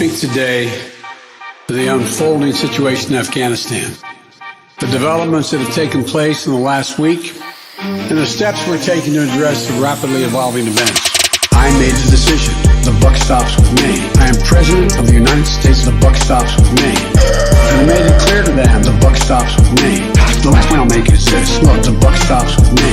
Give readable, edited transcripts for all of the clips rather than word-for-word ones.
speak today to the unfolding situation in Afghanistan, the developments that have taken place in the last week, and the steps we're taking to address the rapidly evolving events. I made the decision. The buck stops with me. I am President of the United States. The buck stops with me. And I made it clear to them, the buck stops with me. The last point I'll make is this. Look, the buck stops with me.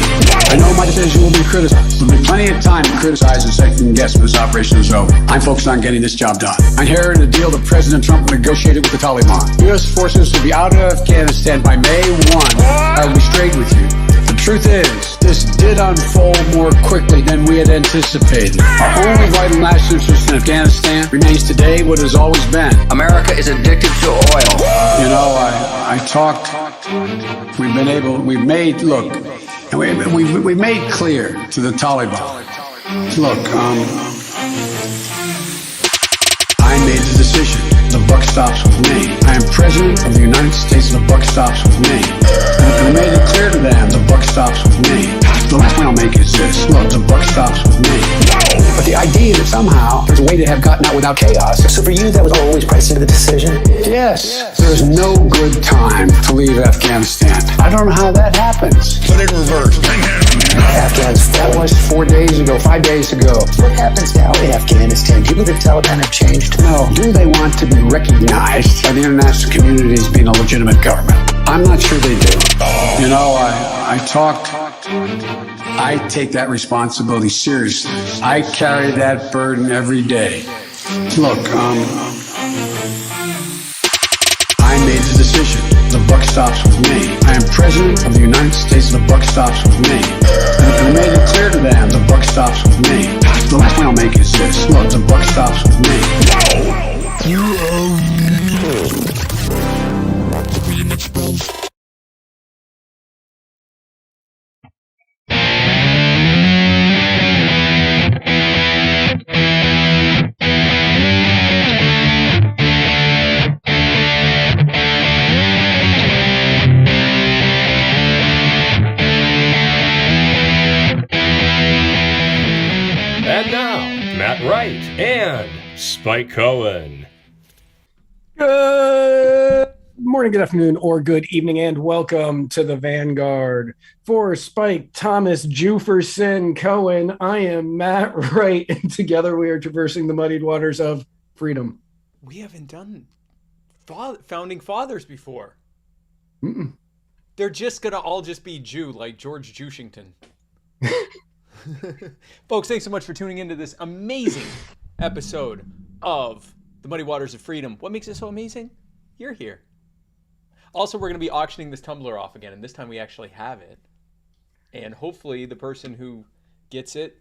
I know my decision will be criticized. There'll be plenty of time to criticize and second guess when this operation is over. I'm focused on getting this job done. I inherited a deal that President Trump negotiated with the Taliban. U.S. forces will be out of Afghanistan by May 1. I will be straight with you. The truth is, this did unfold more quickly than we had anticipated. Our only vital national interest in Afghanistan remains today what it has always been. America is addicted to oil. You know, I talked, we've made clear to the Taliban. Look, I made the decision. The buck stops with me. I am President of the United States. The buck stops with me. And I made it clear to them, the buck stops with me. The last point I'll make is this. Look, the buck stops with me. But the idea that somehow there's a way to have gotten out without chaos. So for you, that was always priced into the decision? Yes. There's no good time to leave Afghanistan. I don't know how that happens. Put it in reverse. Afghans, that was 4 days ago, 5 days ago. What happens now in Afghanistan? Do you believe the Taliban have changed? No. Do they want to be recognized by the international community as being a legitimate government? I'm not sure they do. You know, I take that responsibility seriously. I carry that burden every day. Look, I made the decision. The buck stops with me. I am President of the United States. The buck stops with me. And I made it clear to them, the buck stops with me. The last point I'll make is this. Look, the buck stops with me. And now, Matt Wright and Spike Cohen. Good morning, good afternoon, or good evening, and welcome to the Vanguard. For Spike, Thomas, Jefferson, Cohen, I am Matt Wright, and together we are traversing the muddied waters of freedom. We haven't done founding fathers before. Mm-mm. They're just going to all just be Jew, like George Jushington. Folks, thanks so much for tuning into this amazing episode of the Muddied Waters of Freedom. What makes it so amazing? You're here. Also, we're going to be auctioning this Tumbler off again, and this time we actually have it. And hopefully the person who gets it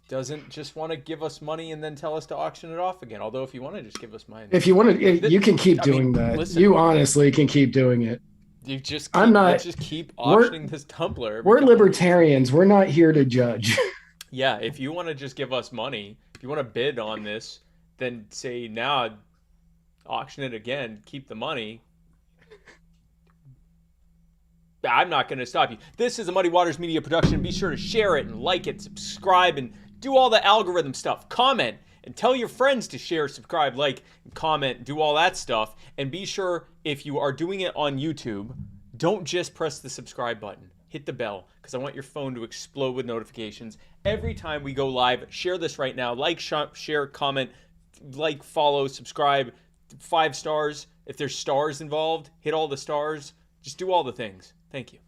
doesn't just want to give us money and then tell us to auction it off again. Although if you want to just give us money. If you want to, you can keep doing that. Listen, you honestly can keep doing it. You just keep auctioning this Tumbler. We're libertarians. We're not here to judge. Yeah, if you want to just give us money, if you want to bid on this, then say now, auction it again, keep the money. I'm not going to stop you. This is a Muddy Waters Media production. Be sure to share it and like it, subscribe, and do all the algorithm stuff. Comment and tell your friends to share, subscribe, like, comment, do all that stuff. And be sure, if you are doing it on YouTube, don't just press the subscribe button. Hit the bell, because I want your phone to explode with notifications. Every time we go live, share this right now. Like, share, comment, like, follow, subscribe. 5 stars. If there's stars involved, hit all the stars. Just do all the things. Thank you.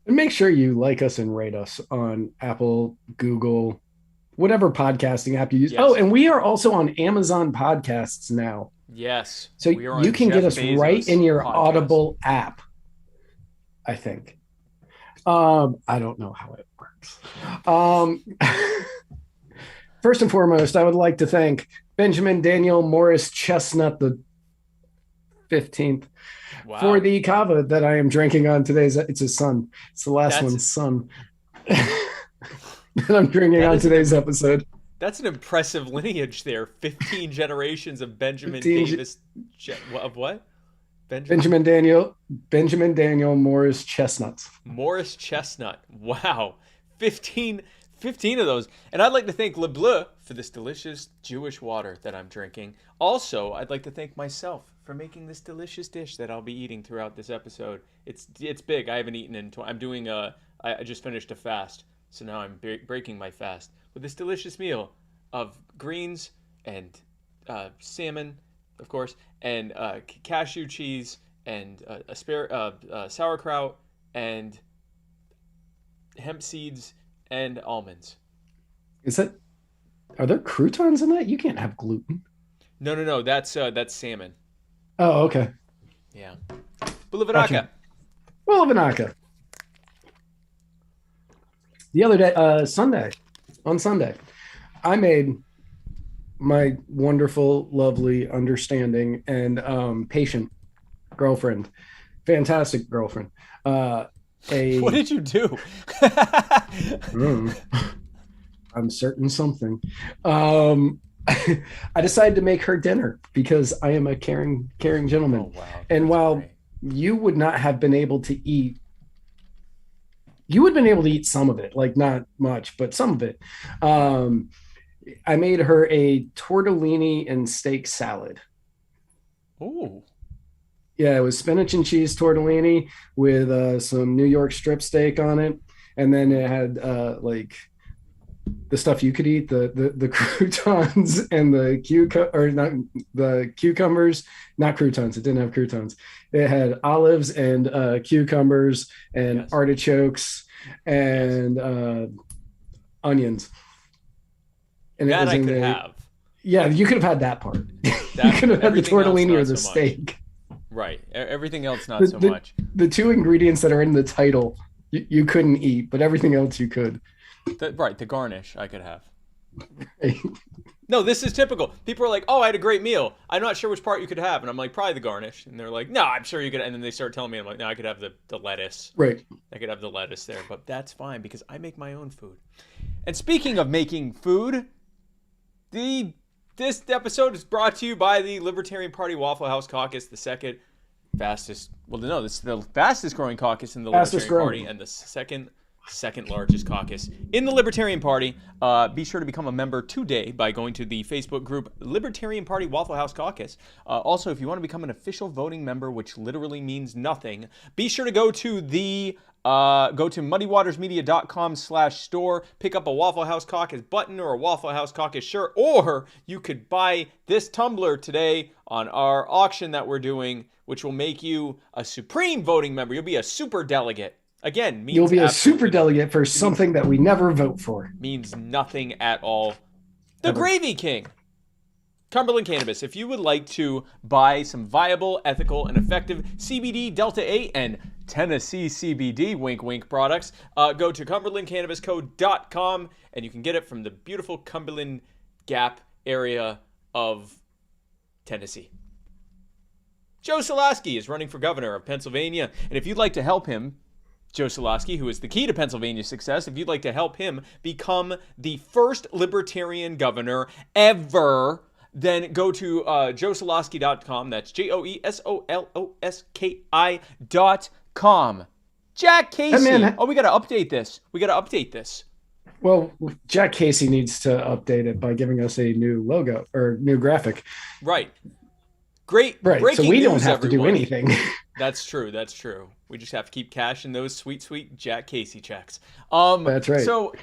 And make sure you like us and rate us on Apple, Google, whatever podcasting app you use. Yes. Oh, and we are also on Amazon Podcasts now. Yes. So you can get us right in your Audible app, I think. I don't know how it works. First and foremost, I would like to thank Benjamin Daniel Morris Chestnut the 15th for the kava that I am drinking on today. It's his son. It's the last one's son. That I'm drinking on today's episode. That's an impressive lineage there. 15 generations of Benjamin Davis. Of what? Benjamin Daniel Morris Chestnuts. Morris Chestnut. Wow. 15 15 of those. And I'd like to thank Le Bleu for this delicious Jewish water that I'm drinking. Also, I'd like to thank myself for making this delicious dish that I'll be eating throughout this episode. It's big. I haven't eaten in. I'm doing I just finished a fast, so now I'm breaking my fast with this delicious meal of greens and salmon, of course, and cashew cheese and sauerkraut and hemp seeds and almonds. Are there croutons in that? You can't have gluten. No. That's salmon. Oh, okay. Yeah. Bulavanaka. Gotcha. Bulavanaka. The other day, on Sunday, I made my wonderful, lovely, understanding, and patient girlfriend, fantastic girlfriend. What did you do? I'm certain something. I decided to make her dinner because I am a caring gentleman. Oh, wow. And while great. you would not have been able to eat, you would have been able to eat some of it, like not much, but some of it. I made her a tortellini and steak salad. Ooh. Yeah, it was spinach and cheese tortellini with some New York strip steak on it, and then it had like the stuff you could eat, the croutons and the cucumbers, not croutons. It didn't have croutons. It had olives and cucumbers and artichokes and onions. And that I could the, have. Yeah, you could have had that part. You could have had the tortellini or the steak. Right. Everything else, not so much. The two ingredients that are in the title, you couldn't eat, but everything else you could. The garnish I could have. No, this is typical. People are like, "Oh, I had a great meal. I'm not sure which part you could have," and I'm like, "Probably the garnish." And they're like, "No, I'm sure you could." And then they start telling me, I'm like, "No, I could have the lettuce." Right. I could have the lettuce there, but that's fine because I make my own food. And speaking of making food, this episode is brought to you by the Libertarian Party Waffle House Caucus, the second fastest. Well, no, this is the fastest growing caucus in the Libertarian Party, and the second largest caucus in the Libertarian Party. Be sure to become a member today by going to the Facebook group Libertarian Party Waffle House Caucus. Also, if you want to become an official voting member, which literally means nothing, be sure to go to muddywatersmedia.com/store, pick up a Waffle House Caucus button or a Waffle House Caucus shirt, or you could buy this tumbler today on our auction that we're doing, which will make you a supreme voting member. You'll be a super delegate. Again, means you'll be a super delegate for something that we never vote for. Means nothing at all. The Gravy King. Cumberland Cannabis. If you would like to buy some viable, ethical, and effective CBD, Delta 8, and Tennessee CBD, wink wink products, go to cumberlandcannabisco.com and you can get it from the beautiful Cumberland Gap area of Tennessee. Joe Solaski is running for governor of Pennsylvania, and if you'd like to help him, Joe Solaski, who is the key to Pennsylvania's success, if you'd like to help him become the first libertarian governor ever, then go to joesolaski.com. That's JoeSoloski.com. Jack Casey. We got to update this. Well, Jack Casey needs to update it by giving us a new logo or new graphic. Right. Great. Right. So we don't have to do anything. That's true. We just have to keep cashing those sweet, sweet Jack Casey checks. That's right. So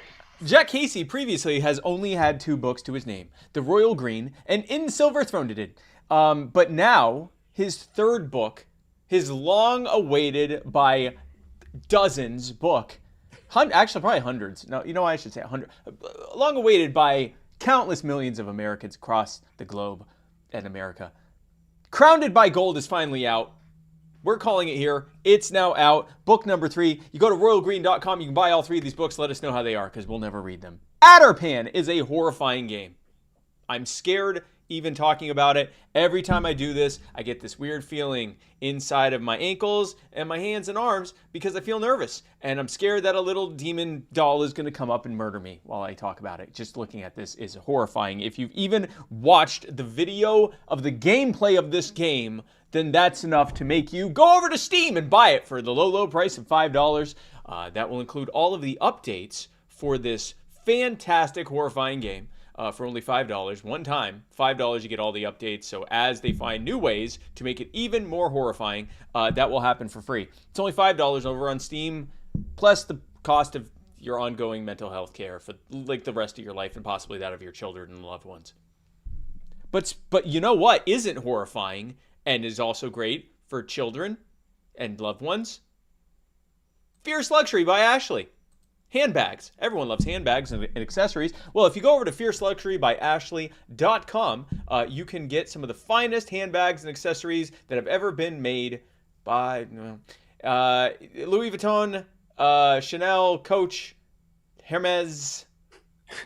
Jack Casey previously has only had 2 books to his name, The Royal Green and In Silver Throned. But now his 3rd book, his long-awaited by dozens book, actually probably hundreds. No, I should say 100. Long-awaited by countless millions of Americans across the globe and America. Crowned by Gold is finally out. We're calling it here. It's now out. Book number 3. You go to royalgreen.com. You can buy all 3 of these books. Let us know how they are because we'll never read them. Adderpan is a horrifying game. I'm scared even talking about it. Every time I do this, I get this weird feeling inside of my ankles and my hands and arms because I feel nervous. And I'm scared that a little demon doll is going to come up and murder me while I talk about it. Just looking at this is horrifying. If you've even watched the video of the gameplay of this game, then that's enough to make you go over to Steam and buy it for the low, low price of $5. That will include all of the updates for this fantastic, horrifying game for only $5. One time, $5, you get all the updates. So as they find new ways to make it even more horrifying, that will happen for free. It's only $5 over on Steam, plus the cost of your ongoing mental health care for like the rest of your life and possibly that of your children and loved ones. But you know what isn't horrifying and is also great for children and loved ones? Fierce Luxury by Ashley. Handbags. Everyone loves handbags and accessories. Well, if you go over to fierceluxurybyashley.com, you can get some of the finest handbags and accessories that have ever been made by Louis Vuitton, Chanel, Coach, Hermes,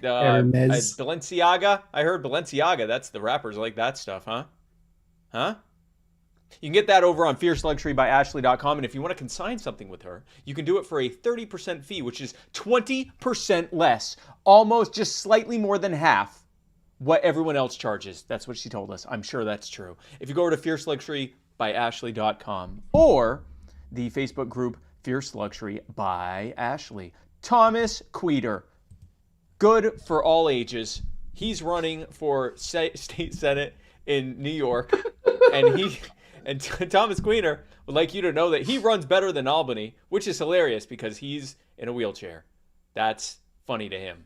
Balenciaga. I heard Balenciaga. That's the rappers like that stuff, huh? Huh? You can get that over on fierceluxurybyashley.com, and if you want to consign something with her, you can do it for a 30% fee, which is 20% less, almost just slightly more than half what everyone else charges. That's what she told us. I'm sure that's true. If you go over to fierceluxurybyashley.com or the Facebook group Fierce Luxury by Ashley. Thomas Queter, good for all ages. He's running for state senate in New York, and Thomas Queter would like you to know that he runs better than Albany, which is hilarious because he's in a wheelchair. That's funny to him.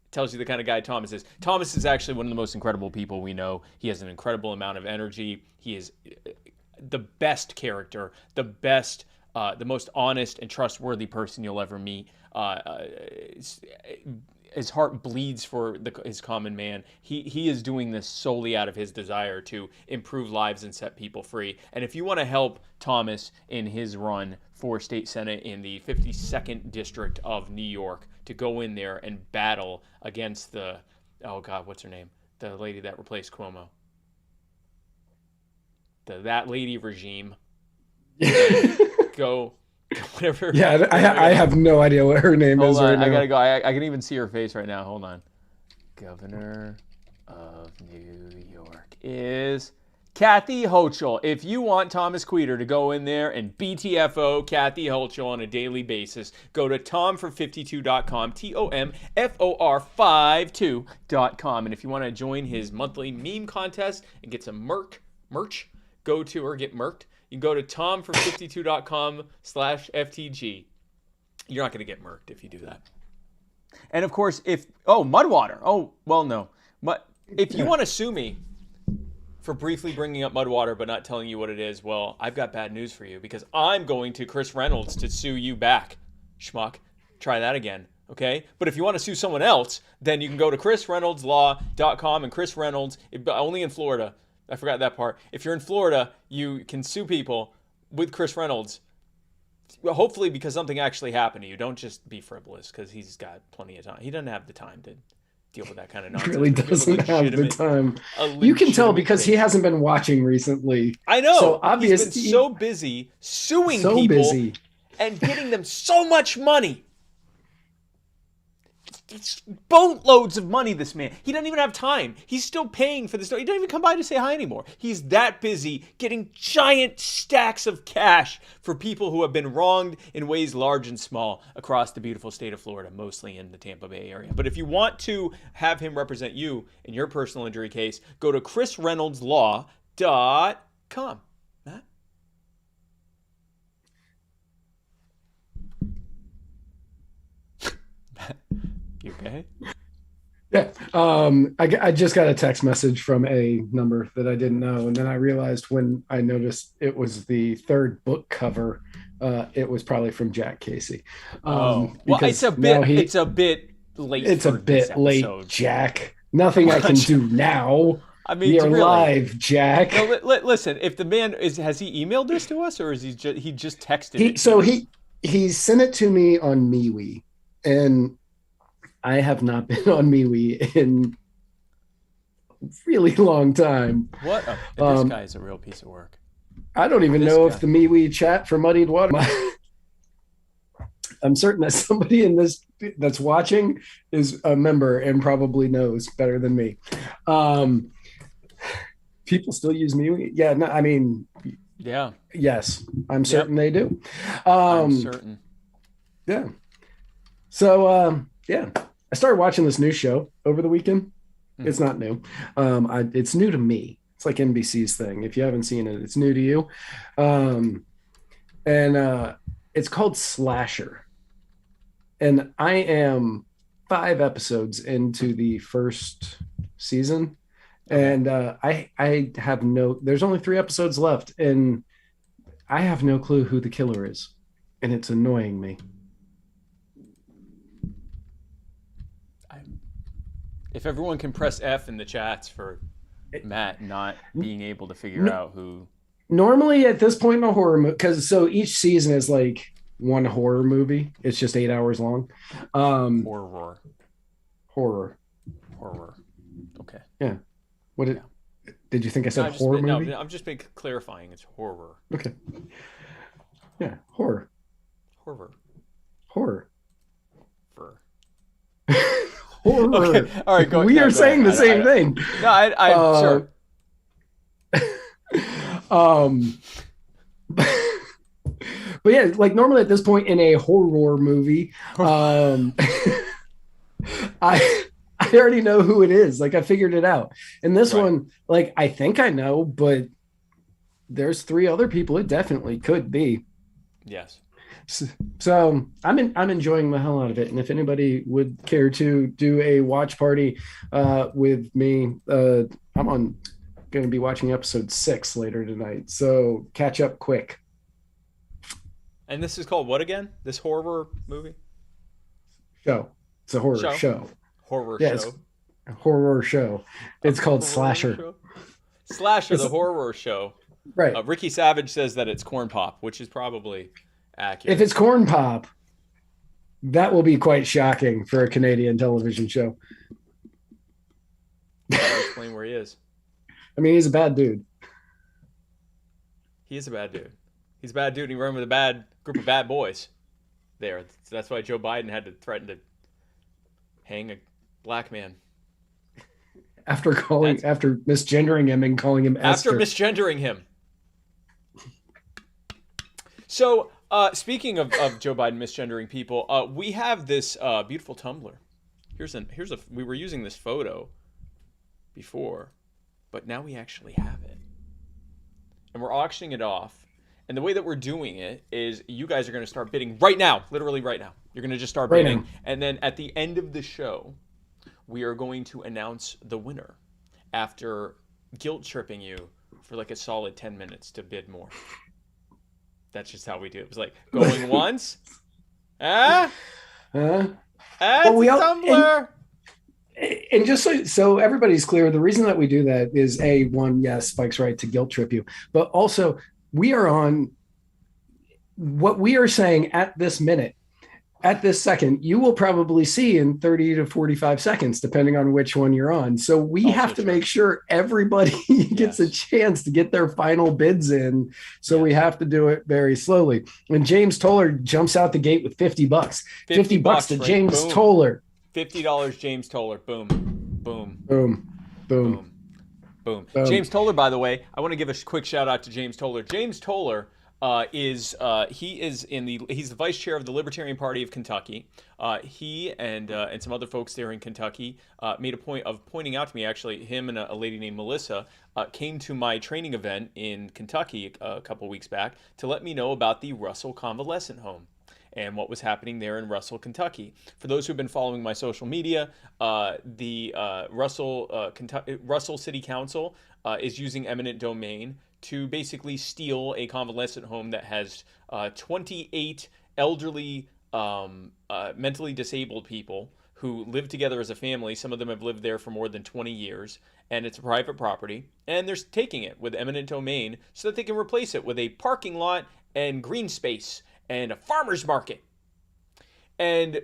It tells you the kind of guy Thomas is. Thomas is actually one of the most incredible people we know. He has an incredible amount of energy. He is the best character, the most honest and trustworthy person you'll ever meet. His heart bleeds for his common man. He is doing this solely out of his desire to improve lives and set people free. And if you want to help Thomas in his run for state senate in the 52nd district of New York to go in there and battle against what's her name? The lady that replaced Cuomo. That lady regime. Go. Whatever. Yeah, I have no idea what her name is right now. I gotta go. I can even see her face right now. Hold on. Governor of New York is Kathy Hochul. If you want Thomas Queter to go in there and BTFO Kathy Hochul on a daily basis, go to tomfor52.com, TOMFOR52.com. And if you want to join his monthly meme contest and get some merch, go to, or get merked, you can go to tomfor52.com/FTG. You're not going to get merked if you do that. And of course, Mudwater. Oh, well, no. If you want to sue me for briefly bringing up Mudwater but not telling you what it is, well, I've got bad news for you because I'm going to Chris Reynolds to sue you back, schmuck. Try that again, okay? But if you want to sue someone else, then you can go to chrisreynoldslaw.com, and Chris Reynolds, only in Florida. I forgot that part. If you're in Florida, you can sue people with Chris Reynolds, hopefully because something actually happened to you. Don't just be frivolous because he's got plenty of time. He doesn't have the time to deal with that kind of nonsense. He really doesn't have the time. You can tell because he hasn't been watching recently. I know. So obviously, he's been so busy suing people and getting them so much money. It's boatloads of money, this man. He doesn't even have time. He's still paying for this. He doesn't even come by to say hi anymore. He's that busy getting giant stacks of cash for people who have been wronged in ways large and small across the beautiful state of Florida, mostly in the Tampa Bay area. But if you want to have him represent you in your personal injury case, go to chrisreynoldslaw.com. Matt? You okay? Yeah. I just got a text message from a number that I didn't know. And then I realized when I noticed it was the third book cover, it was probably from Jack Casey. Well, it's a bit late. It's a bit late, Jack. Nothing I can do now. I mean, we are live, Jack. No, listen, if the man has he emailed this to us, or is he just texted it? So he sent it to me on MeWe, and I have not been on MeWe in a really long time. What? This guy is a real piece of work. I don't even know if the MeWe chat for Muddied Waters. I'm certain that somebody in this that's watching is a member and probably knows better than me. People still use MeWe? Yeah, no, I mean, yeah. Yes, I'm certain they do. I'm certain. Yeah. So, yeah. I started watching this new show over the weekend. It's not new. It's new to me. It's like NBC's thing. If you haven't seen it, it's new to you. And it's called Slasher. And I am 5 episodes into the first season. And I have there's only 3 episodes left. And I have no clue who the killer is. And it's annoying me. If everyone can press F in the chats for Matt not being able to figure out who. Normally at this point in a horror movie, because so each season is like one horror movie. It's just 8 hours long. Horror. Okay. Yeah. Did you think I said horror movie? No, I'm just clarifying. It's horror. Okay. Yeah, horror. Horror. Horror. Horror. Okay. All right, go. We are saying the same thing. No, I sure. But yeah, like normally at this point in a horror movie, I already know who it is. Like I figured it out. And this one, like I think I know, but there's 3 other people it definitely could be. Yes. So I'm enjoying the hell out of it. And if anybody would care to do a watch party with me, I'm going to be watching episode 6 later tonight. So catch up quick. And this is called what again? This horror movie? Show. It's a horror show. Horror show. It's a horror show. It's called Slasher. Show? Slasher, the horror show. Right. Ricky Savage says that it's corn pop, which is probably accurate. If it's corn pop, that will be quite shocking for a Canadian television show. Explain where he is. I mean, he's a bad dude. He is a bad dude. He's a bad dude, and he ran with a bad group of bad boys there. So that's why Joe Biden had to threaten to hang a black man. After misgendering him and calling him Esther. After misgendering him. So, speaking of Joe Biden misgendering people, we have this beautiful Tumbler. We were using this photo before, but now we actually have it. And we're auctioning it off. And the way that we're doing it is you guys are going to start bidding right now, literally right now. You're going to just start bidding. And then at the end of the show, we are going to announce the winner after guilt tripping you for like a solid 10 minutes to bid more. That's just how we do it. It was like going once. Tumbler. And just so everybody's clear, the reason that we do that is yes, Spike's right to guilt trip you, but also we are on what we are saying at this minute, at this second, you will probably see in 30 to 45 seconds, depending on which one you're on. So we have to make sure everybody gets a chance to get their final bids in. So we have to do it very slowly. And James Toller jumps out the gate with $50. $50 to James Toller. $50 James Toller. Boom. Boom. Boom. Boom. Boom. James Toller, by the way, I want to give a quick shout out to James Toller. James Toller he's the vice chair of the Libertarian Party of Kentucky. He and some other folks there in Kentucky made a point of pointing out to me, actually, him and a lady named Melissa came to my training event in Kentucky a couple weeks back to let me know about the Russell Convalescent Home and what was happening there in Russell, Kentucky. For those who've been following my social media, the Russell City Council is using eminent domain to basically steal a convalescent home that has 28 elderly, mentally disabled people who live together as a family. Some of them have lived there for more than 20 years, and it's a private property, and they're taking it with eminent domain so that they can replace it with a parking lot and green space and a farmer's market. And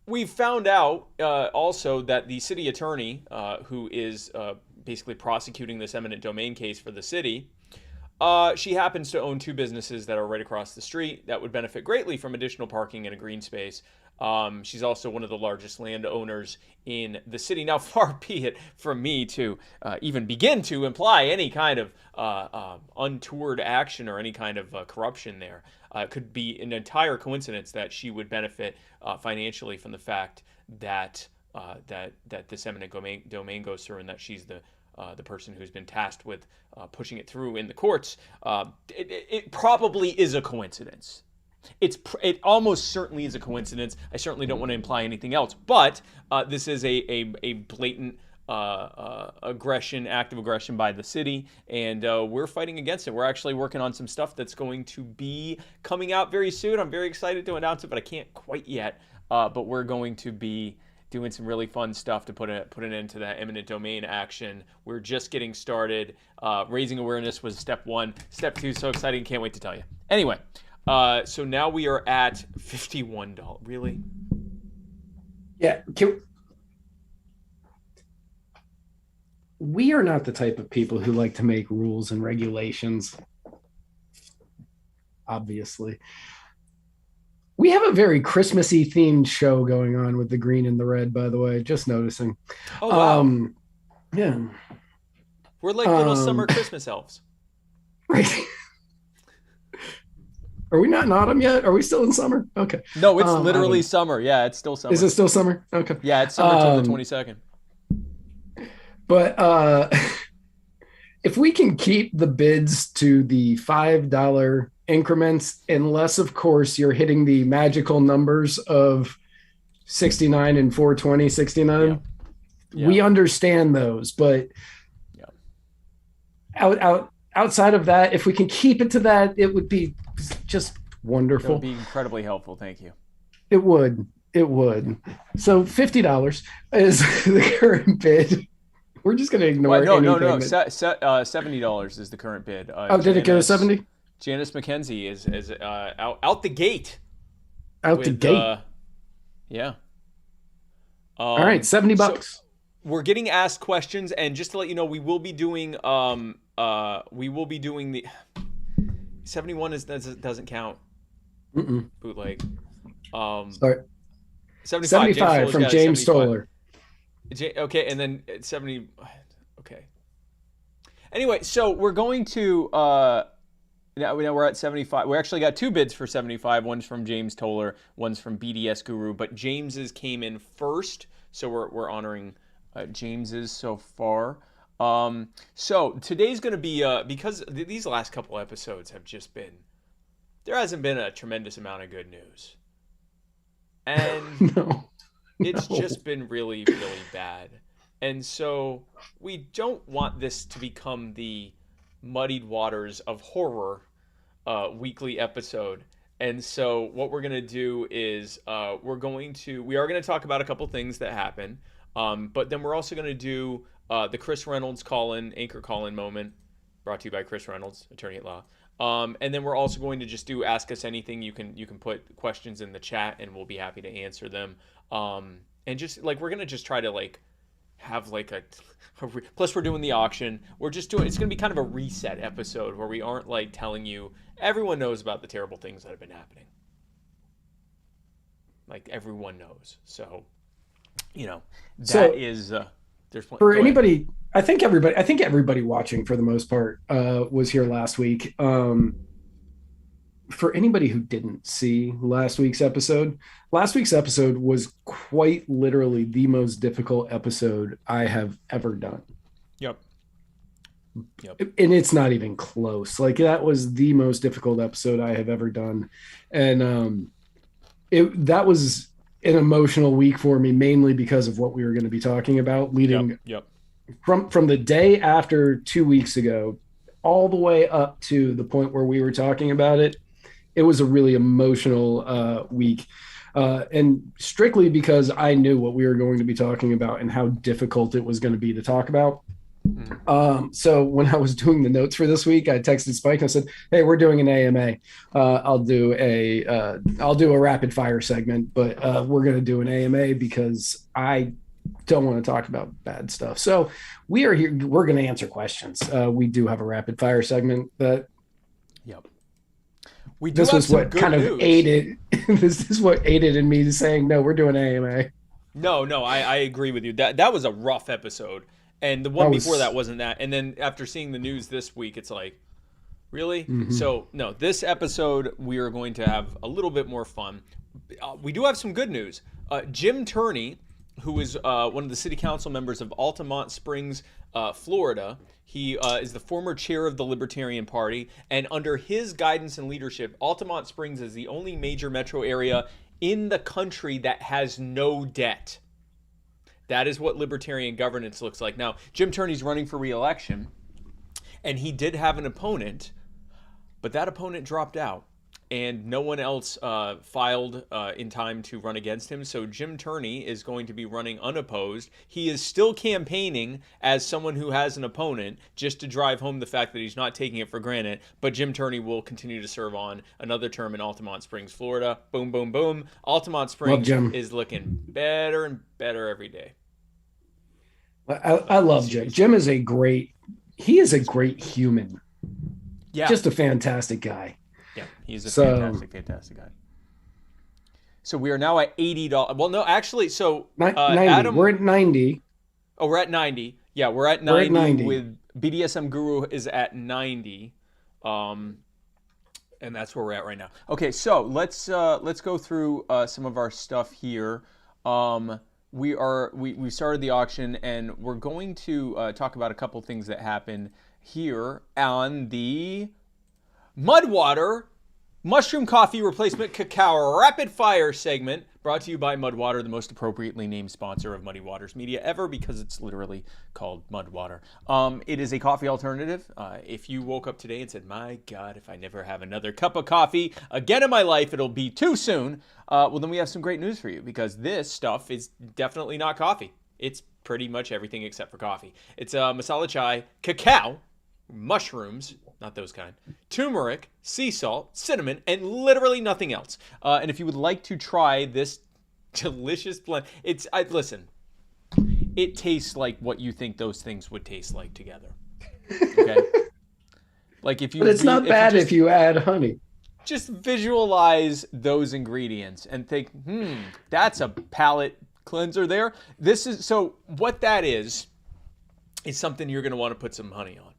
we've found out also that the city attorney, who is basically prosecuting this eminent domain case for the city, she happens to own 2 businesses that are right across the street that would benefit greatly from additional parking and a green space. She's also one of the largest landowners in the city. Now, far be it from me to even begin to imply any kind of untoward action or any kind of corruption there. It could be an entire coincidence that she would benefit financially from the fact that that this eminent domain goes through, and that she's the person who's been tasked with pushing it through in the courts. It probably is a coincidence. It almost certainly is a coincidence. I certainly don't want to imply anything else, but this is a blatant active aggression by the city, and we're fighting against it. We're actually working on some stuff that's going to be coming out very soon. I'm very excited to announce it, but I can't quite yet. But we're going to be doing some really fun stuff to put an end to that eminent domain action. We're just getting started. Raising awareness was step 1. Step 2, so exciting, can't wait to tell you. Anyway, so now we are at $51. Really? Yeah. We are not the type of people who like to make rules and regulations. Obviously. We have a very Christmassy themed show going on with the green and the red, by the way, just noticing. Oh, wow. Yeah. We're like little summer Christmas elves. Right. Are we not in autumn yet? Are we still in summer? Okay. No, it's literally summer. Yeah, it's still summer. Is it still summer? Okay. Yeah, it's summer till the 22nd. But if we can keep the bids to the $5 increments, unless, of course, you're hitting the magical numbers of 69 and 420, 69, we understand those. But outside of that, if we can keep it to that, it would be just wonderful. It would be incredibly helpful. Thank you. It would. So $50 is the current bid. We're just going to ignore No. $70 is the current bid. Did it go to 70? Janice McKenzie is out the gate. Yeah. All right, $70. So we're getting asked questions, and just to let you know, we will be doing the 71 doesn't count. Bootleg. Sorry. 75 from James Stoller. Okay, and then 70. Okay. Anyway, so we're going to now we're at 75. We actually got 2 bids for 75. One's from James Toller, one's from BDS Guru, but James's came in first, so we're honoring James's so far. So today's going to be because these last couple episodes have just been, there hasn't been a tremendous amount of good news, and it's just been really, really bad. And so we don't want this to become the Muddied Waters of Horror weekly episode. And so what we're going to do is we are going to talk about a couple things that happen. But then we're also going to do the Chris Reynolds anchor call-in moment, brought to you by Chris Reynolds, attorney at law. And then we're also going to just do Ask Us Anything. You can put questions in the chat, and we'll be happy to answer them. And just like, we're going to just try to like have like plus we're doing the auction. It's going to be kind of a reset episode where we aren't like telling you, everyone knows about the terrible things that have been happening. Like, everyone knows. So, there's for anybody, I think everybody watching for the most part was here last week. For anybody who didn't see last week's episode was quite literally the most difficult episode I have ever done. Yep. And it's not even close. Like, that was the most difficult episode I have ever done. And that was an emotional week for me, mainly because of what we were going to be talking about leading from the day after 2 weeks ago all the way up to the point where we were talking about it. It was a really emotional week. And strictly because I knew what we were going to be talking about and how difficult it was going to be to talk about. So when I was doing the notes for this week, I texted Spike and I said, "Hey, we're doing an AMA. I'll do a rapid fire segment, but we're going to do an AMA because I don't want to talk about bad stuff." So we are here. We're going to answer questions. We do have a rapid fire segment that. Yep. This was what kind of aided. This is what aided in me saying, "No, we're doing AMA." No, I agree with you. That was a rough episode. And the one before that wasn't that. And then after seeing the news this week, it's like, Really? So, no, this episode, we are going to have a little bit more fun. We do have some good news. Jim Turney, who is one of the city council members of Altamont Springs, Florida, he is the former chair of the Libertarian Party. And under his guidance and leadership, Altamont Springs is the only major metro area in the country that has no debt. That is what libertarian governance looks like. Now, Jim Turney's running for re-election, and he did have an opponent, but that opponent dropped out, and no one else filed in time to run against him. So Jim Turney is going to be running unopposed. He is still campaigning as someone who has an opponent, just to drive home the fact that he's not taking it for granted. But Jim Turney will continue to serve on another term in Altamont Springs, Florida. Boom, boom, boom. Altamont Springs is looking better and better every day. I love Jim. Jim is a great human. Yeah. Just a fantastic guy. Yeah, he's a fantastic guy. So we are now at $80. Well, no, actually, so 90. Adam, we're at 90. Oh, we're at 90. Yeah, we're at 90. With BDSM Guru is at 90. And that's where we're at right now. Okay, so let's go through some of our stuff here. We started the auction, and we're going to talk about a couple things that happened here on the Mudwater Mushroom Coffee Replacement Cacao Rapid Fire segment, brought to you by Mudwater, the most appropriately named sponsor of Muddied Waters Media ever, because it's literally called Mudwater. It is a coffee alternative. If you woke up today and said, my God, if I never have another cup of coffee again in my life, it'll be too soon. Well, then we have some great news for you, because this stuff is definitely not coffee. It's pretty much everything except for coffee. It's masala chai, cacao, mushrooms, not those kind, turmeric, sea salt, cinnamon, and literally nothing else. And if you would like to try this delicious blend, listen, it tastes like what you think those things would taste like together. Okay? Like if you, but it's not bad if you add honey. Just visualize those ingredients and think, that's a palate cleanser there. So what that is something you're going to want to put some honey on.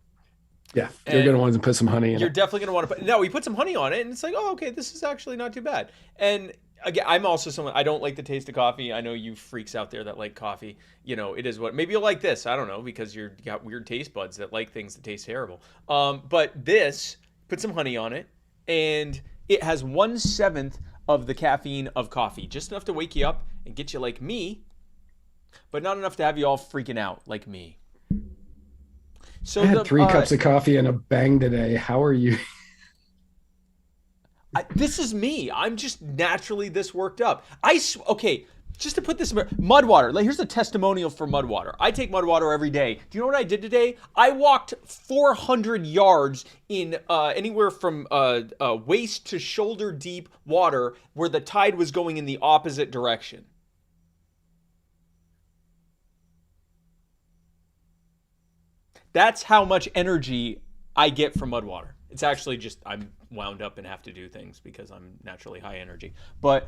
Yeah, you're going to want to put some honey in it. You're definitely going to want to put... No, we put some honey on it, and it's like, oh, okay, this is actually not too bad. And again, I'm also someone... I don't like the taste of coffee. I know you freaks out there that like coffee. You know, it is what... Maybe you'll like this. I don't know, because you got weird taste buds that like things that taste terrible. But this, put some honey on it, and it has 1/7 of the caffeine of coffee. Just enough to wake you up and get you like me, but not enough to have you all freaking out like me. So I had 3 cups of coffee and a bang today. How are you? This is me. I'm just naturally this worked up. Okay, just to put this in Mudwater. Here's a testimonial for Mudwater. I take Mudwater every day. Do you know what I did today? I walked 400 yards in anywhere from waist to shoulder deep water where the tide was going in the opposite direction. That's how much energy I get from Mudwater. It's actually just I'm wound up and have to do things because I'm naturally high energy. But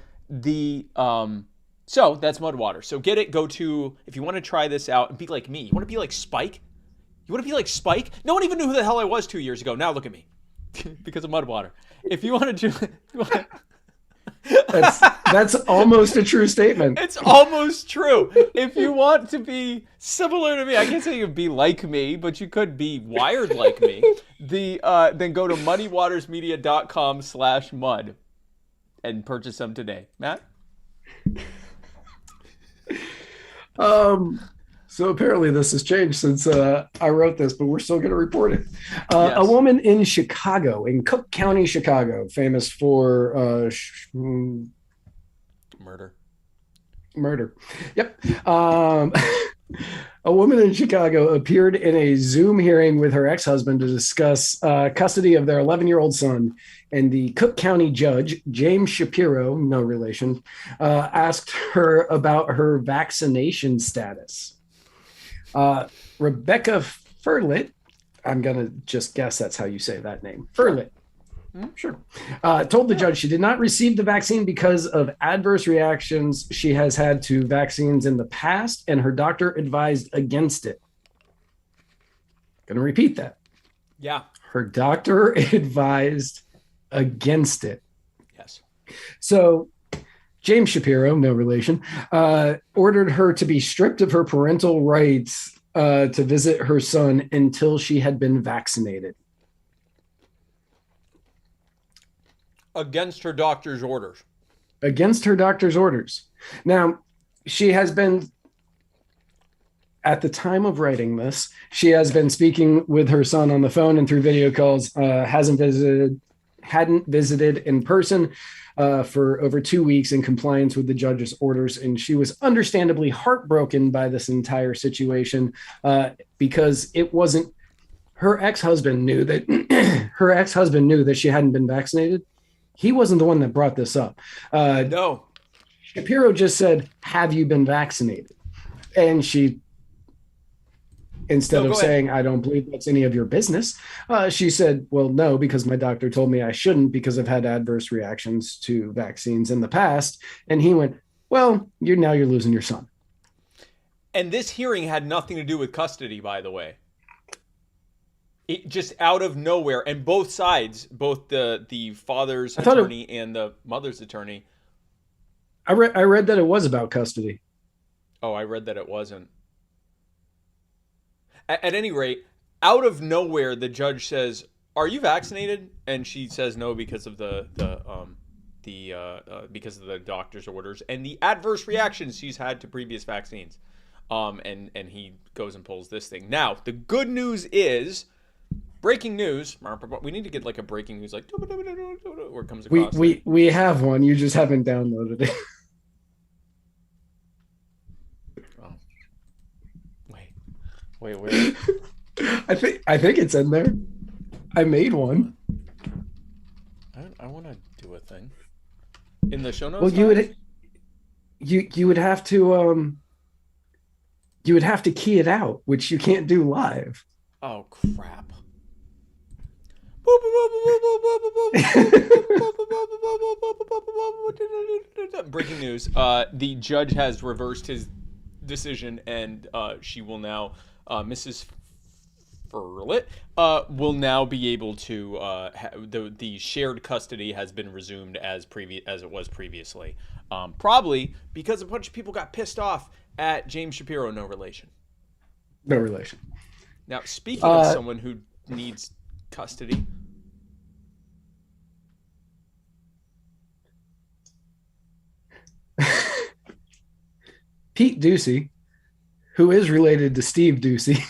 so that's Mudwater. So get it. Go to, if you want to try this out and be like me. You want to be like Spike? You want to be like Spike? No one even knew who the hell I was 2 years ago. Now look at me. Because of Mudwater. If you want to do... That's almost a true statement. It's almost true. If you want to be similar to me, I can't say you could be like me, but you could be wired like me. Then go to muddywatersmedia.com/mud and purchase some today. Matt? So apparently this has changed since I wrote this, but we're still going to report it. Yes. A woman in Chicago, in Cook County, Chicago, famous for murder. Yep. A woman in Chicago appeared in a Zoom hearing with her ex-husband to discuss custody of their 11-year-old son. And the Cook County judge, James Shapiro, no relation, asked her about her vaccination status. Rebecca Furlitt, I'm going to just guess that's how you say that name. Furlitt. Sure. Told the judge she did not receive the vaccine because of adverse reactions she has had to vaccines in the past, and her doctor advised against it. Going to repeat that. Yeah. her doctor advised against it. Yes. So James Shapiro, no relation, ordered her to be stripped of her parental rights to visit her son until she had been vaccinated. Against her doctor's orders. Against her doctor's orders. Now, she has been, at the time of writing this, she has been speaking with her son on the phone and through video calls, hadn't visited in person for over 2 weeks in compliance with the judge's orders. And she was understandably heartbroken by this entire situation because it wasn't, her ex-husband knew that she hadn't been vaccinated. He wasn't the one that brought this up. No. Shapiro just said, "Have you been vaccinated?" And she, instead of saying, "I don't believe that's any of your business," she said, "Well, no, because my doctor told me I shouldn't because I've had adverse reactions to vaccines in the past." And he went, "Well, you're losing your son." And this hearing had nothing to do with custody, by the way. It just out of nowhere, and both sides, both the father's attorney and the mother's attorney. I read that it was about custody. Oh, I read that it wasn't. At any rate, out of nowhere, the judge says, "Are you vaccinated?" And she says no because of because of the doctor's orders and the adverse reactions she's had to previous vaccines. And he goes and pulls this thing. Now, the good news is. Breaking news. We need to get like a breaking news, like where it comes across. We have one. You just haven't downloaded it. Oh. Wait. I think it's in there. I made one. I want to do a thing in the show notes. Well, you would have to key it out, which you can't do live. Oh crap. Breaking news. The judge has reversed his decision, and she will now, Mrs. Furlet, will now be able to, the shared custody has been resumed as it was previously. Probably because a bunch of people got pissed off at James Shapiro, no relation. No relation. Now, speaking of someone who needs custody. Pete Ducey, who is related to Steve Ducey.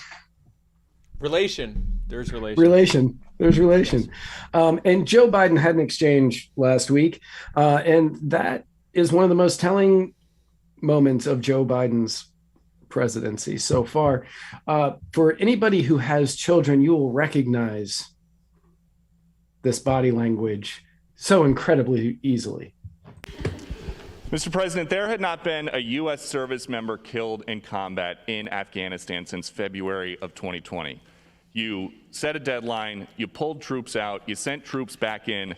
Relation. There's relation. There's relation. And Joe Biden had an exchange last week, and that is one of the most telling moments of Joe Biden's presidency so far. For anybody who has children, you will recognize this body language so incredibly easily. Mr. President, there had not been a U.S. service member killed in combat in Afghanistan since February of 2020. You set a deadline, you pulled troops out, you sent troops back in,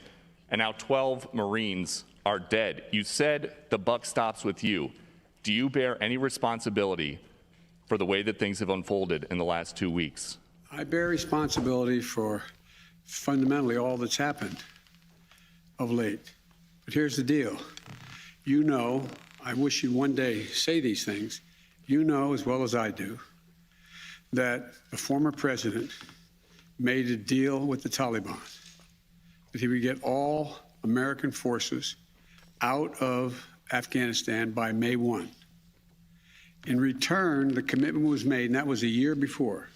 and now 12 Marines are dead. You said the buck stops with you. Do you bear any responsibility for the way that things have unfolded in the last 2 weeks? I bear responsibility for fundamentally all that's happened of late. But here's the deal. You know, I wish you'd one day say these things. You know as well as I do that the former president made a deal with the Taliban that he would get all American forces out of Afghanistan by May 1. In return, the commitment was made, and that was a year before.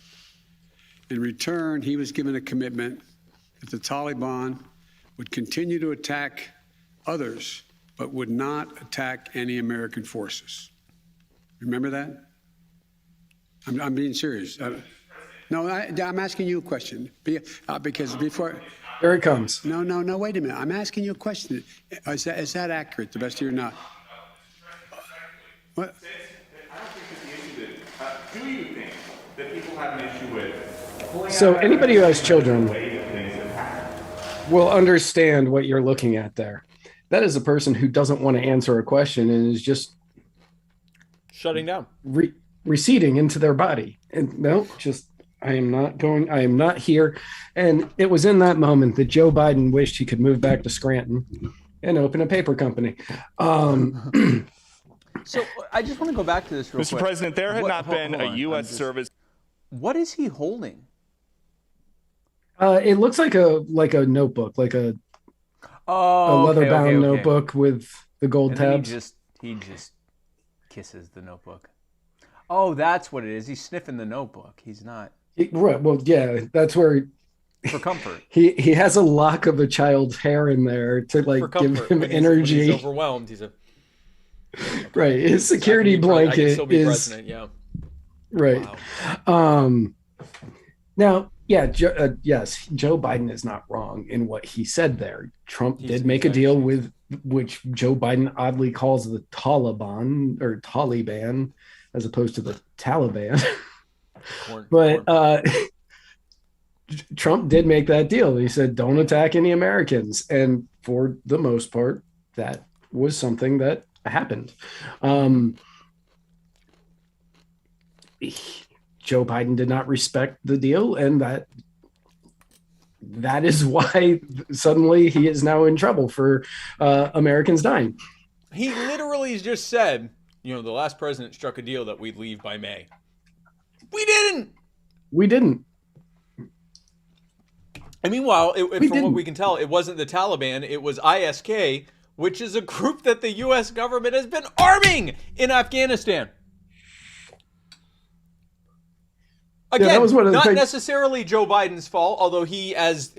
In return, he was given a commitment that the Taliban would continue to attack others, but would not attack any American forces. Remember that? I'm being serious. No, I'm asking you a question. Because before... Here it comes. No, wait a minute. I'm asking you a question. Is that accurate, the best of your knowledge? What? I don't think the issue that... do you think that people have an issue with... So anybody who has children will understand what you're looking at there. That is a person who doesn't want to answer a question and is just shutting down, receding into their body. And no, just I am not here. And it was in that moment that Joe Biden wished he could move back to Scranton and open a paper company. So I just want to go back to this real Mr. quick. President, there had not been hold a on, U.S. service. What is he holding? It looks like a notebook, like a leather-bound notebook with the gold And then tabs. he just kisses the notebook. Oh, that's what it is. He's sniffing the notebook. He's not Right. Well, yeah, that's where for comfort. he has a lock of a child's hair in there to For give comfort. him When energy. he's overwhelmed. He's a Right. His security I can blanket still be is president. Yeah. right. Wow. Now, yeah, yes, Joe Biden is not wrong in what he said there. Trump did make a deal with which Joe Biden oddly calls the Taliban as opposed to the Taliban. But Trump did make that deal. He said, don't attack any Americans. And for the most part, that was something that happened. Joe Biden did not respect the deal, and that is why suddenly he is now in trouble for Americans dying. He literally just said, the last president struck a deal that we'd leave by May. We didn't. And meanwhile, from what we can tell, it wasn't the Taliban, it was ISK, which is a group that the U.S. government has been arming in Afghanistan. Again, that was one of the not things. necessarily Joe Biden's fault, although he's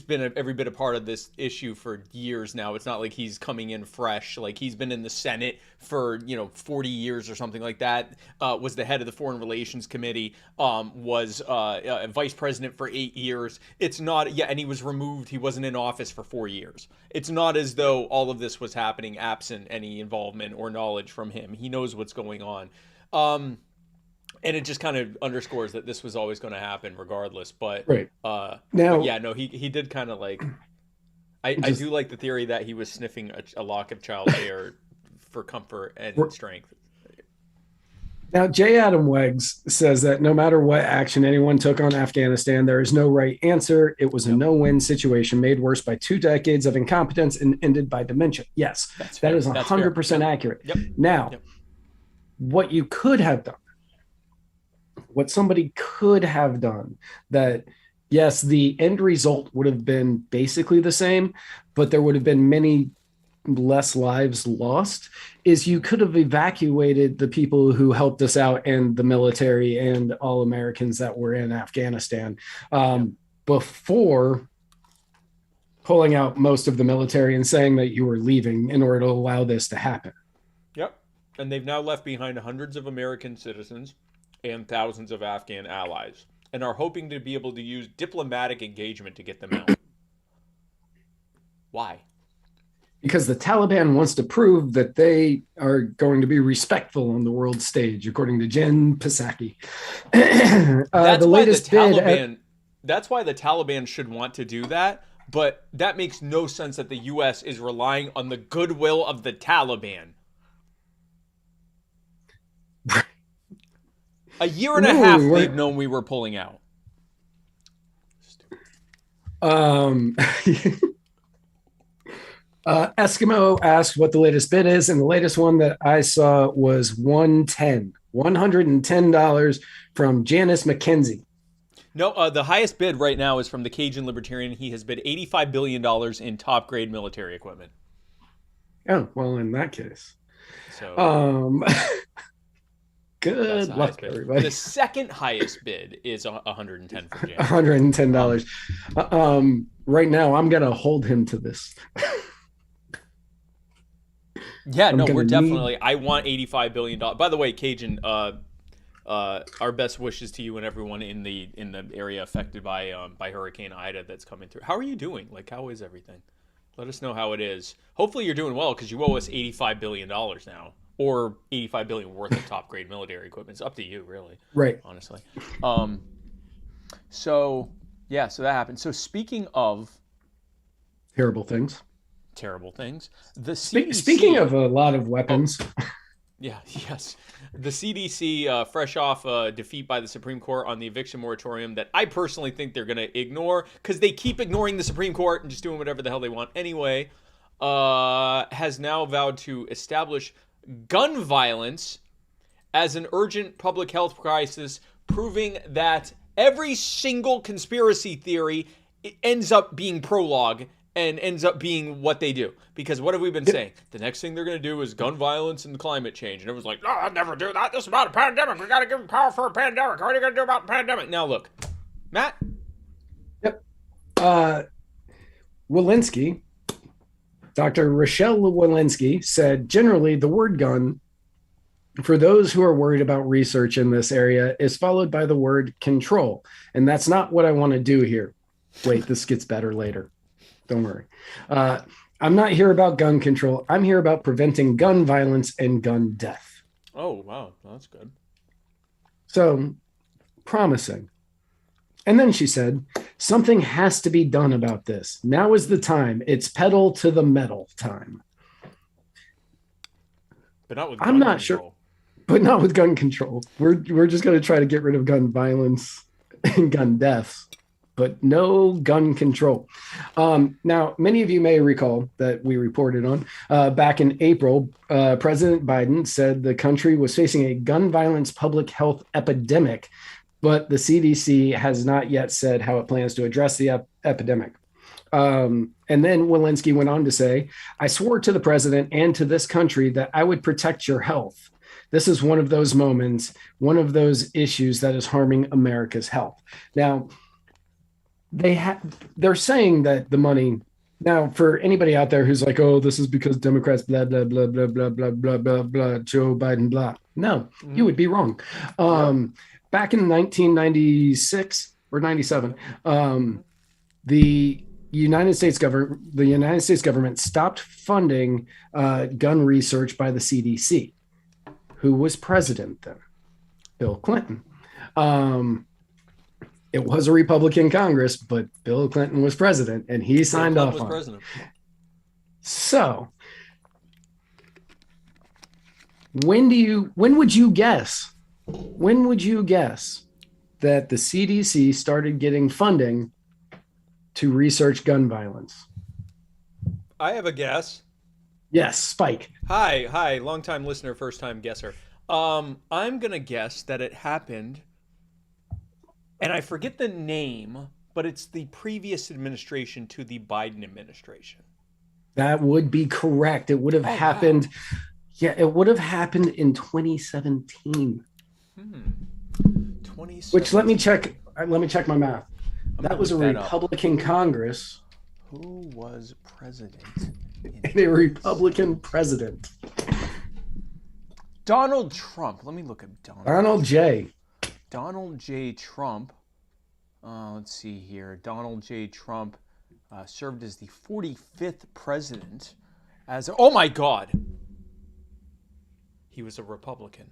been every bit a part of this issue for years now. It's not like he's coming in fresh. Like, he's been in the Senate for, 40 years or something like that, was the head of the Foreign Relations Committee, was vice president for 8 years. It's not, and he was removed. He wasn't in office for 4 years. It's not as though all of this was happening absent any involvement or knowledge from him. He knows what's going on. And it just kind of underscores that this was always going to happen regardless. But right. He did kind of like, I do like the theory that he was sniffing a lock of child hair for comfort and strength. Now, J. Adam Weggs says that no matter what action anyone took on Afghanistan, there is no right answer. It was a no-win situation made worse by 2 decades of incompetence and ended by dementia. Yes, that is 100% accurate. Yep. Now, what you could have done, what somebody could have done, that yes, the end result would have been basically the same, but there would have been many less lives lost, is you could have evacuated the people who helped us out and the military and all Americans that were in Afghanistan before pulling out most of the military and saying that you were leaving in order to allow this to happen. Yep. And they've now left behind hundreds of American citizens and thousands of Afghan allies, and are hoping to be able to use diplomatic engagement to get them out. Why? Because the Taliban wants to prove that they are going to be respectful on the world stage, according to Jen Psaki. That's why the Taliban should want to do that, but that makes no sense that the U.S. is relying on the goodwill of the Taliban. A year and a half they've known we were pulling out. Eskimo asked what the latest bid is, and the latest one that I saw was $110 from Janice McKenzie. No, the highest bid right now is from the Cajun Libertarian. He has bid $85 billion in top-grade military equipment. Oh, well, in that case. So, good luck, everybody. The second highest bid is $110 for Janice. $110. Right now, I'm going to hold him to this. Yeah, no, we're definitely. I want $85 billion. By the way, Cajun, our best wishes to you and everyone in the area affected by Hurricane Ida that's coming through. How are you doing? Like, how is everything? Let us know how it is. Hopefully, you're doing well, because you owe us $85 billion now, or $85 billion worth of top grade military equipment. It's up to you, really. Right. Honestly. So that happened. So speaking of terrible things. The CDC, Speaking of a lot of weapons. Yeah, yes. The CDC, fresh off defeat by the Supreme Court on the eviction moratorium that I personally think they're going to ignore because they keep ignoring the Supreme Court and just doing whatever the hell they want anyway, has now vowed to establish gun violence as an urgent public health crisis, proving that every single conspiracy theory ends up being prologue and ends up being what they do. Because what have we been saying? The next thing they're going to do is gun violence and climate change. And everyone's like, no, I'll never do that. This is about a pandemic. We got to give them power for a pandemic. What are you going to do about the pandemic? Now, look, Matt? Yep. Walensky, Dr. Rochelle Walensky said, generally, the word gun, for those who are worried about research in this area, is followed by the word control. And that's not what I want to do here. Wait, this gets better later. Don't worry. I'm not here about gun control. I'm here about preventing gun violence and gun death. Oh, wow. Well, that's good. So, promising. And then she said, something has to be done about this. Now is the time. It's pedal to the metal time. But not with I'm not sure. But not with gun control. We're just going to try to get rid of gun violence and gun deaths, but no gun control. Now, many of you may recall that we reported on back in April, President Biden said the country was facing a gun violence public health epidemic, but the CDC has not yet said how it plans to address the epidemic. And then Walensky went on to say, I swore to the president and to this country that I would protect your health. This is one of those moments, one of those issues that is harming America's health. Now, they're saying that the money, now for anybody out there who's like, oh, this is because Democrats, blah, blah, blah, blah, blah, blah, blah, blah, blah, Joe Biden, blah. No, you would be wrong. Back in 1996 or 97, the United States government stopped funding gun research by the CDC. Who was president then? Bill Clinton. It was a Republican Congress, but Bill Clinton was president, and he signed off on it. So, when would you guess that the CDC started getting funding to research gun violence? I have a guess. Yes, Spike. Hi, long-time listener, first-time guesser. I'm going to guess that it happened, and I forget the name, but it's the previous administration to the Biden administration. That would be correct. It would have happened. Wow. Yeah, it would have happened in 2017. 2017. Which, let me check my math. That was a Republican Congress. Who was president? And a Republican president. Donald Trump. Let me look at Donald J. Donald J. Trump. Let's see here. Donald J. Trump served as the 45th president. Oh my God. He was a Republican.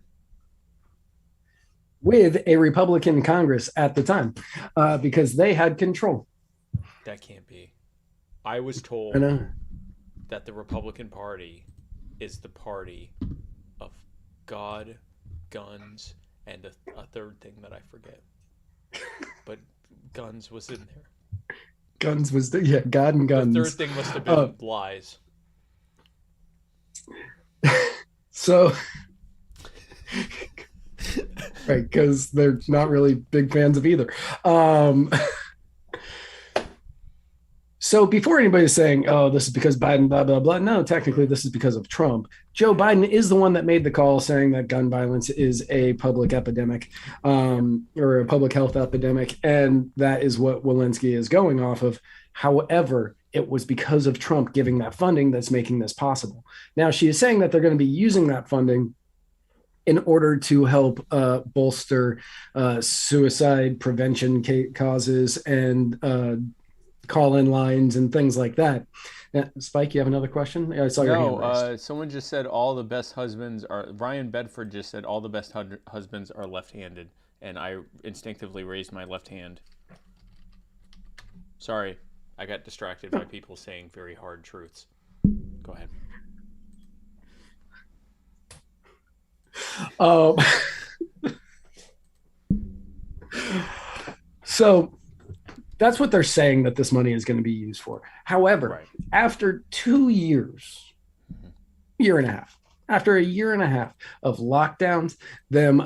With a Republican Congress at the time, because they had control. That can't be. I was told that the Republican Party is the party of God, guns, and a third thing that I forget. But guns was in there. Guns was God and guns. The third thing must have been lies. So, right, because they're not really big fans of either. So before anybody's saying, oh, this is because Biden, blah, blah, blah. No, technically this is because of Trump. Joe Biden is the one that made the call saying that gun violence is a public epidemic or a public health epidemic. And that is what Walensky is going off of. However, it was because of Trump giving that funding that's making this possible. Now, she is saying that they're going to be using that funding in order to help bolster suicide prevention causes and call-in lines and things like that. Spike, you have another question? I saw your hand raised. Someone just said all the best husbands are. Ryan Bedford just said all the best husbands are left-handed, and I instinctively raised my left hand. Sorry, I got distracted by people saying very hard truths. Go ahead. Um, so that's what they're saying that this money is going to be used for. However, Right. after 2 years, year and a half, after a year and a half of lockdowns, them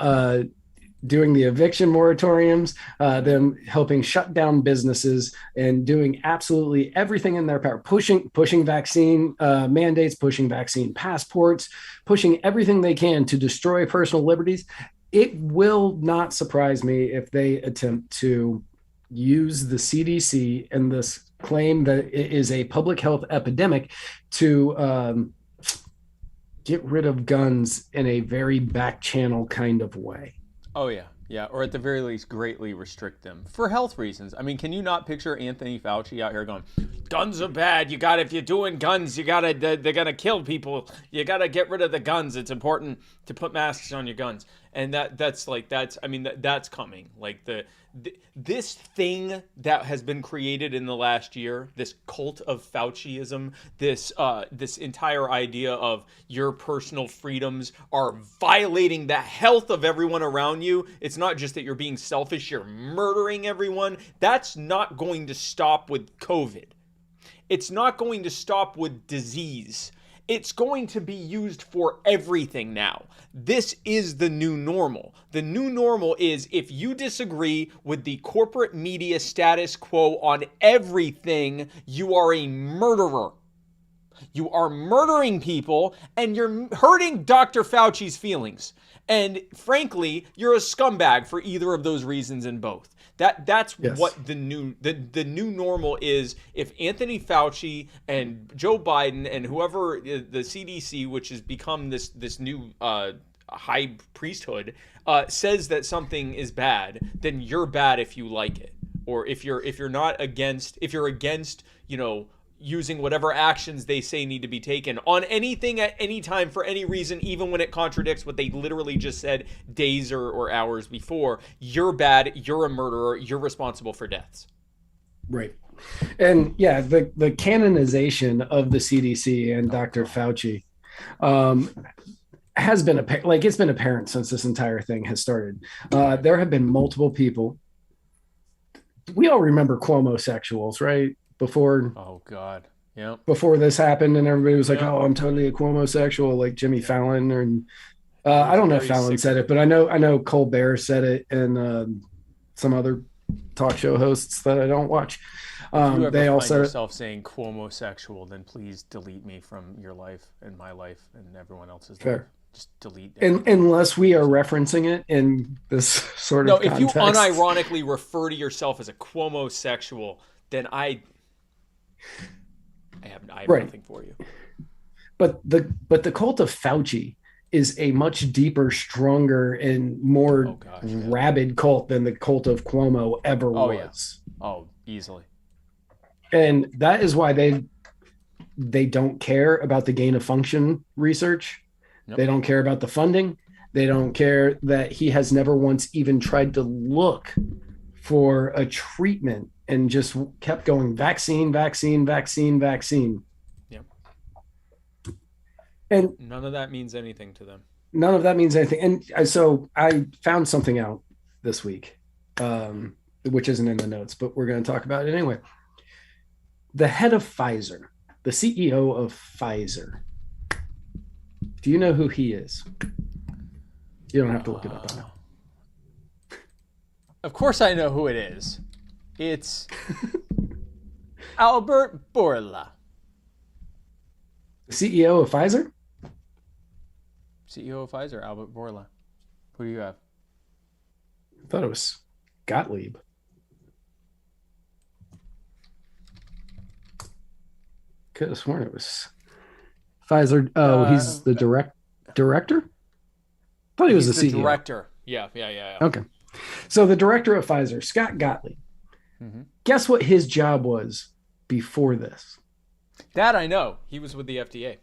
doing the eviction moratoriums, them helping shut down businesses and doing absolutely everything in their power, pushing vaccine mandates, pushing vaccine passports, pushing everything they can to destroy personal liberties. It will not surprise me if they attempt to use the CDC and this claim that it is a public health epidemic to get rid of guns in a very back channel kind of way. Oh yeah, yeah, or at the very least, greatly restrict them for health reasons. I mean, can you not picture Anthony Fauci out here going, "Guns are bad. You got if you're doing guns, you gotta they're gonna kill people. You gotta get rid of the guns. It's important to put masks on your guns." And that's coming. Like this thing that has been created in the last year, this cult of Fauciism, this entire idea of your personal freedoms are violating the health of everyone around you. It's not just that you're being selfish, you're murdering everyone. That's not going to stop with COVID. It's not going to stop with disease. It's going to be used for everything now. This is the new normal. The new normal is if you disagree with the corporate media status quo on everything, you are a murderer. You are murdering people and you're hurting Dr. Fauci's feelings. And frankly, you're a scumbag for either of those reasons in both. That's yes. What the new normal is. If Anthony Fauci and Joe Biden and whoever the CDC, which has become this new high priesthood, says that something is bad, then you're bad if you like it, or if you're against, using whatever actions they say need to be taken on anything at any time for any reason, even when it contradicts what they literally just said days or hours before. You're bad. You're a murderer. You're responsible for deaths. Right. And yeah, the canonization of the CDC and Dr. Fauci has been it's been apparent since this entire thing has started. There have been multiple people. We all remember Cuomo-sexuals, right? Before, oh god, yeah, before this happened, and everybody was like, "Oh, I'm totally a Cuomo-sexual," like Jimmy Fallon, or I don't know if Fallon said it, but I know Colbert said it, and some other talk show hosts that I don't watch. If you ever they all find said yourself saying Cuomo-sexual, then please delete me from your life and my life and everyone else's fair. life. Just delete. Unless we are referencing it in this sort of context. If you unironically refer to yourself as a Cuomo-sexual, then I have right. Nothing for you. But the cult of Fauci is a much deeper, stronger, and more rabid cult than the cult of Cuomo ever was. Yeah. Oh, easily. And that is why they don't care about the gain of function research. Nope. They don't care about the funding. They don't care that he has never once even tried to look for a treatment and just kept going vaccine. Yep. And none of that means anything to them. None of that means anything. And so I found something out this week, which isn't in the notes, but we're going to talk about it anyway. The head of Pfizer, the CEO of Pfizer. Do you know who he is? You don't have to look it up. I know. Of course I know who it is. It's Albert Bourla. The CEO of Pfizer? CEO of Pfizer, Albert Bourla. Who do you have? I thought it was Gottlieb. Could have sworn it was Pfizer. Oh, he's the director? I thought he was the CEO. Director. Yeah. Okay. So the director of Pfizer, Scott Gottlieb. Mm-hmm. Guess what his job was before this? That I know. He was with the FDA.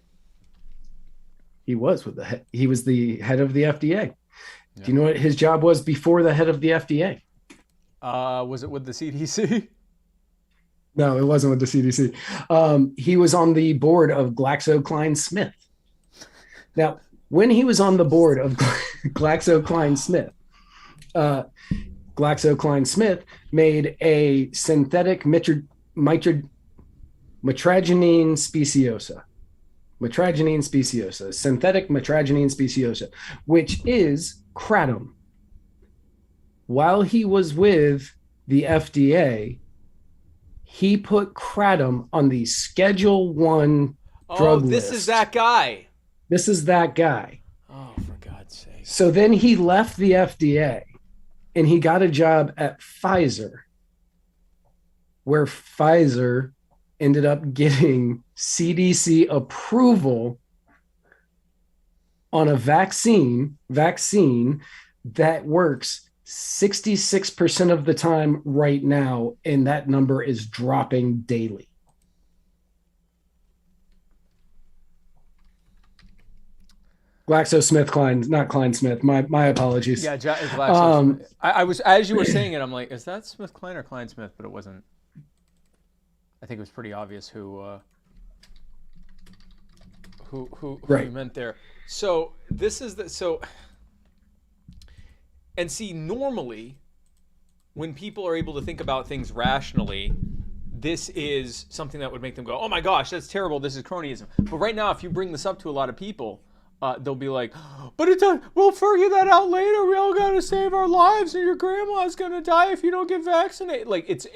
He was the head of the FDA. Yeah. Do you know what his job was before the head of the FDA? Was it with the CDC? No, it wasn't with the CDC. He was on the board of GlaxoSmithKline. Now, when he was on the board of GlaxoSmithKline, GlaxoSmithKline made a synthetic mitragynine speciosa. Synthetic mitragynine speciosa, which is kratom. While he was with the FDA, he put kratom on the Schedule 1 drug list. This is that guy. This is that guy. Oh, for God's sake. So then he left the FDA and he got a job at Pfizer, where Pfizer ended up getting CDC approval on a vaccine that works 66% of the time right now, and that number is dropping daily. GlaxoSmithKline, not Klein Smith. My apologies. Yeah, Glaxo. I was, as you were saying it, I'm like, is that SmithKline or Klein Smith? But it wasn't. I think it was pretty obvious who Right. you meant there. So this is and see, normally when people are able to think about things rationally, this is something that would make them go, oh my gosh, that's terrible, this is cronyism. But right now, if you bring this up to a lot of people, they'll be like, but we'll figure that out later. We all got to save our lives, and your grandma's going to die if you don't get vaccinated. Like, it's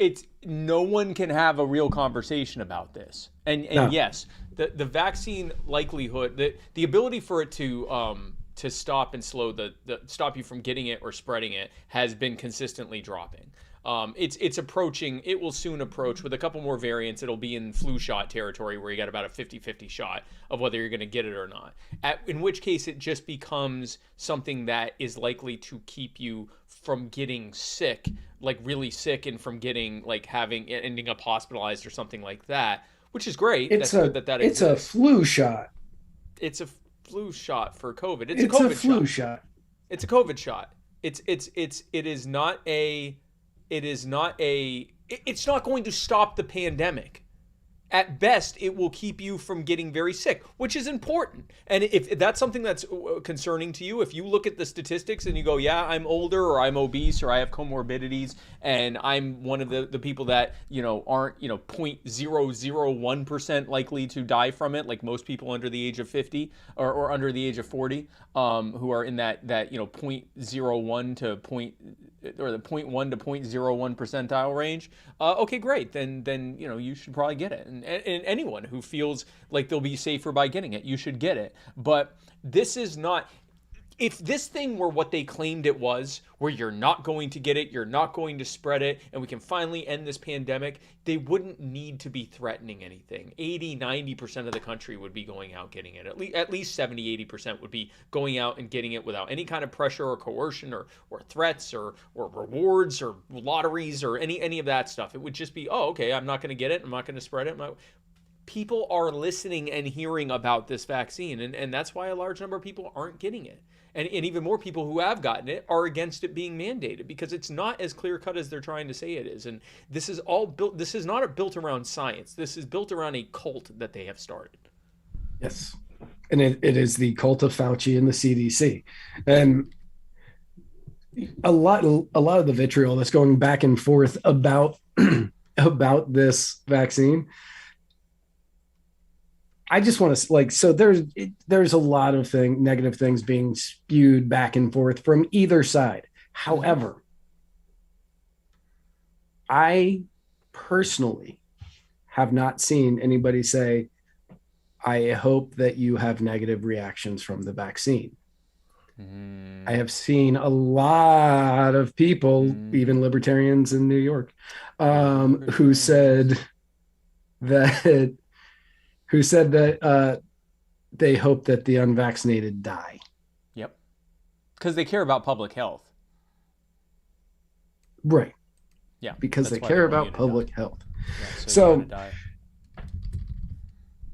no one can have a real conversation about this. And No. yes, the vaccine likelihood, the ability for it to stop and slow stop you from getting it or spreading it has been consistently dropping. It's approaching, it will soon approach with a couple more variants. It'll be in flu shot territory where you got about a 50-50 shot of whether you're going to get it or not. In which case it just becomes something that is likely to keep you from getting sick, like really sick, and from getting ending up hospitalized or something like that, which is great. It's That's good that it's a flu shot. It's a flu shot for COVID. It's a COVID a flu shot. It's a COVID shot. It's not going to stop the pandemic. At best, it will keep you from getting very sick, which is important. And if that's something that's concerning to you, if you look at the statistics and you go, yeah, I'm older, or I'm obese, or I have comorbidities, and I'm one of the people that, aren't, 0.001% likely to die from it, like most people under the age of 50 or under the age of 40, who are in that 0.01 to the 0.1 to 0.01 percentile range. Okay, great. Then you should probably get it. And anyone who feels like they'll be safer by getting it, you should get it. But this is not. If this thing were what they claimed it was, where you're not going to get it, you're not going to spread it, and we can finally end this pandemic, they wouldn't need to be threatening anything. 80-90% of the country would be going out getting it. At least 70-80% would be going out and getting it without any kind of pressure or coercion or threats or rewards or lotteries or any of that stuff. It would just be, oh, okay, I'm not going to get it, I'm not going to spread it. People are listening and hearing about this vaccine, and that's why a large number of people aren't getting it. And even more people who have gotten it are against it being mandated, because it's not as clear cut as they're trying to say it is. And this is all built. This is not built around science. This is built around a cult that they have started. Yes, and it is the cult of Fauci and the CDC, and a lot of the vitriol that's going back and forth about about this vaccine. I just want to so there's a lot of negative things being spewed back and forth from either side. However, I personally have not seen anybody say, I hope that you have negative reactions from the vaccine. I have seen a lot of people, even libertarians in New York, who said that they hope that the unvaccinated die. Yep. Because they care about public health. Right. Yeah. Because they care about public health. Yeah, so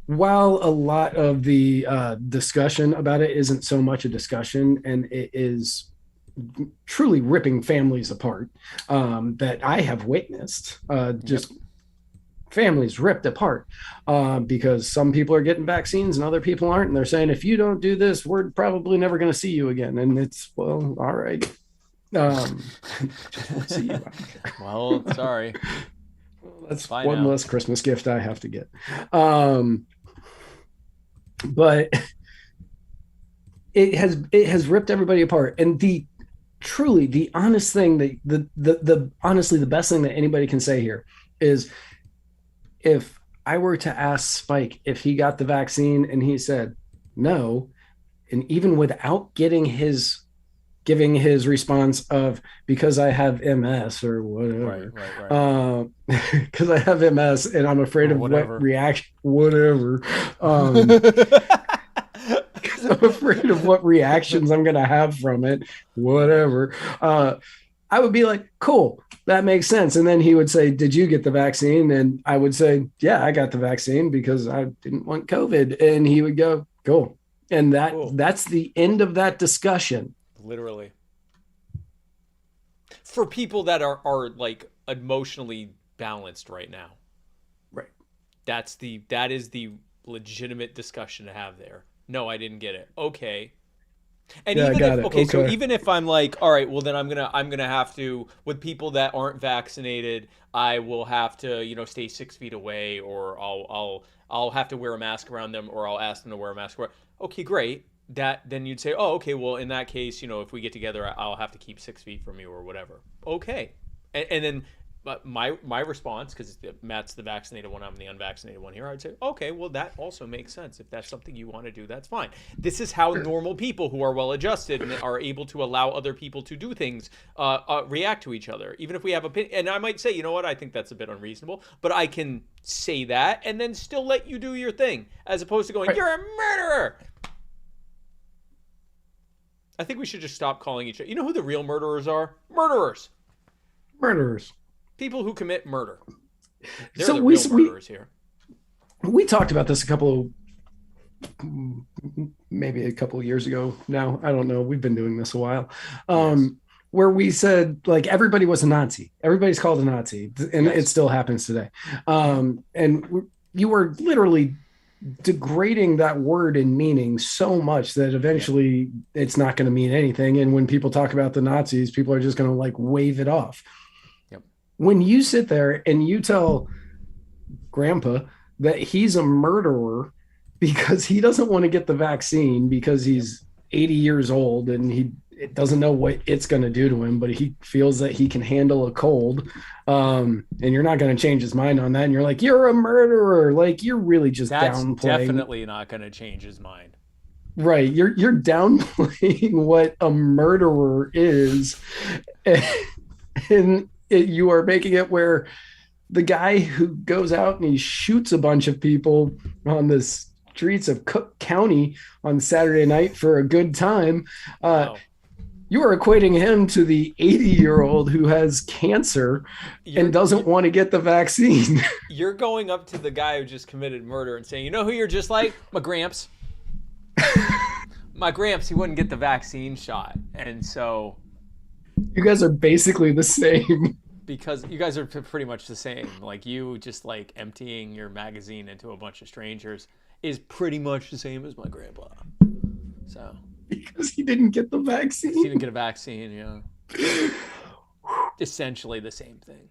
while a lot of the discussion about it isn't so much a discussion, and it is truly ripping families apart, that I have witnessed, just families ripped apart because some people are getting vaccines and other people aren't. And they're saying, if you don't do this, we're probably never going to see you again. And it's, well, all right. Just won't see you. I don't care. Well, sorry. That's Bye one now. less Christmas gift I have to get. But it has ripped everybody apart. And the honest thing that the honestly the best thing that anybody can say here is, if I were to ask Spike if he got the vaccine and he said no, and even without giving his response of because I have MS or whatever, Right. because I have MS and I'm afraid of whatever. what reaction, whatever. I'm afraid of what reactions I'm going to have from it, whatever. I would be like, cool, that makes sense. And then he would say, did you get the vaccine? And I would say, yeah, I got the vaccine because I didn't want COVID. And he would go, cool. And that's the end of that discussion. Literally. For people that are like emotionally balanced right now. Right. That is the legitimate discussion to have there. No, I didn't get it. Okay. And yeah, even got if, it. okay, so even if I'm like, all right, well then I'm gonna have to, with people that aren't vaccinated, I will have to, stay 6 feet away, or I'll have to wear a mask around them, or I'll ask them to wear a mask. Okay, great. Then you'd say, oh, okay, well in that case, if we get together, I'll have to keep 6 feet from you or whatever. Okay, and then. But my response, because Matt's the vaccinated one, I'm the unvaccinated one here, I'd say, okay, well, that also makes sense. If that's something you want to do, that's fine. This is how normal people who are well-adjusted and are able to allow other people to do things react to each other, even if we have opinion. And I might say, you know what, I think that's a bit unreasonable, but I can say that and then still let you do your thing, as opposed to going, you're a murderer. I think we should just stop calling each other. You know who the real murderers are? Murderers. People who commit murder. They're the real murderers here. We talked about this maybe a couple of years ago now. I don't know. We've been doing this a while. Yes. Where we said, like, everybody was a Nazi. Everybody's called a Nazi. And it still happens today. And you were literally degrading that word in meaning so much that eventually it's not going to mean anything. And when people talk about the Nazis, people are just going to like wave it off. When you sit there and you tell Grandpa that he's a murderer because he doesn't want to get the vaccine because he's 80 years old and he doesn't know what it's going to do to him, but he feels that he can handle a cold, and you're not going to change his mind on that. And you're like, you're a murderer. Like, you're really just downplaying. That's definitely not going to change his mind. Right. You're downplaying what a murderer is. And you are making it where the guy who goes out and he shoots a bunch of people on the streets of Cook County on Saturday night for a good time, you are equating him to the 80-year-old who has cancer and doesn't want to get the vaccine. You're going up to the guy who just committed murder and saying, you know who you're just like? My Gramps. My Gramps, he wouldn't get the vaccine shot. And so... You guys are basically the same. Because you guys are pretty much the same. Like, you just like emptying your magazine into a bunch of strangers is pretty much the same as my grandpa. So because he didn't get the vaccine. He didn't get a vaccine, Essentially the same thing.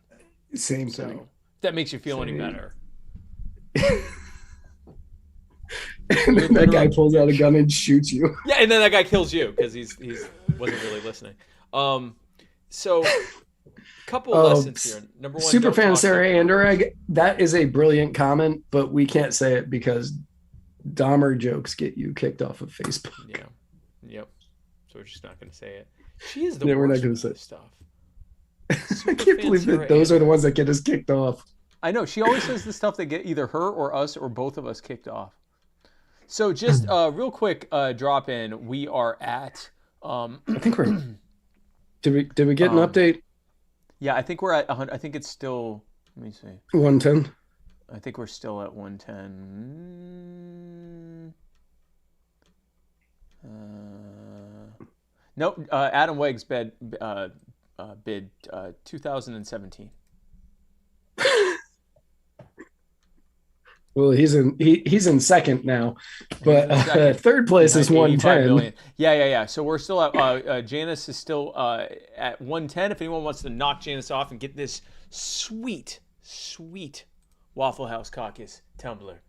Same so, thing. If that makes you feel any better. And then that guy pulls out a gun and shoots you. Yeah, and then that guy kills you because he's wasn't really listening. So couple lessons here. Number one, Superfan Sarah Anderegg, that is a brilliant comment, but we can't say it because Dahmer jokes get you kicked off of Facebook. Yeah. Yep. So we're just not going to say it. She is the worst. We're not going to say stuff. I can't believe that those are the ones that get us kicked off. I know. She always says the stuff that get either her or us or both of us kicked off. So just real quick drop in. We are at. I think we're. Did we get an update? Yeah, I think we're at 100. I think it's still. Let me see. 110. I think we're still at 110. Nope. Adam Wegg's bid 2017. Well, he's in second now, but He's in second. third place is Behind 85 110. million. Yeah. So we're still at Janice is still at 110. If anyone wants to knock Janice off and get this sweet Waffle House Caucus tumbler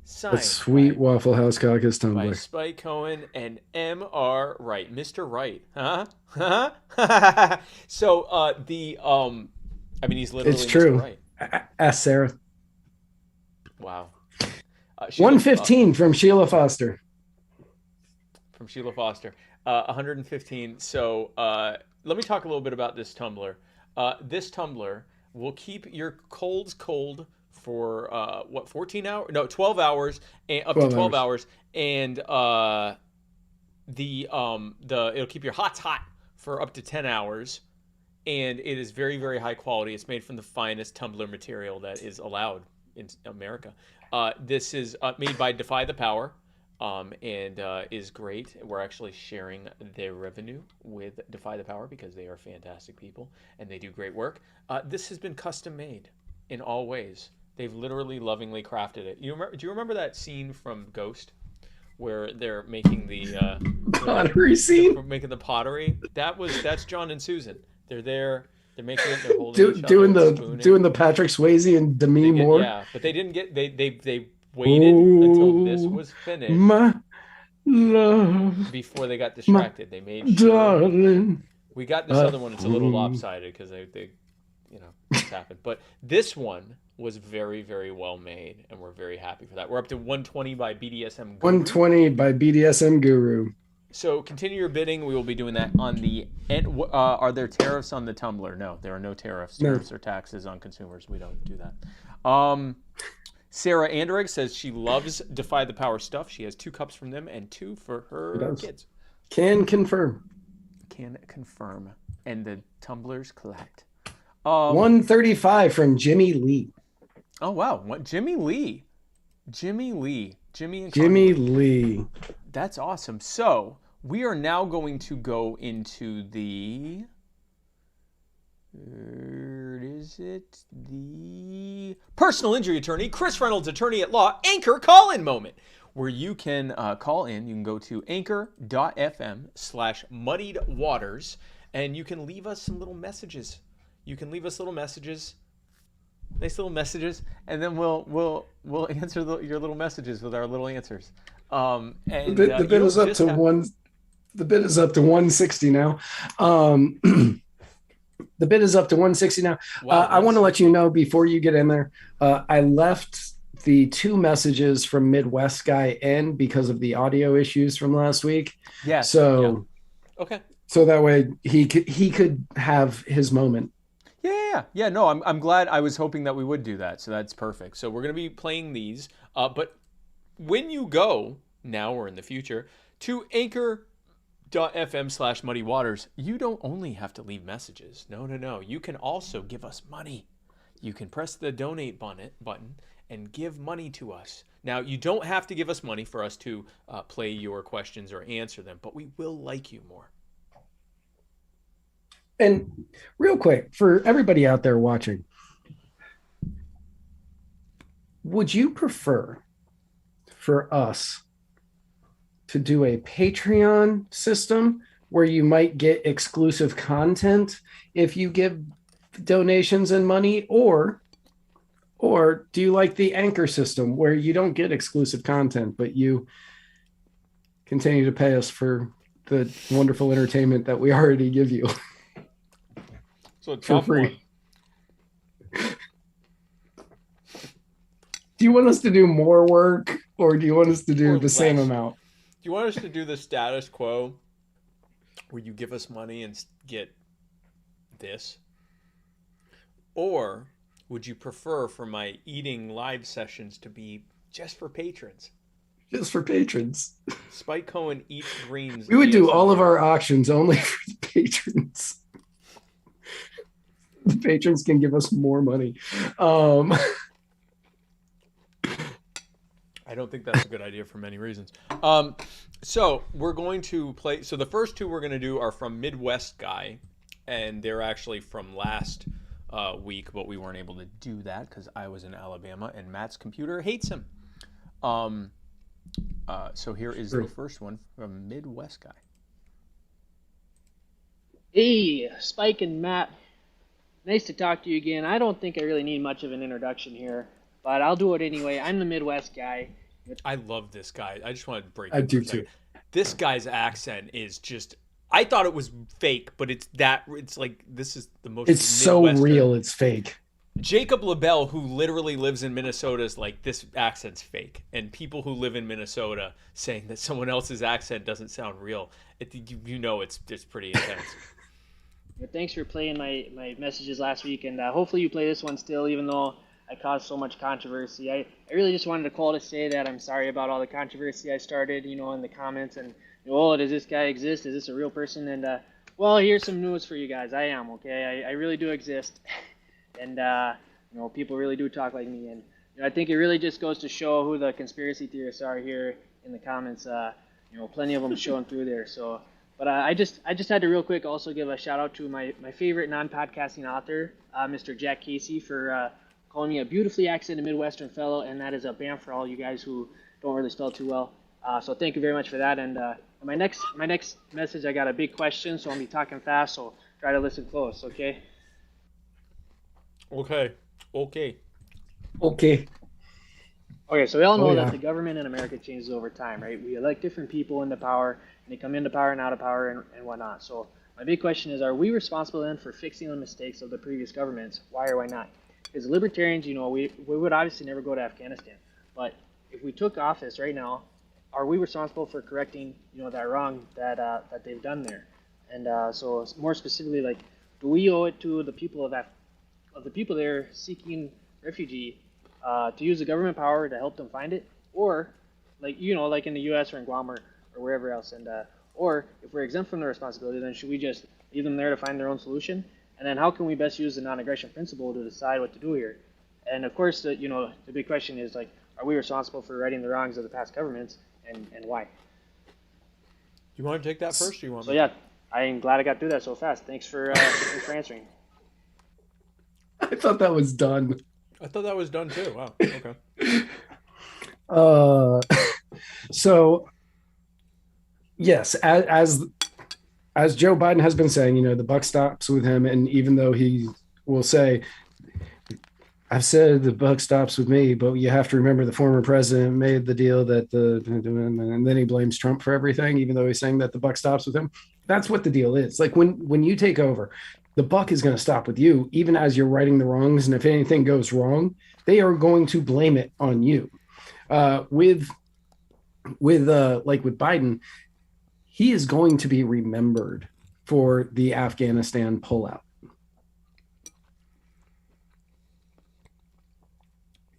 signed, That sweet Waffle House Caucus by tumbler. Spike Cohen and M.R. Wright, Mr. Wright, huh? So I mean, he's literally It's true. Mr. Wright. Ask Sarah. Wow. 115 from Sheila Foster. From Sheila Foster. 115. So let me talk a little bit about this tumbler. This tumbler will keep your colds cold for 14 hours? No, 12 hours, and up to 12 hours. And it'll keep your hots hot for up to 10 hours. And it is very, very high quality. It's made from the finest tumbler material that is allowed in America. This is made by Defy the Power, and is great. We're actually sharing their revenue with Defy the Power because they are fantastic people and they do great work. This has been custom made in all ways. They've literally lovingly crafted it. Do you remember that scene from Ghost where they're making the pottery scene? They're making the pottery. That's John and Susan. They're there. They're making it. They're holding each other, doing the Patrick Swayze and Demi Moore. Yeah, but they didn't get. They waited until this was finished. My love, before they got distracted. They made sure. Darling. We got this other one. It's a little lopsided because they it's happened. But this one was very, very well made, and we're very happy for that. We're up to 120 by BDSM Guru. 120 by BDSM Guru. So continue your bidding. We will be doing that on the end. Are there tariffs on the tumbler? No, there are no tariffs. Tariffs or taxes on consumers. We don't do that. Sarah Anderegg says she loves Defy the Power stuff. She has 2 cups from them and 2 for her kids. Can confirm. And the tumblers collect. 135 from Jimmy Lee. Oh, wow. What? Jimmy Lee. Jimmy and Jimmy Lee. That's awesome. So we are now going to go into the... Where is it? The personal injury attorney, Chris Reynolds, attorney at law, Anchor call-in moment, where you can call in. You can go to anchor.fm/muddied waters, and you can leave us some little messages. Nice little messages, and then we'll answer your little messages with our little answers. And the bid is up to one. The bid is up to 160 now. The bid is up to 160 now. Wow, I want to let you know before you get in there, I left the 2 messages from Midwest guy in because of the audio issues from last week. Yes. So, okay. So that way he could have his moment. Yeah. No, I'm glad. I was hoping that we would do that. So that's perfect. So we're going to be playing these. But when you go now or in the future to anchor.fm/muddy waters, you don't only have to leave messages. No. You can also give us money. You can press the donate button and give money to us. Now, you don't have to give us money for us to play your questions or answer them, but we will like you more. And real quick, for everybody out there watching, would you prefer for us to do a Patreon system where you might get exclusive content if you give donations and money, or do you like the Anchor system where you don't get exclusive content, but you continue to pay us for the wonderful entertainment that we already give you? So for free. Do you want us to do more work, or do you want us to do the same amount? Do you want us to do the status quo where you give us money and get this? Or would you prefer for my eating live sessions to be just for patrons? Just for patrons. Spike Cohen eats greens. We would do all of our auctions only for the patrons. The patrons can give us more money. I don't think that's a good idea for many reasons. So we're going to play. So the first 2 we're going to do are from Midwest Guy, and they're actually from last week, but we weren't able to do that because I was in Alabama and Matt's computer hates him. So here is the first one from Midwest Guy. Hey, Spike and Matt. Nice to talk to you again. I don't think I really need much of an introduction here, but I'll do it anyway. I'm the Midwest Guy. I love this guy. I just wanted to break. I do too. This guy's accent is just. I thought it was fake, but it's like this is the most. It's so real. It's fake. Jacob LaBelle, who literally lives in Minnesota, is like, this accent's fake. And people who live in Minnesota saying that someone else's accent doesn't sound real, it's pretty intense. Thanks for playing my messages last week, and hopefully you play this one still, even though I caused so much controversy. I really just wanted to call to say that I'm sorry about all the controversy I started, in the comments, and, does this guy exist? Is this a real person? And, well, here's some news for you guys. I am, okay? I really do exist. And, people really do talk like me. And I think it really just goes to show who the conspiracy theorists are here in the comments. Plenty of them showing through there. So, but I just had to real quick also give a shout out to my favorite non-podcasting author, Mr. Jack Casey, for calling me a beautifully accented Midwestern fellow. And that is a bam for all you guys who don't really spell too well. So thank you very much for that. And my next message, I got a big question, so I'll be talking fast. So try to listen close, okay? Okay. So we all know that the government in America changes over time, right? We elect different people into power, and they come into power and out of power and whatnot. So my big question is, are we responsible then for fixing the mistakes of the previous governments? Why or why not? Because libertarians, we would obviously never go to Afghanistan. But if we took office right now, are we responsible for correcting, that wrong that they've done there? And so more specifically, like, do we owe it to the people of the people there seeking refugee to use the government power to help them find it, or like in the U.S. or in Guam or wherever else, and or if we're exempt from the responsibility, then should we just leave them there to find their own solution? And then how can we best use the non-aggression principle to decide what to do here? And of course, the big question is, like, are we responsible for righting the wrongs of the past governments, and why? You want to take that first, or you want? So yeah, I'm glad I got through that so fast. Thanks for answering. I thought that was done. I thought that was done too. Wow. Okay. So yes, as Joe Biden has been saying, the buck stops with him, and even though he will say, I've said the buck stops with me, but you have to remember the former president made the deal and then he blames Trump for everything, even though he's saying that the buck stops with him. That's what the deal is. Like, when you take over, the buck is going to stop with you, even as you're righting the wrongs. And if anything goes wrong, they are going to blame it on you. With Biden, he is going to be remembered for the Afghanistan pullout.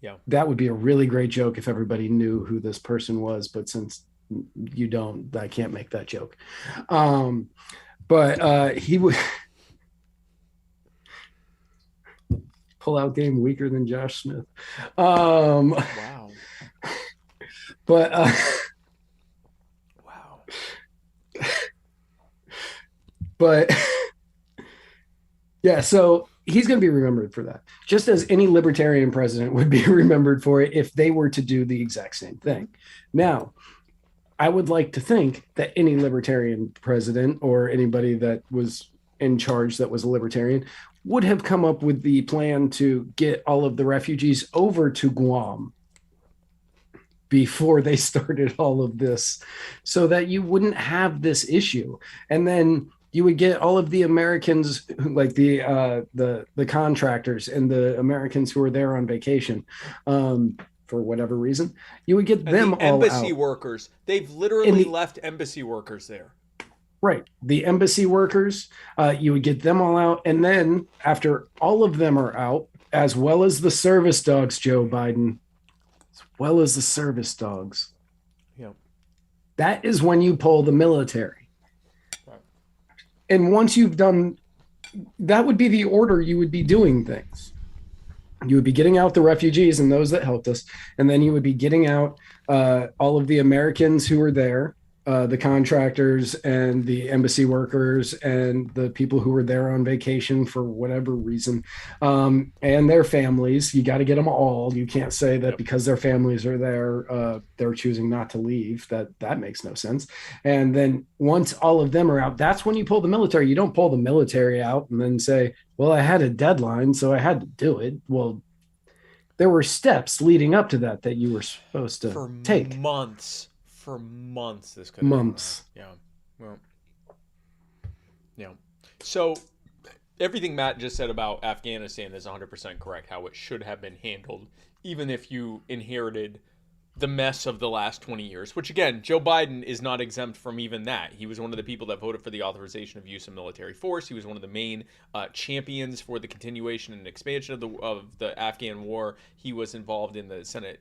Yeah, that would be a really great joke if everybody knew who this person was. But since you don't, I can't make that joke. But he would. Pull-out game weaker than Josh Smith. Wow. But wow. But yeah, so he's going to be remembered for that, just as any libertarian president would be remembered for it if they were to do the exact same thing. Now, I would like to think that any libertarian president or anybody that was in charge that was a libertarian would have come up with the plan to get all of the refugees over to Guam before they started all of this, so that you wouldn't have this issue. And then you would get all of the Americans, like the contractors and the Americans who are there on vacation, for whatever reason, you would get them all out. Embassy workers. They've literally left embassy workers there. Right. The embassy workers, you would get them all out. And then after all of them are out, as well as the service dogs, Joe Biden, as well as the service dogs. Yeah. That is when you pull the military. Right. And once you've done, that would be the order you would be doing things. You would be getting out the refugees and those that helped us. And then you would be getting out all of the Americans who were there. the contractors and the embassy workers and the people who were there on vacation for whatever reason, and their families. You got to get them all. You can't say that because their families are there, they're choosing not to leave. That makes no sense. And then once all of them are out, that's when you pull the military. You don't pull the military out and then say, well, I had a deadline, so I had to do it. Well, there were steps leading up to that you were supposed to take. For months, this could months. Yeah. Well, yeah. So everything Matt just said about Afghanistan is 100% correct. How it should have been handled, even if you inherited the mess of the last 20 years. Which again, Joe Biden is not exempt from even that. He was one of the people that voted for the authorization of use of military force. He was one of the main champions for the continuation and expansion of the Afghan war. He was involved in the Senate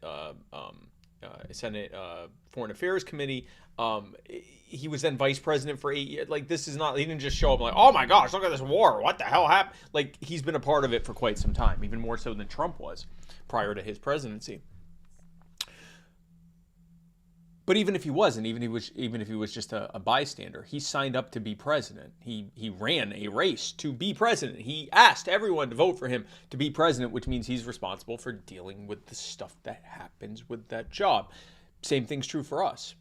Foreign Affairs Committee. He was then vice president for 8 years. Like, this is not, he didn't just show up like, oh my gosh, look at this war. What the hell happened? Like, he's been a part of it for quite some time, even more so than Trump was prior to his presidency. But even if he wasn't, even if he was just a bystander, he signed up to be president. He ran a race to be president. He asked everyone to vote for him to be president, which means he's responsible for dealing with the stuff that happens with that job. Same thing's true for us.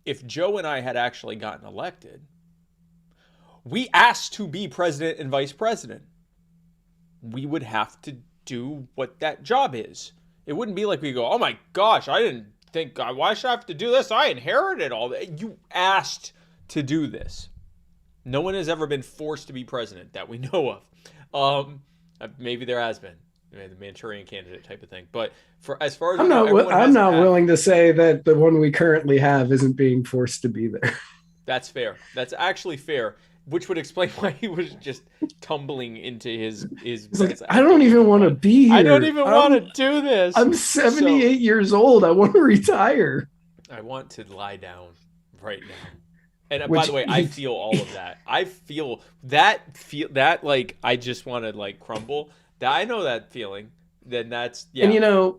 If Joe and I had actually gotten elected, we asked to be president and vice president. We would have to do what that job is. It wouldn't be like we go, oh my gosh, I didn't think, why should I have to do this? I inherited all that. You asked to do this. No one has ever been forced to be president that we know of. Maybe there has been, the Manchurian candidate type of thing. But for as far as I'm not willing to say that the one we currently have isn't being forced to be there. That's fair. That's actually fair. Which would explain why he was just tumbling into his like, I don't even want to be here. I don't even want to do this. I'm 78 years old. I want to retire. I want to lie down right now. And by the way, I feel all of that. I feel that like I just want to like crumble. That I know that feeling. Then that's yeah. And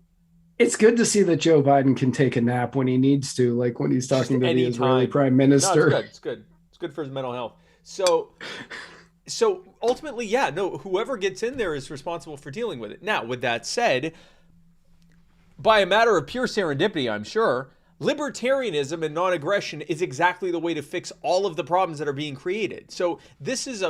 it's good to see that Joe Biden can take a nap when he needs to, like when he's talking to the Israeli prime minister. No, it's good. It's good for his mental health. So ultimately, yeah, no, whoever gets in there is responsible for dealing with it. Now, with that said, by a matter of pure serendipity, I'm sure, libertarianism and non-aggression is exactly the way to fix all of the problems that are being created. So this is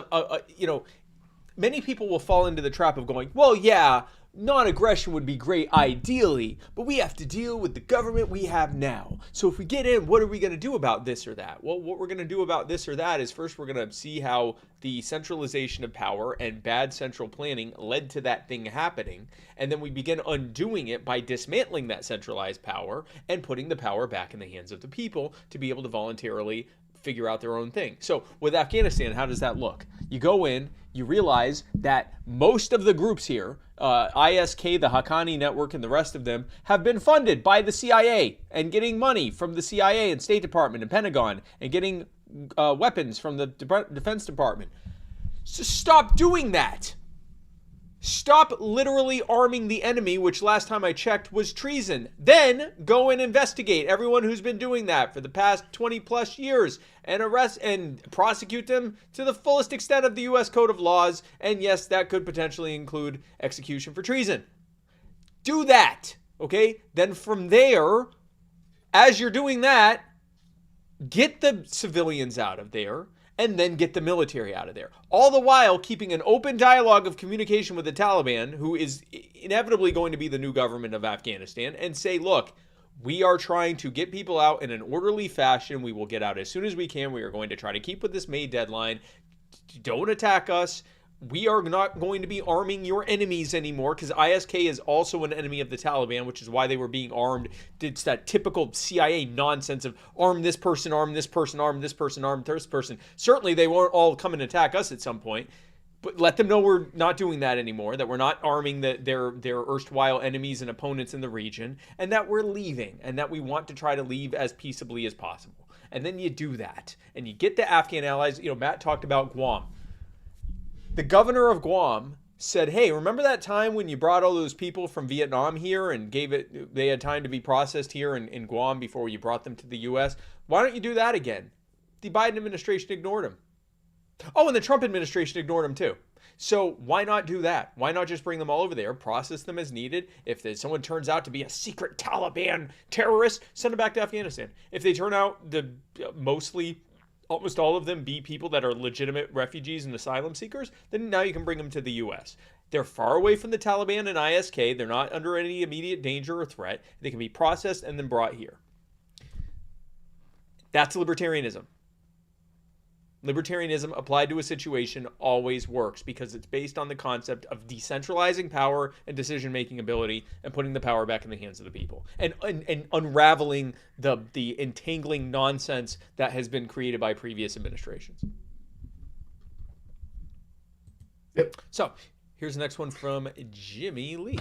many people will fall into the trap of going, well, yeah, non-aggression would be great ideally, but we have to deal with the government we have now. So if we get in, what are we going to do about this or that? Well, what we're going to do about this or that is first we're going to see how the centralization of power and bad central planning led to that thing happening. And then we begin undoing it by dismantling that centralized power and putting the power back in the hands of the people to be able to voluntarily figure out their own thing. So with Afghanistan, how does that look? You go in, you realize that most of the groups here, ISK, the Haqqani Network, and the rest of them have been funded by the CIA and getting money from the CIA and State Department and Pentagon and getting weapons from the Defense Department. So stop doing that. Stop literally arming the enemy, which last time I checked was treason. Then go and investigate everyone who's been doing that for the past 20 plus years and arrest and prosecute them to the fullest extent of the U.S. Code of Laws. And yes, that could potentially include execution for treason. Do that, okay? Then from there, as you're doing that, get the civilians out of there and then get the military out of there. All the while keeping an open dialogue of communication with the Taliban, who is inevitably going to be the new government of Afghanistan, and say, look, we are trying to get people out in an orderly fashion. We will get out as soon as we can. We are going to try to keep with this May deadline. Don't attack us. We are not going to be arming your enemies anymore, because ISK is also an enemy of the Taliban, which is why they were being armed. It's that typical CIA nonsense of arm this person, arm this person, arm this person, arm this person. Certainly they won't all come and attack us at some point, but let them know we're not doing that anymore, that we're not arming their erstwhile enemies and opponents in the region, and that we're leaving, and that we want to try to leave as peaceably as possible. And then you do that, and you get the Afghan allies. Matt talked about Guam. The governor of Guam said, hey, remember that time when you brought all those people from Vietnam here and they had time to be processed here in Guam before you brought them to the U.S.? Why don't you do that again? The Biden administration ignored him. Oh, and the Trump administration ignored him too. So why not do that? Why not just bring them all over there, process them as needed? If someone turns out to be a secret Taliban terrorist, send them back to Afghanistan. If they turn out almost all of them be people that are legitimate refugees and asylum seekers, then now you can bring them to the U.S. They're far away from the Taliban and ISK. They're not under any immediate danger or threat. They can be processed and then brought here. That's libertarianism. Libertarianism applied to a situation always works because it's based on the concept of decentralizing power and decision-making ability and putting the power back in the hands of the people and unraveling the entangling nonsense that has been created by previous administrations. Yep. So here's the next one from Jimmy Lee.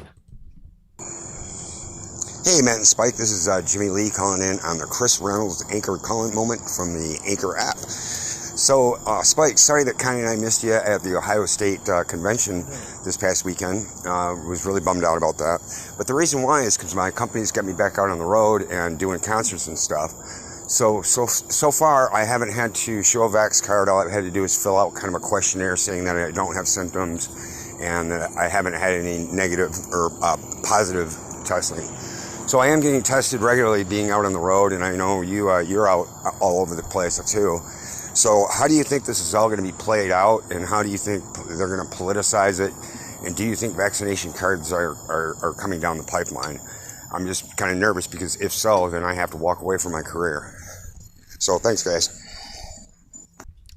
Hey, Matt and Spike, this is Jimmy Lee calling in on the Chris Reynolds Anchor calling moment from the Anchor app. So, Spike, sorry that Connie and I missed you at the Ohio State Convention this past weekend. Was really bummed out about that. But the reason why is because my company's got me back out on the road and doing concerts and stuff. So far, I haven't had to show a vax card. All I've had to do is fill out kind of a questionnaire saying that I don't have symptoms and that I haven't had any negative or positive testing. So I am getting tested regularly being out on the road, and I know you're out all over the place too. So how do you think this is all going to be played out, and how do you think they're going to politicize it? And do you think vaccination cards are coming down the pipeline? I'm just kind of nervous because if so, then I have to walk away from my career. So thanks, guys.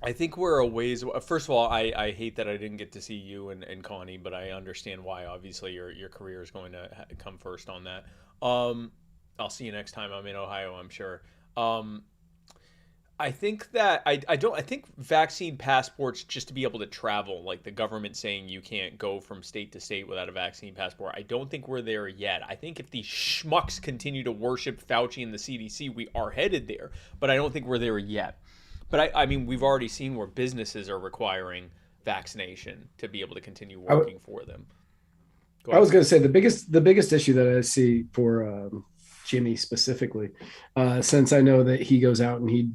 I think we're a ways. First of all, I hate that I didn't get to see you and Connie, but I understand why. Obviously, your career is going to come first on that. I'll see you next time I'm in Ohio, I'm sure. I think that I think vaccine passports just to be able to travel, like the government saying you can't go from state to state without a vaccine passport. I don't think we're there yet. I think if the schmucks continue to worship Fauci and the CDC, we are headed there, but I don't think we're there yet. But I mean, we've already seen where businesses are requiring vaccination to be able to continue working for them. I was going to say the biggest issue that I see for Jimmy specifically, since I know that he goes out and he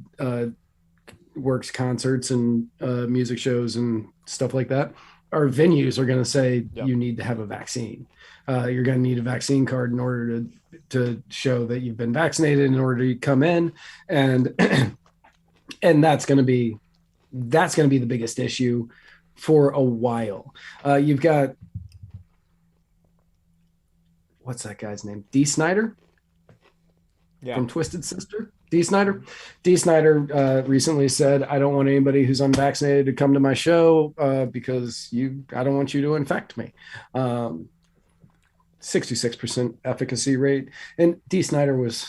works concerts and music shows and stuff like that, our venues are going to say you need to have a vaccine. You're going to need a vaccine card in order to show that you've been vaccinated in order to come in, and that's going to be the biggest issue for a while. You've got, what's that guy's name? Dee Snider from Twisted Sister. Dee Snider recently said, I don't want anybody who's unvaccinated to come to my show because I don't want you to infect me. 66% efficacy rate. And Dee Snider was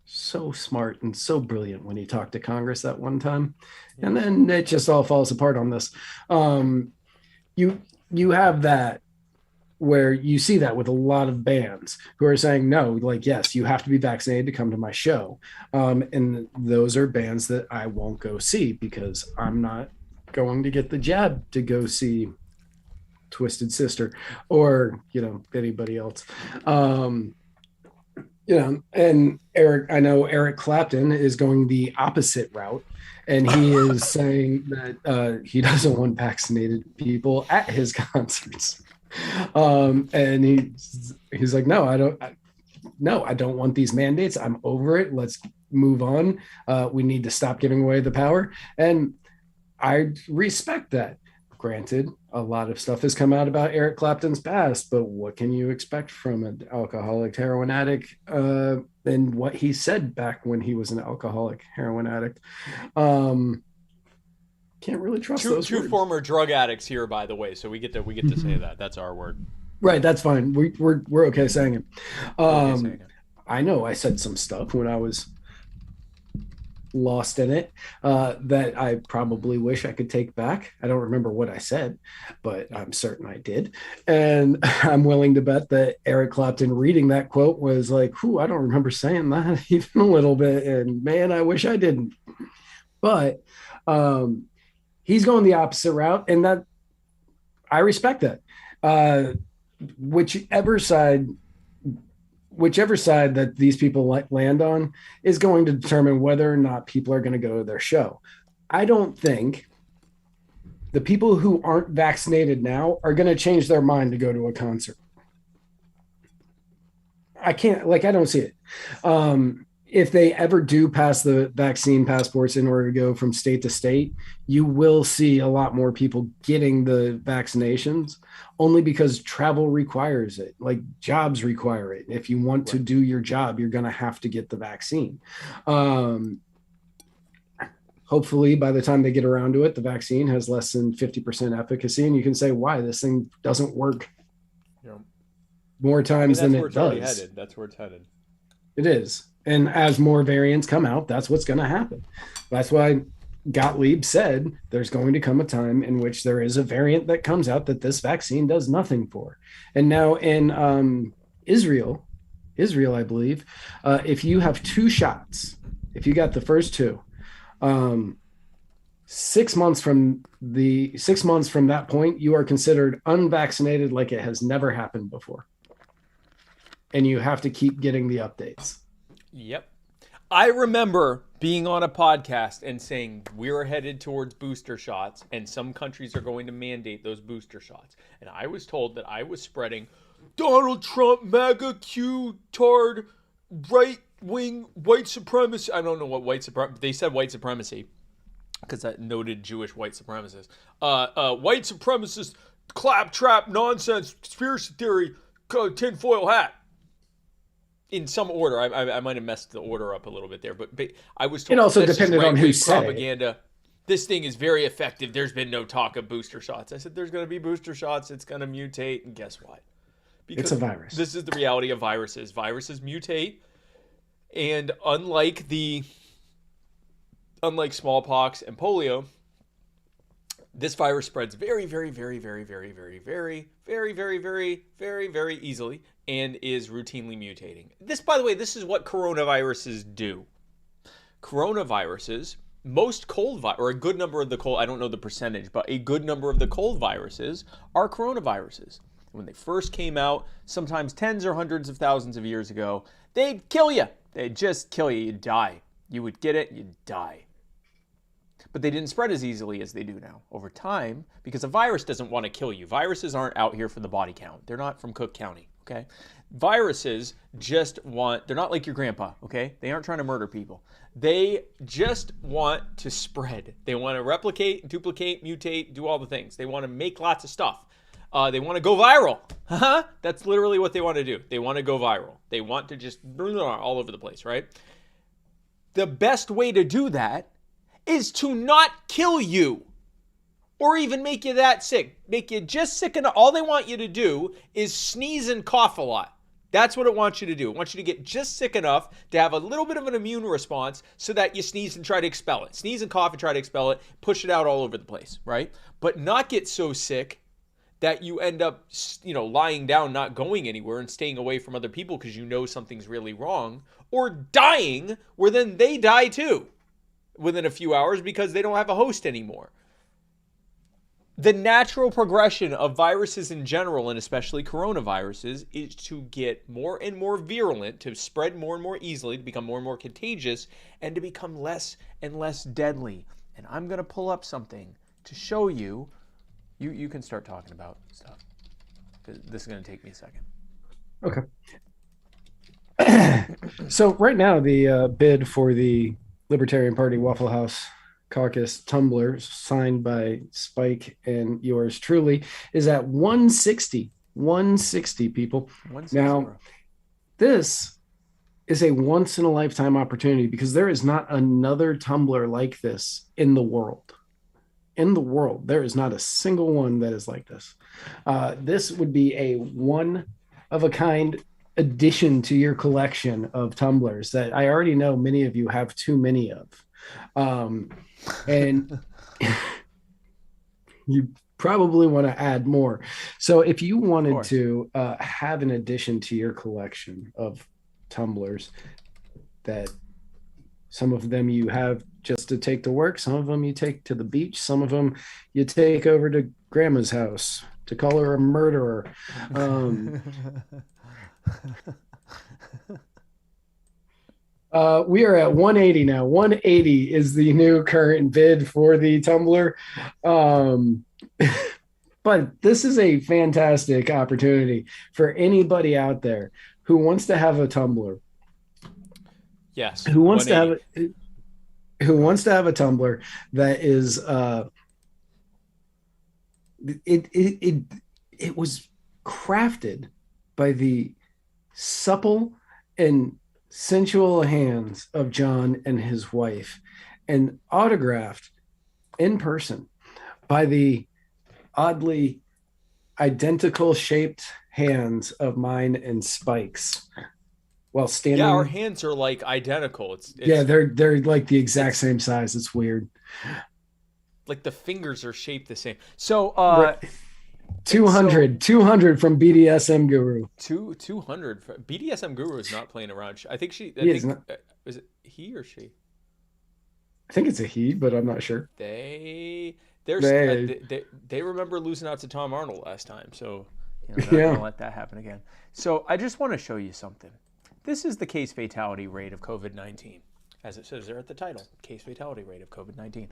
so smart and so brilliant when he talked to Congress that one time. And then it just all falls apart on this. You have that where you see that with a lot of bands who are saying, no, like, yes, you have to be vaccinated to come to my show. And those are bands that I won't go see because I'm not going to get the jab to go see Twisted Sister or, anybody else. And I know Eric Clapton is going the opposite route. And he is saying that he doesn't want vaccinated people at his concerts. And he's like, no, I don't want these mandates. I'm over it. Let's move on. We need to stop giving away the power. And I respect that. Granted, a lot of stuff has come out about Eric Clapton's past, but what can you expect from an alcoholic heroin addict and what he said back when he was an alcoholic heroin addict? Can't really trust those two words. former drug addicts here, by the way, so we get to say that. That's our word. Right, that's fine. We're okay saying it. I know I said some stuff when I was lost in it that I probably wish I could take back. I don't remember what I said, but I'm certain I did. And I'm willing to bet that Eric Clapton reading that quote was like, I don't remember saying that even a little bit. And man, I wish I didn't. But he's going the opposite route, and that I respect that. Whichever side whichever side that these people land on is going to determine whether or not people are going to go to their show. I don't think the people who aren't vaccinated now are going to change their mind to go to a concert. I don't see it. If they ever do pass the vaccine passports in order to go from state to state, you will see a lot more people getting the vaccinations, only because travel requires it, like jobs require it. If you want to do your job, you're going to have to get the vaccine. Hopefully by the time they get around to it, the vaccine has less than 50% efficacy, and you can say why this thing doesn't work more times than it does. That's where it's headed. It is. And as more variants come out, that's what's going to happen. That's why Gottlieb said there's going to come a time in which there is a variant that comes out that this vaccine does nothing for. And now in Israel, I believe, if you have 2 shots, if you got the first 2, 6 months from that point, you are considered unvaccinated, like it has never happened before. And you have to keep getting the updates. Yep. I remember being on a podcast and saying we're headed towards booster shots and some countries are going to mandate those booster shots. And I was told that I was spreading Donald Trump, MAGA, Q-tard, right-wing, white supremacy. I don't know what white supremacy. They said white supremacy because that noted Jewish white supremacist. White supremacist, claptrap, nonsense, conspiracy theory, tinfoil hat. In some order, I might have messed the order up a little bit there, but I was told it also depended on who said propaganda. This thing is very effective. There's been no talk of booster shots. I said there's going to be booster shots. It's going to mutate, and guess what? Because it's a virus. This is the reality of viruses. Viruses mutate, and unlike smallpox and polio, this virus spreads very, very, very, very, very, very, very, very, very, very, very, very easily and is routinely mutating. This, by the way, this is what coronaviruses do. Coronaviruses, most cold or a good number of the cold, I don't know the percentage, but a good number of the cold viruses are coronaviruses. When they first came out, sometimes tens or hundreds of thousands of years ago, they'd kill you. They'd just kill you. You'd die. You would get it, you'd die. But they didn't spread as easily as they do now over time because a virus doesn't want to kill you. Viruses aren't out here for the body count. They're not from Cook County, okay? Viruses they're not like your grandpa, okay? They aren't trying to murder people. They just want to spread. They want to replicate, duplicate, mutate, do all the things. They want to make lots of stuff. They want to go viral. That's literally what they want to do. They want to go viral. They want to just all over the place, right? The best way to do that is to not kill you or even make you that sick. Make you just sick enough. All they want you to do is sneeze and cough a lot. That's what it wants you to do. It wants you to get just sick enough to have a little bit of an immune response so that you sneeze and try to expel it. Sneeze and cough and try to expel it. Push it out all over the place, right? But not get so sick that you end up, lying down, not going anywhere and staying away from other people because you know something's really wrong, or dying where then they die too within a few hours because they don't have a host anymore. The natural progression of viruses in general, and especially coronaviruses, is to get more and more virulent, to spread more and more easily, to become more and more contagious, and to become less and less deadly. And I'm going to pull up something to show you. You can start talking about stuff. This is going to take me a second. Okay. So right now, the bid for the Libertarian Party Waffle House Caucus Tumbler, signed by Spike and yours truly, is at 160. 160 people. 160. Now, this is a once in a lifetime opportunity because there is not another Tumbler like this in the world. In the world, there is not a single one that is like this. This would be a one of a kind addition to your collection of tumblers that I already know many of you have too many of. And you probably want to add more. So if you wanted to have an addition to your collection of tumblers, that some of them you have just to take to work, some of them you take to the beach, some of them you take over to grandma's house to call her a murderer. We are at 180 now. 180 is the new current bid for the Tumbler. But this is a fantastic opportunity for anybody out there who wants to have a Tumbler. Yes. Who wants to have a Tumbler that is it was crafted by the supple and sensual hands of John and his wife, and autographed in person by the oddly identical shaped hands of mine and Spike's while standing. Yeah, our hands are like identical. It's yeah, they're like the exact same size. It's weird. Like the fingers are shaped the same. So 200 from BDSM Guru. 200. BDSM Guru is not playing around. I think she. Is it he or she? I think it's a he, but I'm not sure. They remember losing out to Tom Arnold last time, so they're not gonna let that happen again. So I just want to show you something. This is the case fatality rate of COVID-19. As it says there at the title, case fatality rate of COVID-19.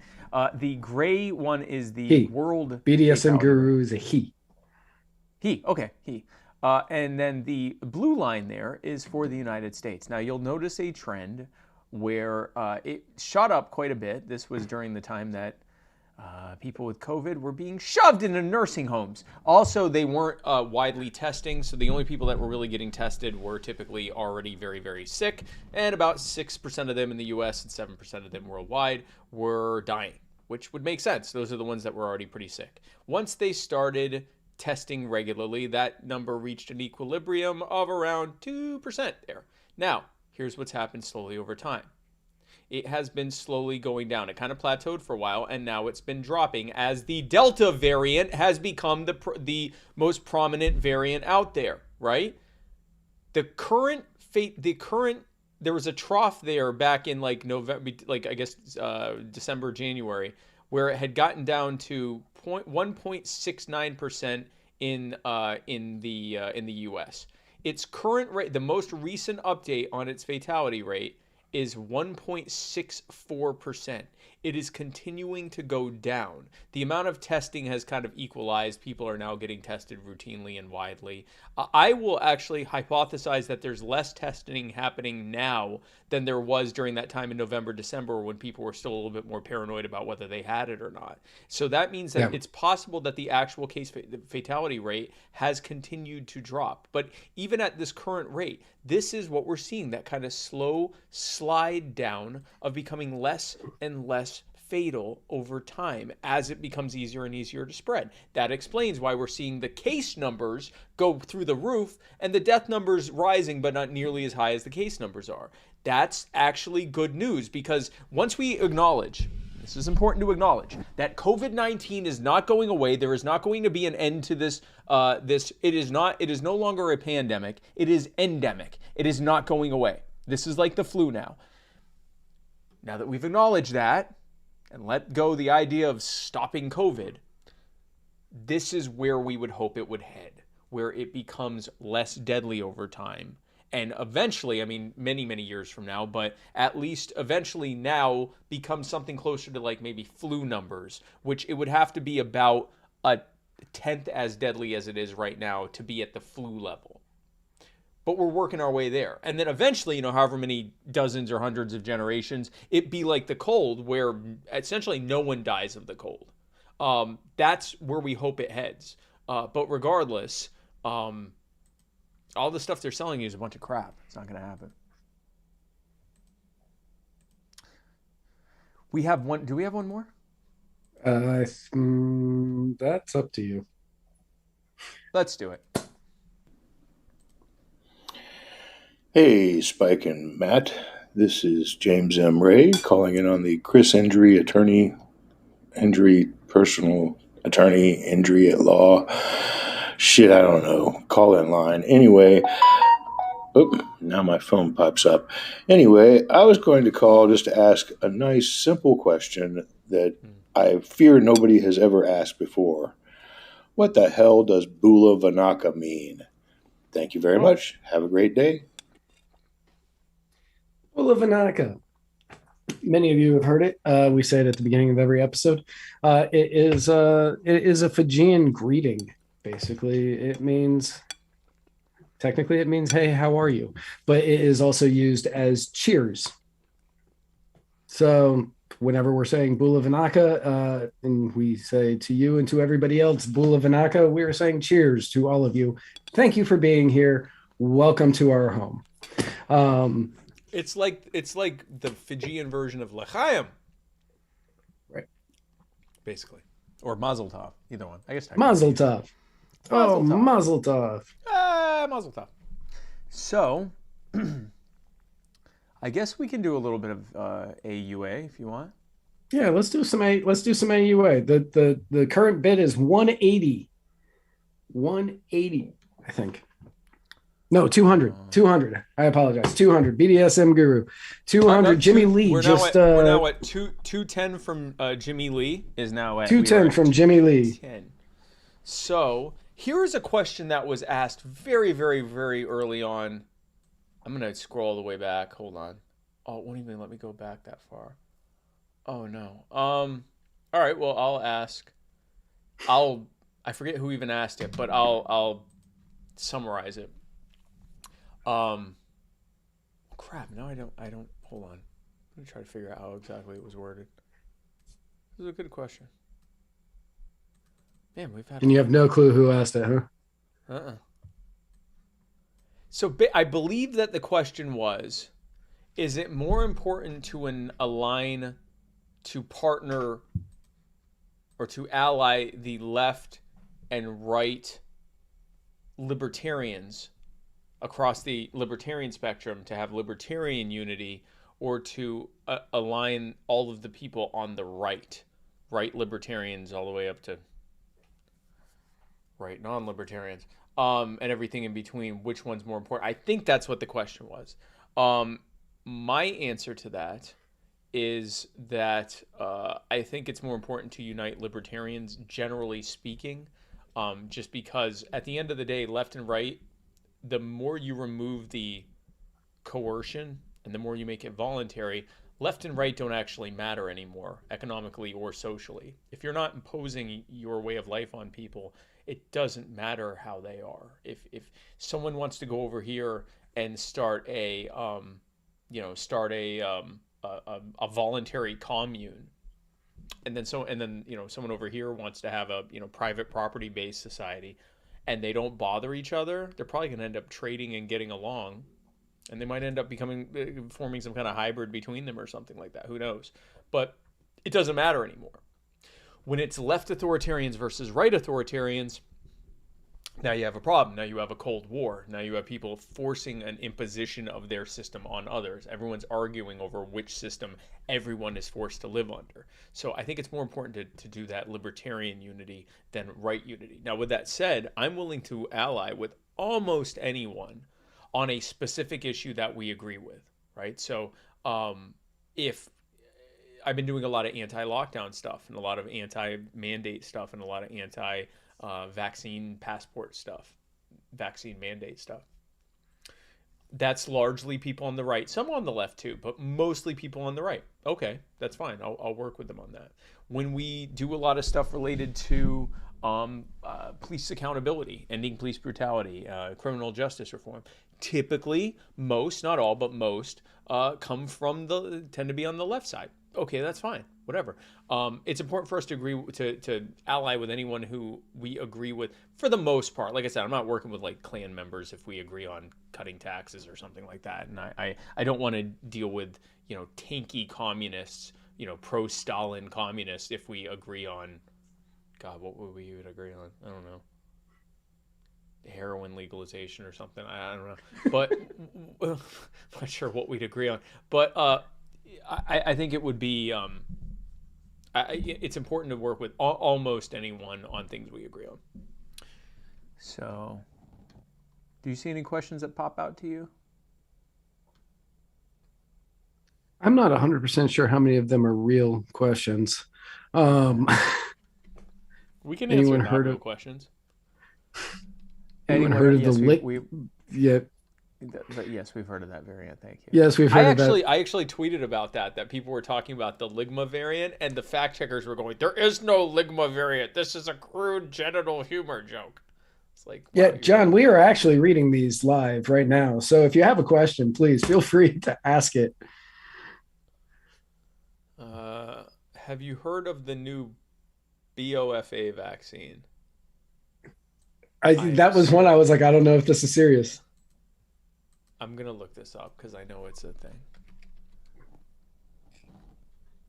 The gray one is the world BDSM Guru is a he. He, okay, he. And then the blue line there is for the United States. Now you'll notice a trend where it shot up quite a bit. This was during the time that people with COVID were being shoved into nursing homes. Also, they weren't widely testing, so the only people that were really getting tested were typically already very, very sick, and about 6% of them in the US and 7% of them worldwide were dying, which would make sense. Those are the ones that were already pretty sick. Once they started testing regularly, that number reached an equilibrium of around 2% there. Now, here's what's happened slowly over time. It has been slowly going down. It kind of plateaued for a while, and now it's been dropping as the Delta variant has become the most prominent variant out there, right? There was a trough there back in like November, like I guess December, January, where it had gotten down to 1.69% in the U.S. Its current rate, the most recent update on its fatality rate, is 1.64%. It is continuing to go down. The amount of testing has kind of equalized. People are now getting tested routinely and widely. I will actually hypothesize that there's less testing happening now than there was during that time in November, December, when people were still a little bit more paranoid about whether they had it or not. So that means that it's possible that the actual case fatality rate has continued to drop. But even at this current rate, this is what we're seeing, that kind of slow slide down of becoming less and less fatal over time as it becomes easier and easier to spread. That explains why we're seeing the case numbers go through the roof and the death numbers rising, but not nearly as high as the case numbers are. That's actually good news, because once we acknowledge, this is important to acknowledge, that COVID-19 is not going away. There is not going to be an end to this. It is no longer a pandemic. It is endemic. It is not going away. This is like the flu now. Now that we've acknowledged that and let go the idea of stopping COVID, this is where we would hope it would head, where it becomes less deadly over time. And eventually, I mean, many, many years from now, but at least eventually now becomes something closer to like maybe flu numbers, which it would have to be about a tenth as deadly as it is right now to be at the flu level. But we're working our way there. And then eventually, however many dozens or hundreds of generations, it'd be like the cold, where essentially no one dies of the cold. That's where we hope it heads. But regardless, all the stuff they're selling you is a bunch of crap. It's not going to happen. We have one. Do we have one more? That's up to you. Let's do it. Hey, Spike and Matt. This is James M. Ray calling in on the Chris Injury personal attorney, injury at law. Shit, I don't know. Call-in line. Anyway, now my phone pops up. Anyway, I was going to call just to ask a nice, simple question that I fear nobody has ever asked before. What the hell does Bula Vanaka mean? Thank you very much. Have a great day. Bulavanaka. Many of you have heard it. We say it at the beginning of every episode. It is a Fijian greeting. Basically, technically it means, hey, how are you? But it is also used as cheers. So whenever we're saying Bula Vinaka, and we say to you and to everybody else, Bula Vinaka, we are saying cheers to all of you. Thank you for being here. Welcome to our home. It's like the Fijian version of L'chaim. Right. Basically. Or Mazel Tov. Either one. I guess. Mazel Tov. Oh, Mazel Tov. Mazel Tov. So, I guess we can do a little bit of AUA if you want. Yeah, let's do some AUA. The current bid is 180. 180, I think. No, 200. 200. I apologize. 200. BDSM Guru. 200. Jimmy Lee. We're now at 210 from Jimmy Lee. Is now at 210 from Jimmy Lee. 10. So here is a question that was asked very, very, very early on. I'm gonna scroll all the way back. Hold on. Oh, it won't even let me go back that far. Oh no. All right. Well, I'll ask. I forget who even asked it, but I'll summarize it. Crap. No, I don't. Hold on. I'm gonna try to figure out how exactly it was worded. This is a good question. Man, we've had. And you have no clue who asked it, huh? So I believe that the question was, is it more important to align, to partner, or to ally the left and right libertarians across the libertarian spectrum to have libertarian unity, or to align all of the people on the right libertarians all the way up to right non-libertarians, and everything in between? Which one's more important? I think that's what the question was. My answer to that is that I think it's more important to unite libertarians, generally speaking, just because at the end of the day, left and right, the more you remove the coercion and the more you make it voluntary, left and right don't actually matter anymore, economically or socially. If you're not imposing your way of life on people, it doesn't matter how they are. If someone wants to go over here and start a voluntary commune, and then someone over here wants to have a private property based society, and they don't bother each other, they're probably going to end up trading and getting along, and they might end up forming some kind of hybrid between them or something like that. Who knows? But it doesn't matter anymore. When it's left authoritarians versus right authoritarians, now you have a problem. Now you have a Cold War. Now you have people forcing an imposition of their system on others. Everyone's arguing over which system everyone is forced to live under. So I think it's more important to do that libertarian unity than right unity. Now, with that said, I'm willing to ally with almost anyone on a specific issue that we agree with, right? So if I've been doing a lot of anti-lockdown stuff and a lot of anti-mandate stuff and a lot of anti-vaccine passport stuff, vaccine mandate stuff. That's largely people on the right, some on the left too, but mostly people on the right. Okay, that's fine. I'll work with them on that. When we do a lot of stuff related to police accountability, ending police brutality, criminal justice reform, typically most, not all, but most tend to be on the left side. Okay, that's fine. Whatever. It's important for us to agree to ally with anyone who we agree with for the most part. Like I said, I'm not working with like Klan members if we agree on cutting taxes or something like that. And I don't want to deal with, tanky communists, pro-Stalin communists if we agree on, God, what would we even agree on? I don't know. Heroin legalization or something. I don't know. But I'm not sure what we'd agree on. But I think it would be it's important to work with almost anyone on things we agree on. So, do you see any questions that pop out to you? I'm not 100% sure how many of them are real questions. We can answer not real questions. Anyone heard of Yeah. Yes, we've heard of that variant. Thank you. Yes, we've heard of that. I actually tweeted about that people were talking about the Ligma variant, and the fact checkers were going, "There is no Ligma variant. This is a crude genital humor joke." It's like, wow, yeah, John, we are actually reading these live right now. So if you have a question, please feel free to ask it. Have you heard of the new BOFA vaccine? That was one I was like, I don't know if this is serious. I'm going to look this up because I know it's a thing.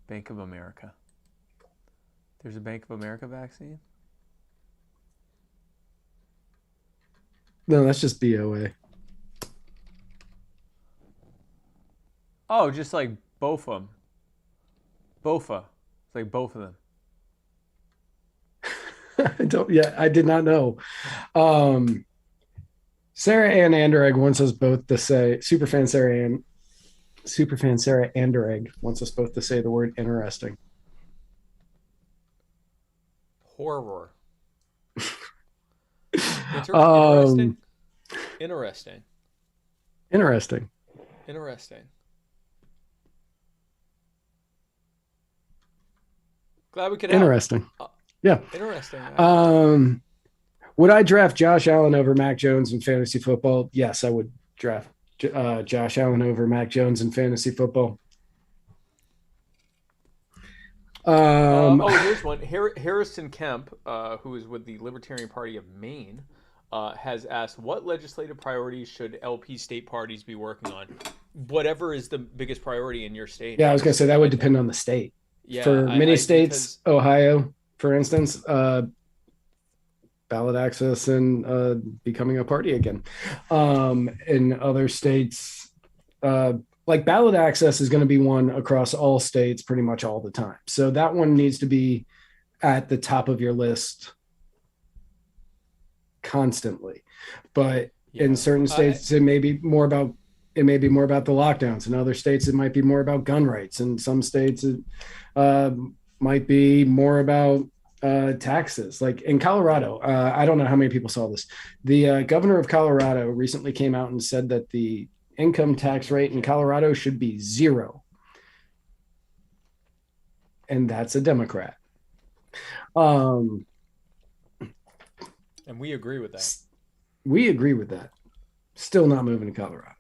Bank of America. There's a Bank of America vaccine? No, that's just BOA. Oh, just like both of them. BOFA. It's like both of them. I did not know. Sarah Ann Anderegg wants us both to say, Superfan Sarah Anderegg wants us both to say the word interesting. Horror. Interesting. Interesting. Interesting. Interesting. Glad we could help. Interesting. Yeah. Interesting. Would I draft Josh Allen over Mac Jones in fantasy football? Yes, I would draft Josh Allen over Mac Jones in fantasy football. Here's one. Harrison Kemp, who is with the Libertarian Party of Maine, has asked, what legislative priorities should LP state parties be working on? Whatever is the biggest priority in your state. Yeah, I was going to say that would depend on the state. Yeah, for many states, Ohio, for instance, ballot access and becoming a party again. In other states, like ballot access is going to be one across all states pretty much all the time. So that one needs to be at the top of your list constantly. But in certain states, it may be more about the lockdowns. In other states, it might be more about gun rights. In some states, it might be more about taxes. Like in Colorado, I don't know how many people saw this. The governor of Colorado recently came out and said that the income tax rate in Colorado should be 0. And that's a Democrat. And we agree with that. We agree with that. Still not moving to Colorado.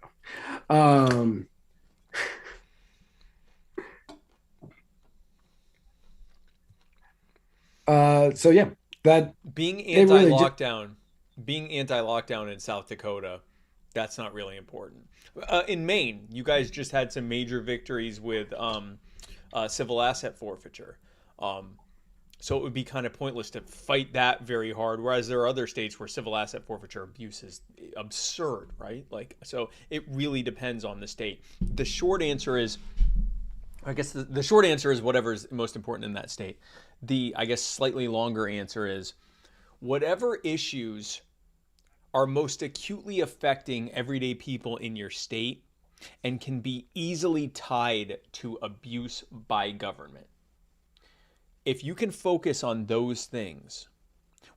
So yeah, that being anti-lockdown in South Dakota, that's not really important. In Maine, you guys just had some major victories with civil asset forfeiture. So it would be kind of pointless to fight that very hard. Whereas there are other states where civil asset forfeiture abuse is absurd, right? Like, so it really depends on the state. The short answer is, I guess the short answer is whatever is most important in that state. The, I guess, slightly longer answer is whatever issues are most acutely affecting everyday people in your state and can be easily tied to abuse by government. If you can focus on those things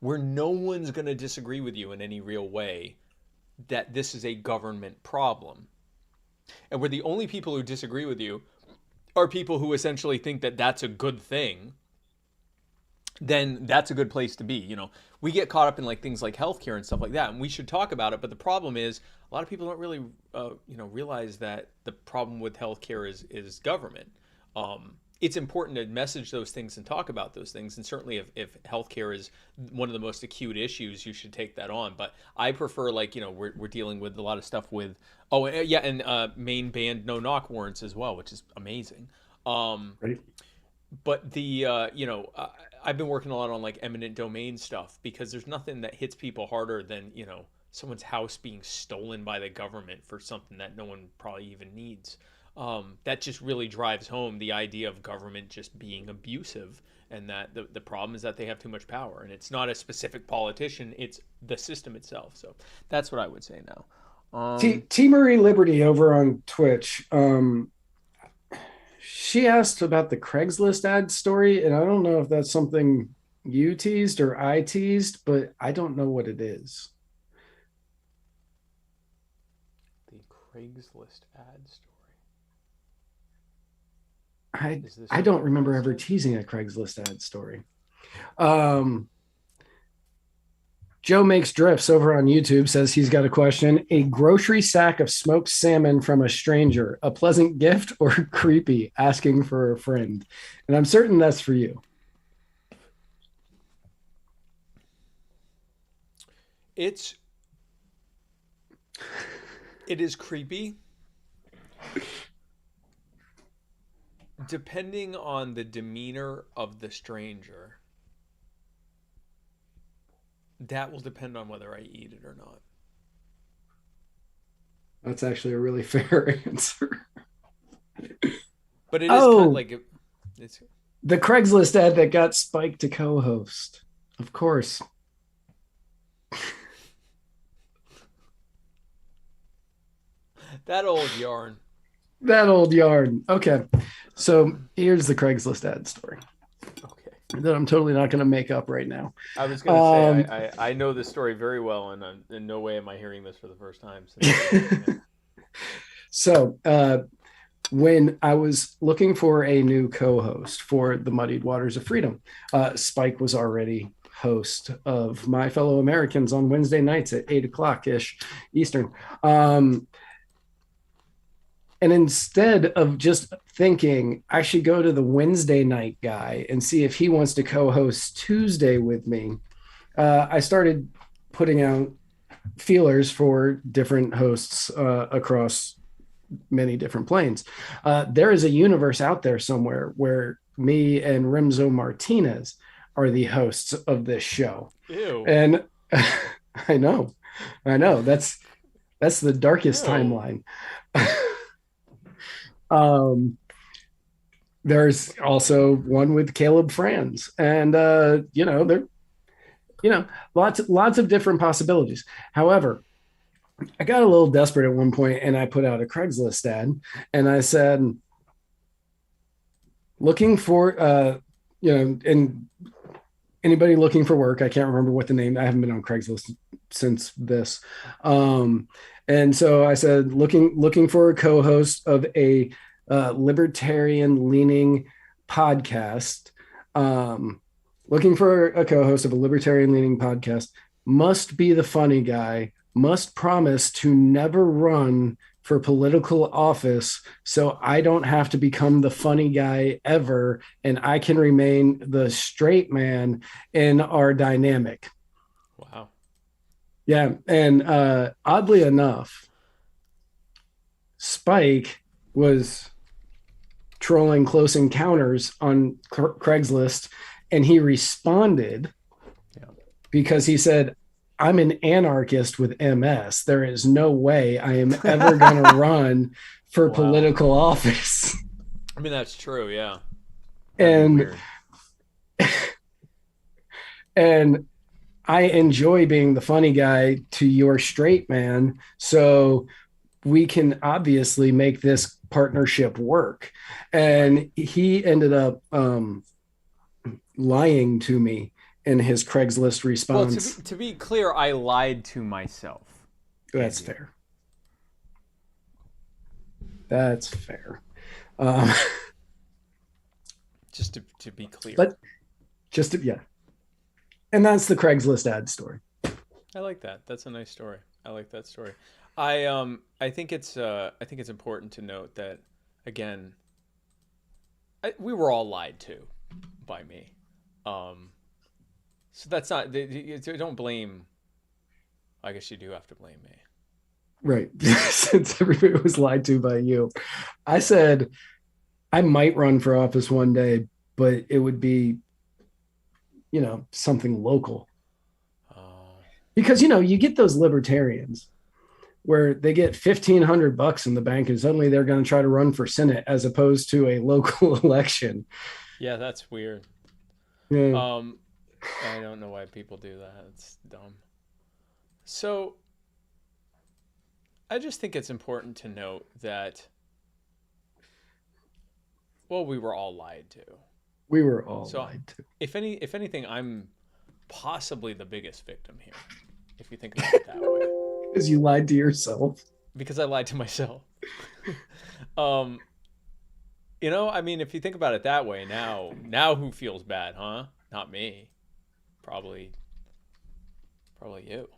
where no one's going to disagree with you in any real way that this is a government problem, and where the only people who disagree with you are people who essentially think that that's a good thing, then that's a good place to be. You know, we get caught up in like things like healthcare and stuff like that, and we should talk about it. But the problem is a lot of people don't really, realize that the problem with healthcare is government. It's important to message those things and talk about those things. And certainly if healthcare is one of the most acute issues, you should take that on. But I prefer, like, we're dealing with a lot of stuff with, Maine banned no-knock warrants as well, which is amazing. Right. But the, I've been working a lot on like eminent domain stuff because there's nothing that hits people harder than, someone's house being stolen by the government for something that no one probably even needs. That just really drives home the idea of government just being abusive, and that the problem is that they have too much power, and it's not a specific politician, it's the system itself. So that's what I would say now. T. Marie Liberty over on Twitch, she asked about the Craigslist ad story, and I don't know if that's something you teased or I teased, but I don't know what it is. Craigslist ad story. I don't remember ever teasing a Craigslist ad story. Joe Makes Drifts over on YouTube says he's got a question. A grocery sack of smoked salmon from a stranger, a pleasant gift or creepy, asking for a friend? And I'm certain that's for you. It is creepy. Depending on the demeanor of the stranger, that will depend on whether I eat it or not. That's actually a really fair answer. But it is kind of like it's the Craigslist ad that got Spike to co-host. Of course. that old yarn. That old yarn. Okay. So here's the Craigslist ad story. Okay. That I'm totally not going to make up right now. I was going to say, I know this story very well, and in no way am I hearing this for the first time. So when I was looking for a new co-host for the Muddied Waters of Freedom, Spike was already host of My Fellow Americans on Wednesday nights at 8:00-ish Eastern. And instead of just thinking I should go to the Wednesday night guy and see if he wants to co-host Tuesday with me, I started putting out feelers for different hosts across many different planes. There is a universe out there somewhere where me and Remzo Martinez are the hosts of this show. Ew. And I know. That's the darkest timeline. There's also one with Caleb Franz, and lots of different possibilities. However, I got a little desperate at one point, and I put out a Craigslist ad, and I said, looking for and anybody looking for work. I can't remember what the name. I haven't been on Craigslist since this. And so I said, looking for a co-host of a libertarian leaning podcast. Looking for a co-host of a libertarian leaning podcast. Must be the funny guy. Must promise to never run for political office, so I don't have to become the funny guy ever, and I can remain the straight man in our dynamic. Wow. Yeah, and oddly enough, Spike was trolling Close Encounters on Craigslist, and he responded because he said, I'm an anarchist with MS. There is no way I am ever going to run for political office. I mean, that's true, yeah. And I enjoy being the funny guy to your straight man, so we can obviously make this partnership work. And he ended up lying to me in his Craigslist response. Well, to be clear, I lied to myself. That's fair. That's fair. Just to be clear. But yeah. And that's the Craigslist ad story. I like that. That's a nice story. I like that story. I think it's important to note that, again, we were all lied to by me. So that's not, don't blame, I guess you do have to blame me. Right. Since everybody was lied to by you. I said I might run for office one day, but it would be, something local. Because, you get those libertarians where they get $1,500 in the bank and suddenly they're going to try to run for Senate as opposed to a local election. Yeah, that's weird. Yeah. I don't know why people do that. It's dumb. So I just think it's important to note that, we were all lied to. We were all lied to. If anything, I'm possibly the biggest victim here, if you think about it that way. Because you lied to yourself. because I lied to myself. You know, I mean, if you think about it that way, now who feels bad, huh? Not me. Probably you.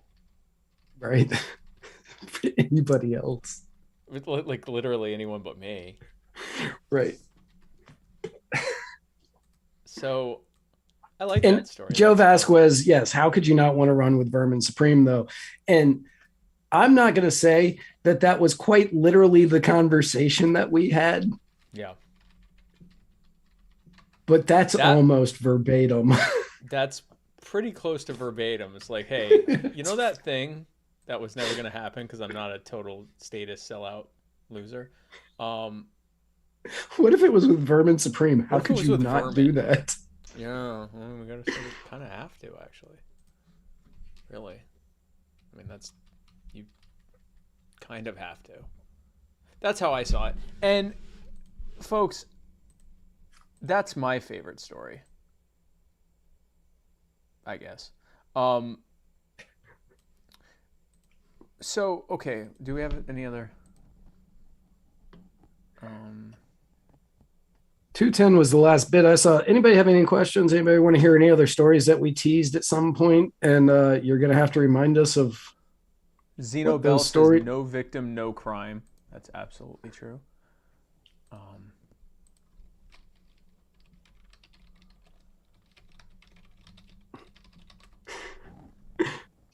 Right. Anybody else. Like literally anyone but me. Right. So I like and that story. Joe Vasquez, yes. How could you not want to run with Vermin Supreme, though? And I'm not going to say that was quite literally the conversation that we had. Yeah. But that's almost verbatim. That's pretty close to verbatim. It's like, hey, you know that thing that was never going to happen because I'm not a total status sellout loser? What if it was with Vermin Supreme? How could you not do that? Yeah, well, we gotta kind of have to, actually. Really. I mean, you kind of have to. That's how I saw it. And, folks, that's my favorite story, I guess. So, okay, do we have any other? 210 was the last bit I saw. Anybody have any questions? Anybody want to hear any other stories that we teased at some point? And you're going to have to remind us of Zeno Bell says no victim, no crime. That's absolutely true.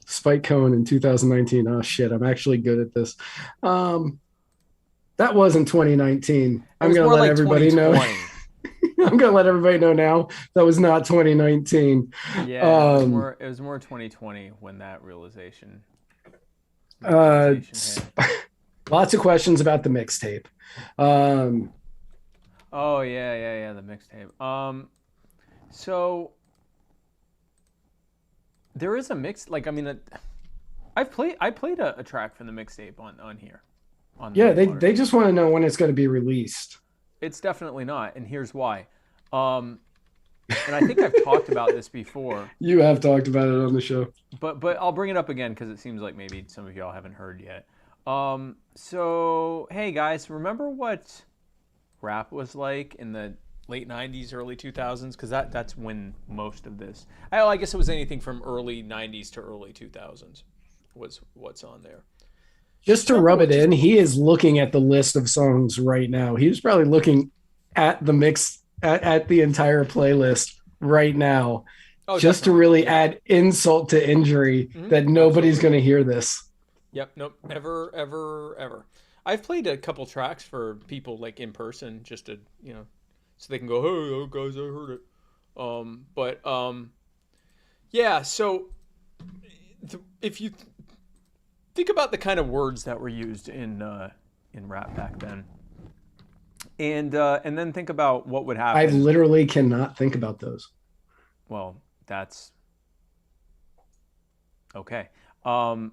Spike Cohen in 2019. Oh shit, I'm actually good at this. That wasn't 2019. I'm going to let everybody know. I'm going to let everybody know now that was not 2019. Yeah, it was more 2020 when that realization hit. Lots of questions about the mixtape. Oh yeah, the mixtape. So there is a mix. Like, I mean, I played a track from the mixtape on here. Yeah, they just want to know when it's going to be released. It's definitely not, and here's why. And I think I've talked about this before. You have talked about it on the show. But I'll bring it up again because it seems like maybe some of y'all haven't heard yet. So, hey guys, remember what rap was like in the late 90s, early 2000s? Because that's when most of this... I guess it was anything from early 90s to early 2000s was what's on there. Just to rub it in, he is looking at the list of songs right now. He was probably looking at the mix, at the entire playlist right now, just to really add insult to injury that nobody's going to hear this. Yep, nope, ever. I've played a couple tracks for people like in person just to, so they can go, hey, guys, I heard it. Yeah, so if you think about the kind of words that were used in rap back then, and then think about what would happen. I literally cannot think about those. Well, that's okay. Because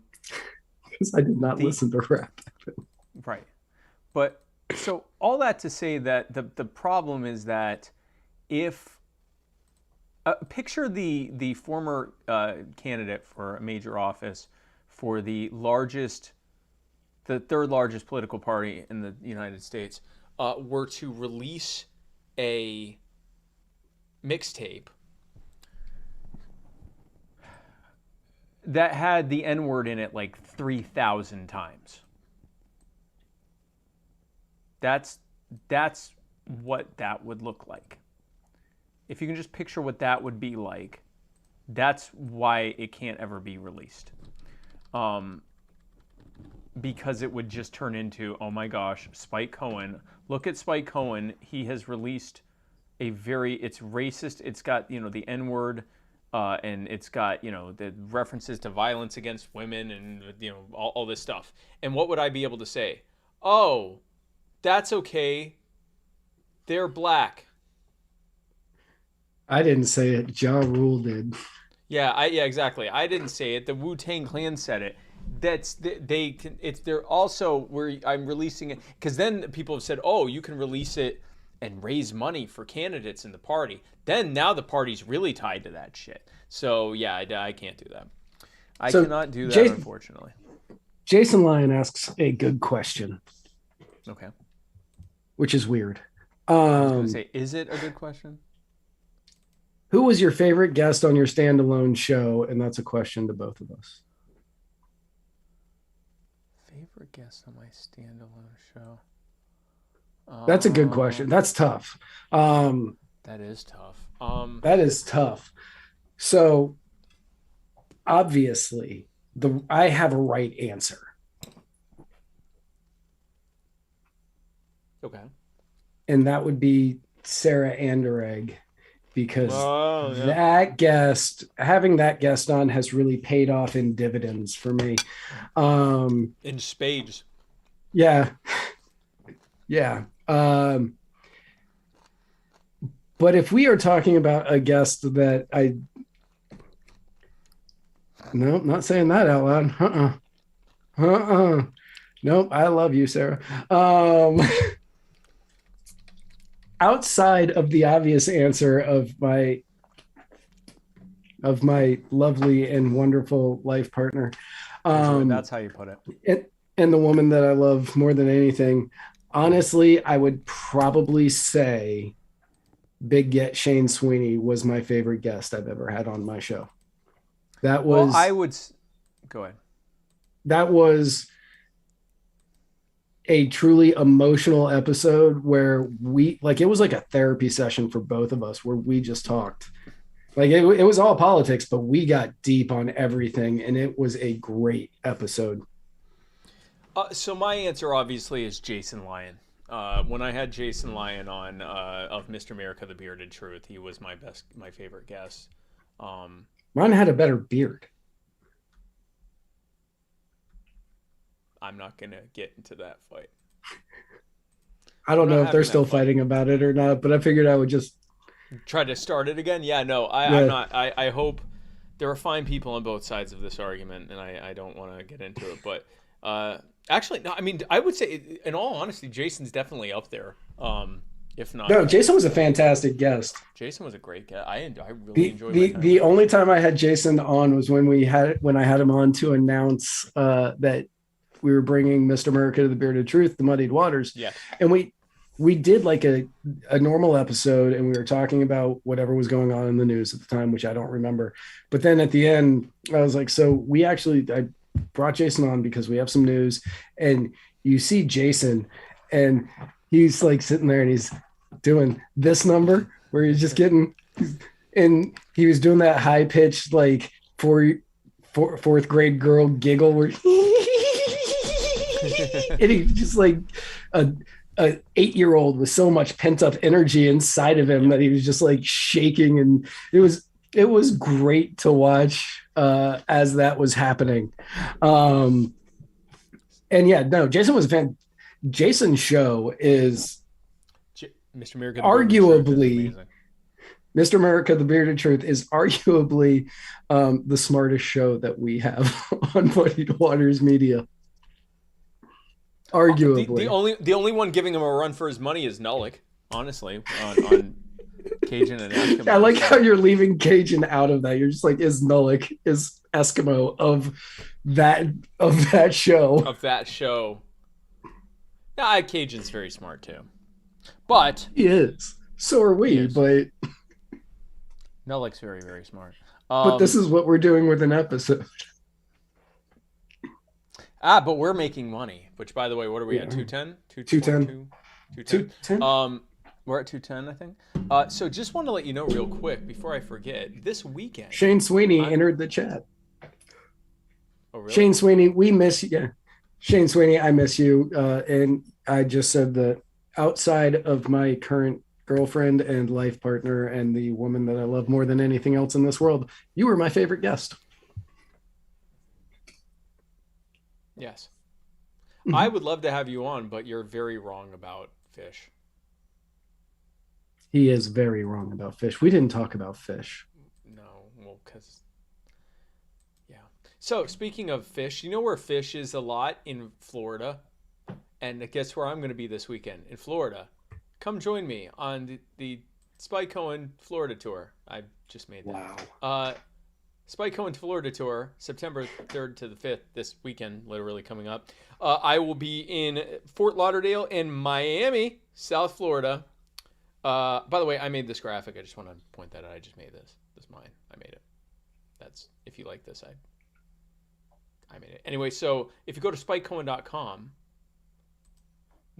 I did not listen to rap. Right. But so all that to say that the problem is that if picture the former candidate for a major office for the third largest political party in the United States were to release a mixtape that had the N-word in it like 3,000 times. That's what that would look like. If you can just picture what that would be like, that's why it can't ever be released. Because it would just turn into, oh my gosh, Spike Cohen. Look at Spike Cohen. He has released it's racist. It's got, the N-word, and it's got, the references to violence against women and, all this stuff. And what would I be able to say? Oh, that's okay. They're black. I didn't say it. Ja Rule did. Yeah, exactly. I didn't say it. The Wu-Tang Clan said it. They're also where I'm releasing it because then people have said, oh, you can release it and raise money for candidates in the party. Then now the party's really tied to that shit. So yeah, I can't do that. I cannot do that, unfortunately. Jason Lyon asks a good question. Okay. Which is weird. I was going to say, is it a good question? Who was your favorite guest on your standalone show? And that's a question to both of us. Favorite guest on my standalone show? That's a good question. That's tough. That is tough. That is tough. So obviously, I have a right answer. Okay. And that would be Sarah Anderegg, because having that guest on has really paid off in dividends for me. In spades. Yeah. Yeah. But if we are talking about a guest that no, not saying that out loud. Nope. I love you, Sarah. Outside of the obvious answer of my lovely and wonderful life partner, that's how you put it. And the woman that I love more than anything, honestly, I would probably say Big Get Shane Sweeney was my favorite guest I've ever had on my show. That was. Well, I would go ahead. That was a truly emotional episode where it was like a therapy session for both of us where we just talked. Like it was all politics, but we got deep on everything, and it was a great episode. So my answer obviously is Jason Lyon. When I had Jason Lyon on of Mr. America, the Bearded Truth, he was my favorite guest. Mine had a better beard. I'm not going to get into that fight. I don't know if they're still fighting about it or not, but I figured I would just try to start it again. Yeah, no, I'm not. I hope there are fine people on both sides of this argument, and I don't want to get into it. But actually, no, I mean, I would say, in all honesty, Jason's definitely up there. If not, no, Jason was a fantastic guest. Jason was a great guest. I really enjoyed my time. The only time I had Jason on was when I had him on to announce that we were bringing Mr. America to the Bearded Truth, the Muddied Waters. Yeah. And we did like a normal episode, and we were talking about whatever was going on in the news at the time, which I don't remember. But then at the end, I was like, so I brought Jason on because we have some news, and you see Jason, and he's like sitting there and he's doing this number where he's just and he was doing that high pitched, like fourth grade girl giggle where and he just like a 8-year-old with so much pent up energy inside of him that he was just like shaking, and it was great to watch as that was happening. And yeah, no, Jason was a fan. Jason's show is Mr. America, arguably Mr. America, the Bearded Truth is arguably the smartest show that we have on Muddied Waters Media. Arguably, the only one giving him a run for his money is Nullick, honestly, on Cajun and Eskimo. I like how you're leaving Cajun out of that. You're just like, is Nullick is Eskimo of that show? Of that show. Yeah, Cajun's very smart too, but he is. So are we. But Nullick's very, very smart. But this is what we're doing with an episode. But we're making money, which, by the way, what are we at? 210? 210. We're at 210, I think. So just want to let you know real quick before I forget, this weekend. Shane Sweeney entered the chat. Oh, really? Shane Sweeney, we miss you. Yeah. Shane Sweeney, I miss you. And I just said that outside of my current girlfriend and life partner and the woman that I love more than anything else in this world, you were my favorite guest. Yes. I would love to have you on, but you're very wrong about fish. He is very wrong about fish. We didn't talk about fish. No, well, because... Yeah. So, speaking of fish, you know where fish is a lot? In Florida. And guess where I'm going to be this weekend? In Florida. Come join me on the Spike Cohen Florida tour. I just made that. Wow. Spike Cohen Florida tour, September 3rd to the 5th, this weekend, literally coming up. I will be in Fort Lauderdale and Miami, South Florida. By the way, I made this graphic. I just want to point that out. I just made this. This is mine. I made it. That's, if you like this, I made it. Anyway, so if you go to spikecohen.com,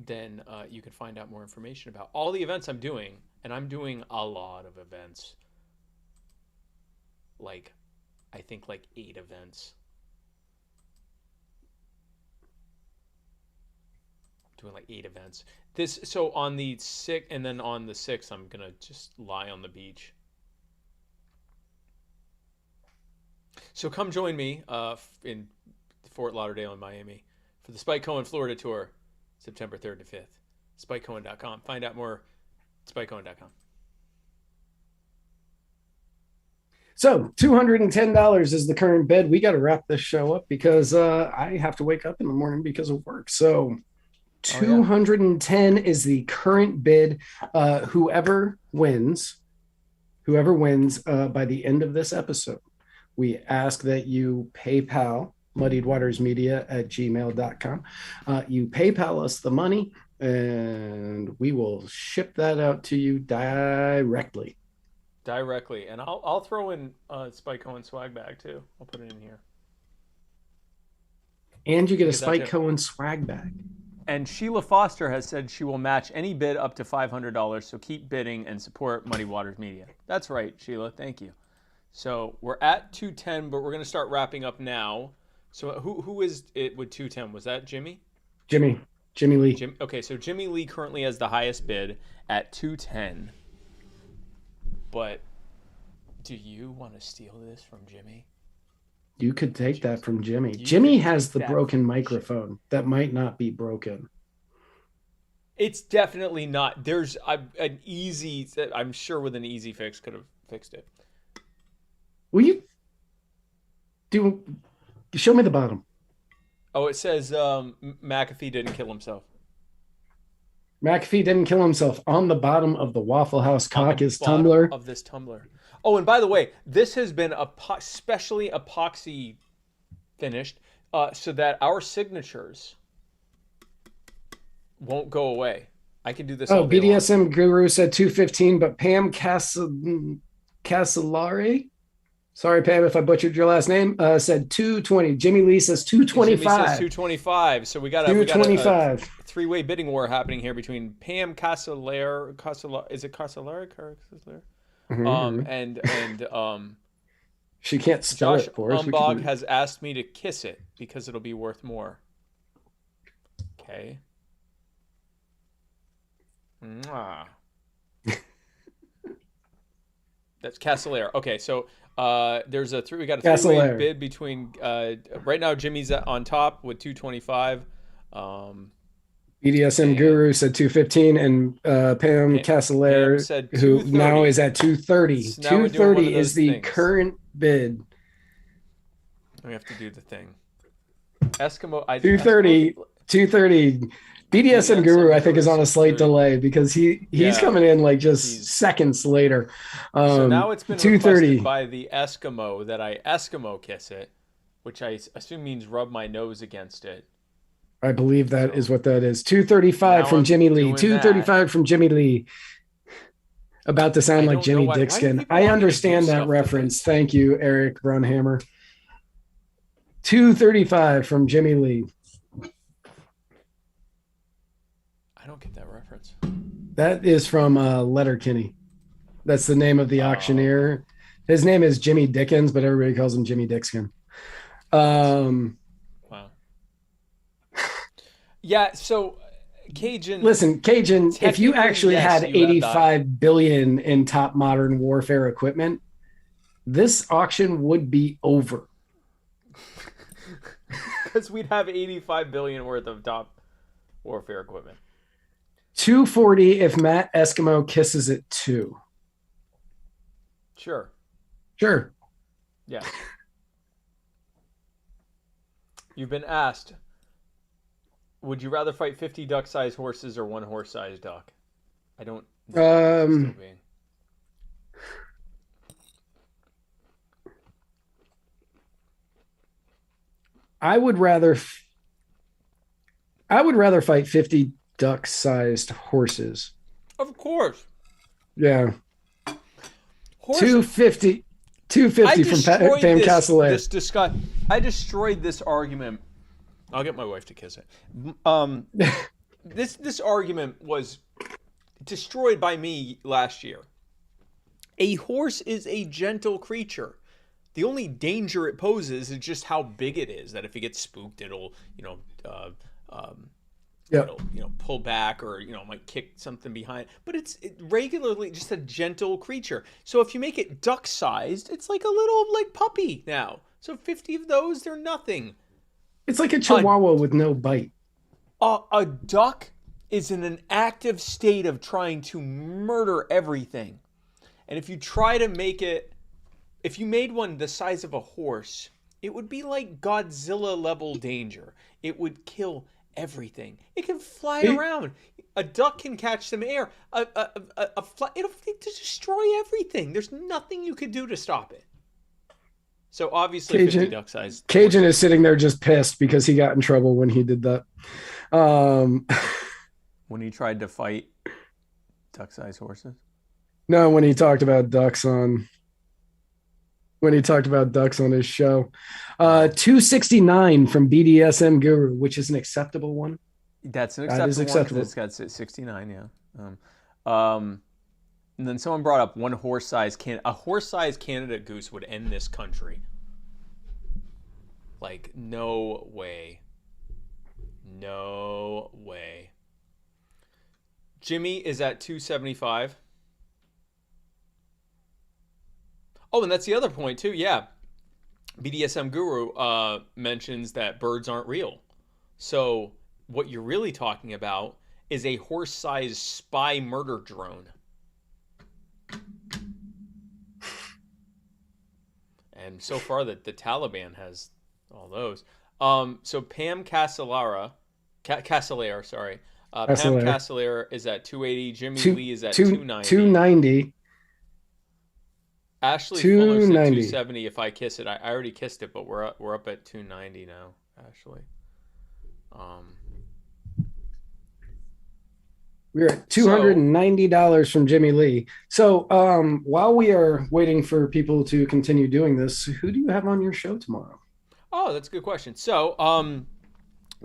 then you can find out more information about all the events I'm doing. And I'm doing a lot of events. Like, I think like 8 events. Doing like 8 events. So on the 6th, and then on the 6th, I'm gonna just lie on the beach. So come join me in Fort Lauderdale and Miami for the Spike Cohen Florida tour, September 3rd to 5th. SpikeCohen.com. Find out more at SpikeCohen.com. So $210 is the current bid. We got to wrap this show up because I have to wake up in the morning because of work. So 210 is the current bid. Whoever wins by the end of this episode, we ask that you PayPal muddiedwatersmedia@gmail.com. You PayPal us the money and we will ship that out to you directly. And I'll throw in Spike Cohen swag bag too. I'll put it in here. And you get a Spike Cohen swag bag. And Sheila Foster has said she will match any bid up to $500. So keep bidding and support Muddied Waters Media. That's right, Sheila. Thank you. So we're at 210, but we're going to start wrapping up now. So who is it with 210? Was that Jimmy? Jimmy Lee. Okay, so Jimmy Lee currently has the highest bid at 210. But do you want to steal this from Jimmy? You could take that from Jimmy. Jimmy has the broken microphone that might not be broken. It's definitely not. There's an easy, I'm sure with an easy fix could have fixed it. Will you show me the bottom? Oh, it says McAfee didn't kill himself. McAfee didn't kill himself on the bottom of the Waffle House Caucus tumbler. Of this tumbler. Oh, and by the way, this has been specially epoxy finished so that our signatures won't go away. I can do this. Oh, BDSM Guru said 215, but Pam Casolari, sorry Pam if I butchered your last name, said 220. Jimmy Lee says 225. Jimmy says 225. So we got a 3-way bidding war happening here between Pam Casolari. Is it Casolari? And she can't spell Josh it for us. Umbog has asked me to kiss it because it'll be worth more. Okay. Mwah. That's Casolari. Okay, so there's we got a 3-way bid between right now Jimmy's on top with 225. BDSM Guru said 215, and Pam Casolari, who now is at 230. So 230 is the current bid. We have to do the thing. Eskimo. 230. BDSM Guru, I think, is on a slight delay because he's coming in like just seconds later. So now it's been requested by the Eskimo that I Eskimo kiss it, which I assume means rub my nose against it. I believe that is what that is. 235 from Jimmy Lee. 235 from Jimmy Lee. About to sound like Jimmy Dickskin. I understand that reference. Thank you, Eric Brunhammer. 235 from Jimmy Lee. I don't get that reference. That is from Letterkenny. That's the name of the auctioneer. His name is Jimmy Dickens, but everybody calls him Jimmy Dickskin. Wow. Yeah, so Cajun. Listen, Cajun, if you actually had 85 billion in top modern warfare equipment, this auction would be over. Because we'd have 85 billion worth of top warfare equipment. 240 if Matt Eskimo kisses it too. Sure. Yeah. You've been asked, would you rather fight 50 duck-sized horses or 1 horse-sized duck? I don't know. I would rather fight 50 duck-sized horses. Of course. Yeah. Horses. 250 from Pam Castellaire. I destroyed this argument. I'll get my wife to kiss it. This argument was destroyed by me last year. A horse is a gentle creature. The only danger it poses is just how big it is. That if it gets spooked, it'll pull back, or might kick something behind. But it's regularly just a gentle creature. So if you make it duck-sized, it's like a little puppy now. So 50 of those, they're nothing. It's like a chihuahua with no bite. A duck is in an active state of trying to murder everything. And if you try to make it, if you made one the size of a horse, it would be like Godzilla level danger. It would kill everything. It can fly around. A duck can catch some air. It'll destroy everything. There's nothing you could do to stop it. So obviously, 50 duck size. Cajun is sitting there just pissed because he got in trouble when he did that. When he tried to fight duck size horses. No, when he talked about ducks on his show. 269 from BDSM Guru, which is an acceptable one. That's an acceptable one. It's got 69, yeah. And then someone brought up a horse-sized Canada goose would end this country. Like, no way. No way. Jimmy is at 275. Oh, and that's the other point, too. Yeah. BDSM Guru mentions that birds aren't real. So what you're really talking about is a horse-sized spy murder drone. And so far that the Taliban has all those. So Pam Castellaire, Pam Castellaire is at 280. Jimmy Lee is at 290. 290. Ashley Fuller said 270 if I kiss it. I already kissed it, but we're up at 290 now, Ashley. We're at $290 from Jimmy Lee. So while we are waiting for people to continue doing this, who do you have on your show tomorrow? Oh, that's a good question. So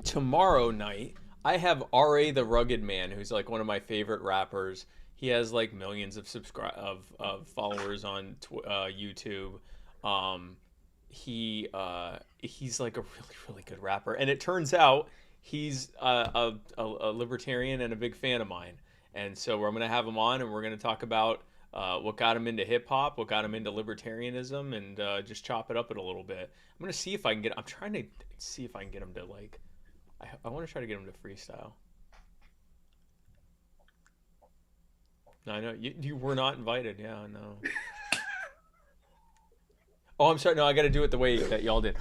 tomorrow night, I have R.A. the Rugged Man, who's like one of my favorite rappers. He has like millions of followers on YouTube. He's like a really, really good rapper. And it turns out he's a libertarian and a big fan of mine. And so I'm going to have him on, and we're going to talk about what got him into hip hop, what got him into libertarianism, and just chop it up a little bit. I'm going to see if I can I'm trying to see if I can get him to I want to try to get him to freestyle. No, I know you were not invited. Yeah, no. Oh, I'm sorry. No, I got to do it the way that y'all did.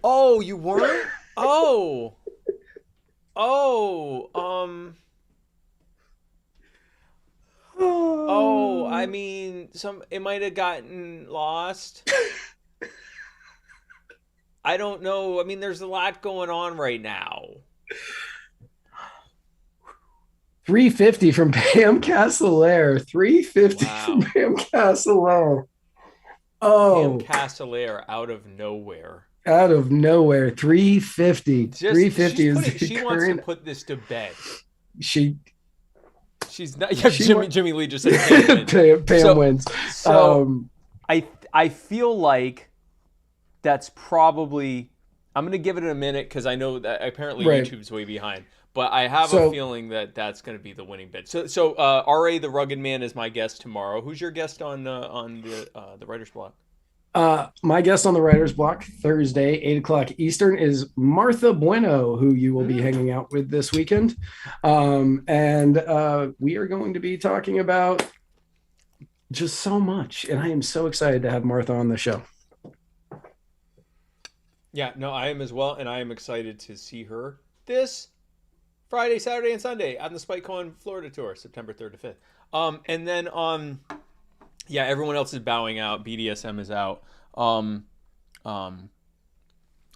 Oh, you weren't? Oh, I mean, it might have gotten lost. I don't know. I mean, there's a lot going on right now. 350 from Pam Castellaire. 350 from Pam Castellaire. Oh, Pam Castellaire out of nowhere. 350. 350 is she wants to put this to bed. She's not. Yeah, Jimmy Lee just said Pam wins. So I feel like that's probably. I'm gonna give it a minute because I know that apparently YouTube's way behind. But I have a feeling that that's going to be the winning bid. So R.A. the Rugged Man is my guest tomorrow. Who's your guest on the Writer's Block? My guest on the Writer's Block Thursday, 8:00 Eastern, is Martha Bueno, who you will be hanging out with this weekend. And we are going to be talking about just so much. And I am so excited to have Martha on the show. Yeah, no, I am as well. And I am excited to see her this Friday, Saturday, and Sunday on the Spike Cohen Florida tour, September 3rd to 5th. And then everyone else is bowing out. BDSM is out.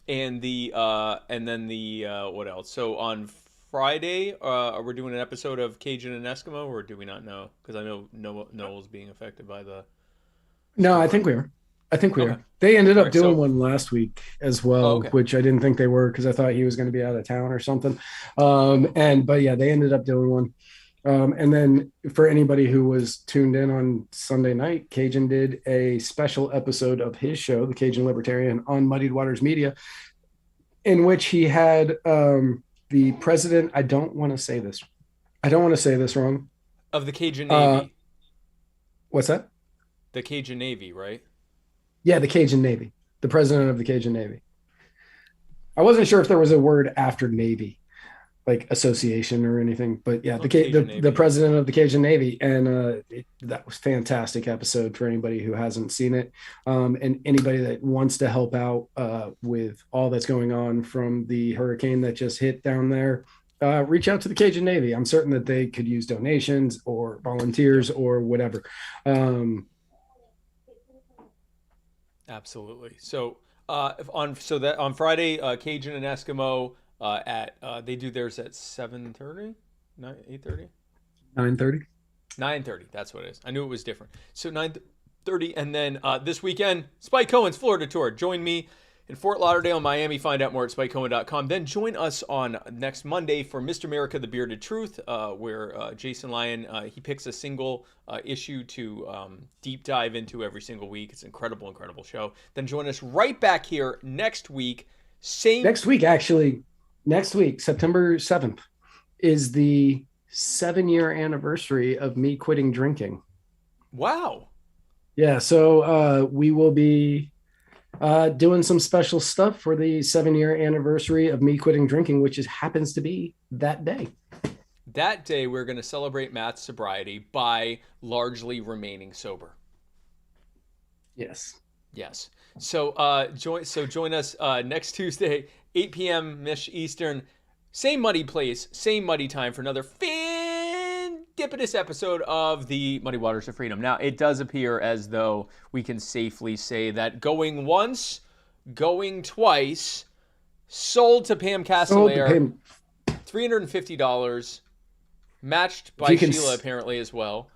and then the what else? So on Friday, we're doing an episode of Cajun and Eskimo, or do we not know? Because I know Noel's being affected by the. No, I think we are. Okay. They ended up Alright, doing so- one last week as well, Oh, okay. which I didn't think they were because I thought he was going to be out of town or something. But yeah, they ended up doing one. And then for anybody who was tuned in on Sunday night, Cajun did a special episode of his show, The Cajun Libertarian, on Muddied Waters Media, in which he had the president. I don't want to say this wrong. Of the Cajun Navy. What's that? The Cajun Navy, right? Yeah, the Cajun Navy, the president of the Cajun Navy. I wasn't sure if there was a word after Navy, like association or anything, but yeah, the president of the Cajun Navy, and that was a fantastic episode for anybody who hasn't seen it, and anybody that wants to help out with all that's going on from the hurricane that just hit down there. Reach out to the Cajun Navy. I'm certain that they could use donations or volunteers or whatever. Absolutely. So on Friday, Cajun and Eskimo they do theirs at 7:30, 8:30, 9:30. 9:30. That's what it is. I knew it was different. So 9:30, and then this weekend, Spike Cohen's Florida tour. Join me in Fort Lauderdale, Miami. Find out more at spikecohen.com. Then join us on next Monday for Mr. America: The Bearded Truth, where Jason Lyon he picks a single issue to deep dive into every single week. It's an incredible, incredible show. Then join us right back here next week. Next week, September 7th, is the 7-year anniversary of me quitting drinking. Wow. Yeah, so we will be doing some special stuff for the 7-year anniversary of me quitting drinking, which happens to be that day. That day, we're going to celebrate Matt's sobriety by largely remaining sober. Yes. So join us next Tuesday, 8 p.m. Mish Eastern. Same muddy place, same muddy time for another serendipitous episode of the Muddied Waters of Freedom. Now, it does appear as though we can safely say that going once, going twice, sold to Pam Castellaire, $350, matched by Sheila apparently as well.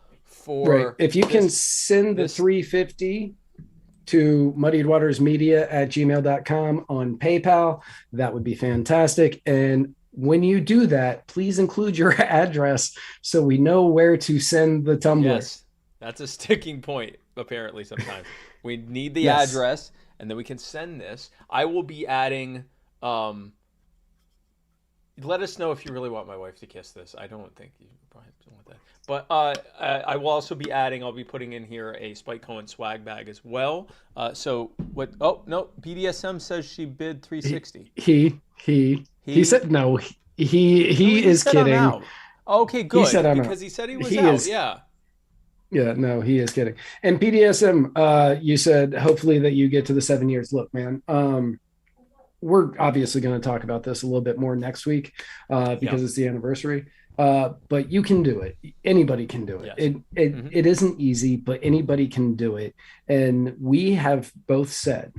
Right. If you can send the $350 to muddiedwatersmedia@gmail.com on PayPal, that would be fantastic. And when you do that, please include your address so we know where to send the Tumbler. Yes, that's a sticking point, apparently, sometimes. We need the address, and then we can send this. I will be adding... let us know if you really want my wife to kiss this. I don't think you probably don't want that. But I will also be adding, I'll be putting in here a Spike Cohen swag bag as well. So what? Oh, no, BDSM says she bid $360. He said no. He is kidding. I'm out. Okay, good. He said I'm because out. He said he was out. Yeah. Yeah, no, he is kidding. And BDSM, you said hopefully that you get to the 7 years. Look, man, we're obviously going to talk about this a little bit more next week because it's the anniversary. But you can do it. Anybody can do it. Yes. It isn't easy, but anybody can do it. And we have both said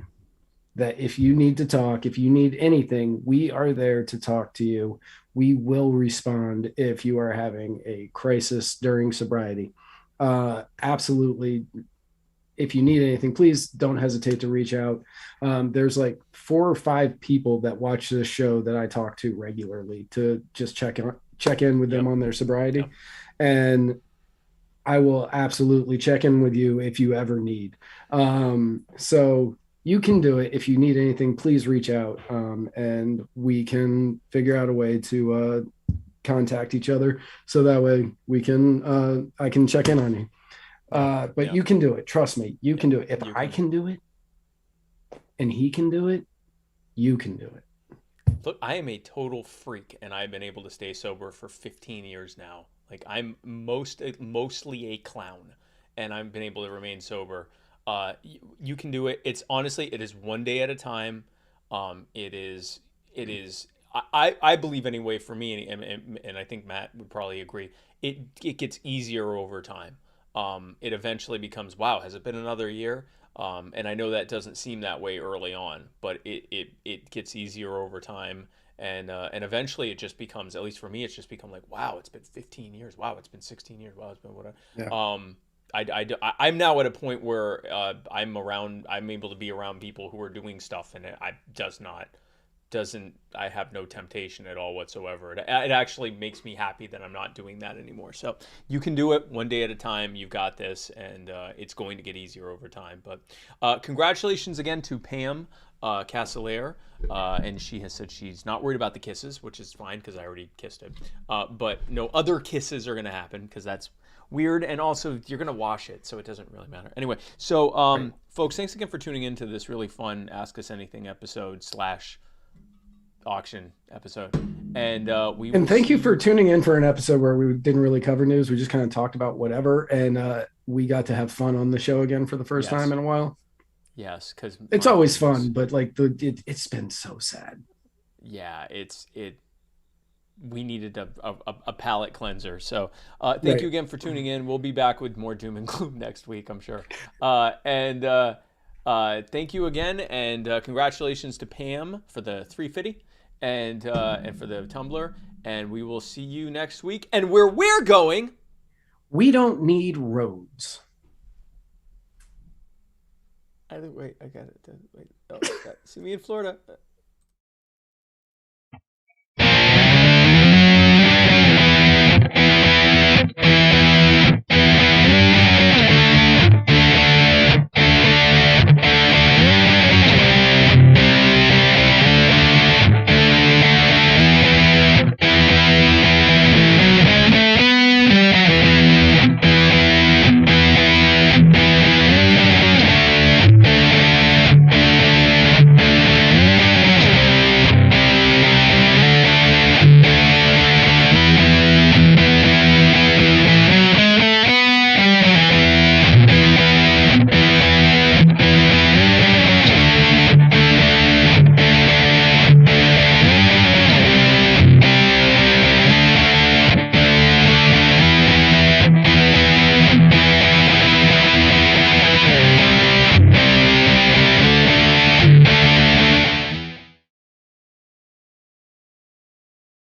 that if you need to talk, if you need anything, we are there to talk to you. We will respond if you are having a crisis during sobriety. Absolutely. If you need anything, please don't hesitate to reach out. There's like 4 or 5 people that watch this show that I talk to regularly to just check in with them on their sobriety. And I will absolutely check in with you if you ever need. So you can do it. If you need anything, please reach out, and we can figure out a way to contact each other so that way we can I can check in on you. But you can do it. Trust me, you can do it. If I can do it and he can do it, you can do it. Look, I am a total freak, and I've been able to stay sober for 15 years now. Like, I'm mostly a clown, and I've been able to remain sober. You can do it. It's honestly, it is one day at a time. It is. I believe anyway, for me, and I think Matt would probably agree. It gets easier over time. It eventually becomes, wow, has it been another year? And I know that doesn't seem that way early on, but it gets easier over time. And eventually it just becomes, at least for me, it's just become like, wow, it's been 15 years. Wow, it's been 16 years. Wow, it's been whatever. Yeah. I'm now at a point where I'm able to be around people who are doing stuff, and I have no temptation at all whatsoever. It actually makes me happy that I'm not doing that anymore. So you can do it one day at a time. You've got this, and it's going to get easier over time. But congratulations again to Pam Casselaire, and she has said she's not worried about the kisses, which is fine because I already kissed it. But no other kisses are going to happen because that's weird, and also you're going to wash it, so it doesn't really matter. Anyway, so Right. folks, thanks again for tuning into this really fun Ask Us Anything episode / auction episode. And And thank you for tuning in for an episode where we didn't really cover news. We just kind of talked about whatever, and we got to have fun on the show again for the first Yes. time in a while. Yes, because It's always fun, but like it's been so sad. Yeah, we needed a palate cleanser. So thank Right. you again for tuning in. We'll be back with more doom and gloom next week, I'm sure. And thank you again, and congratulations to Pam for the 350 and for the Tumbler. And we will see you next week. And where we're going, We don't need roads. I got it. Wait. Oh, see me in Florida.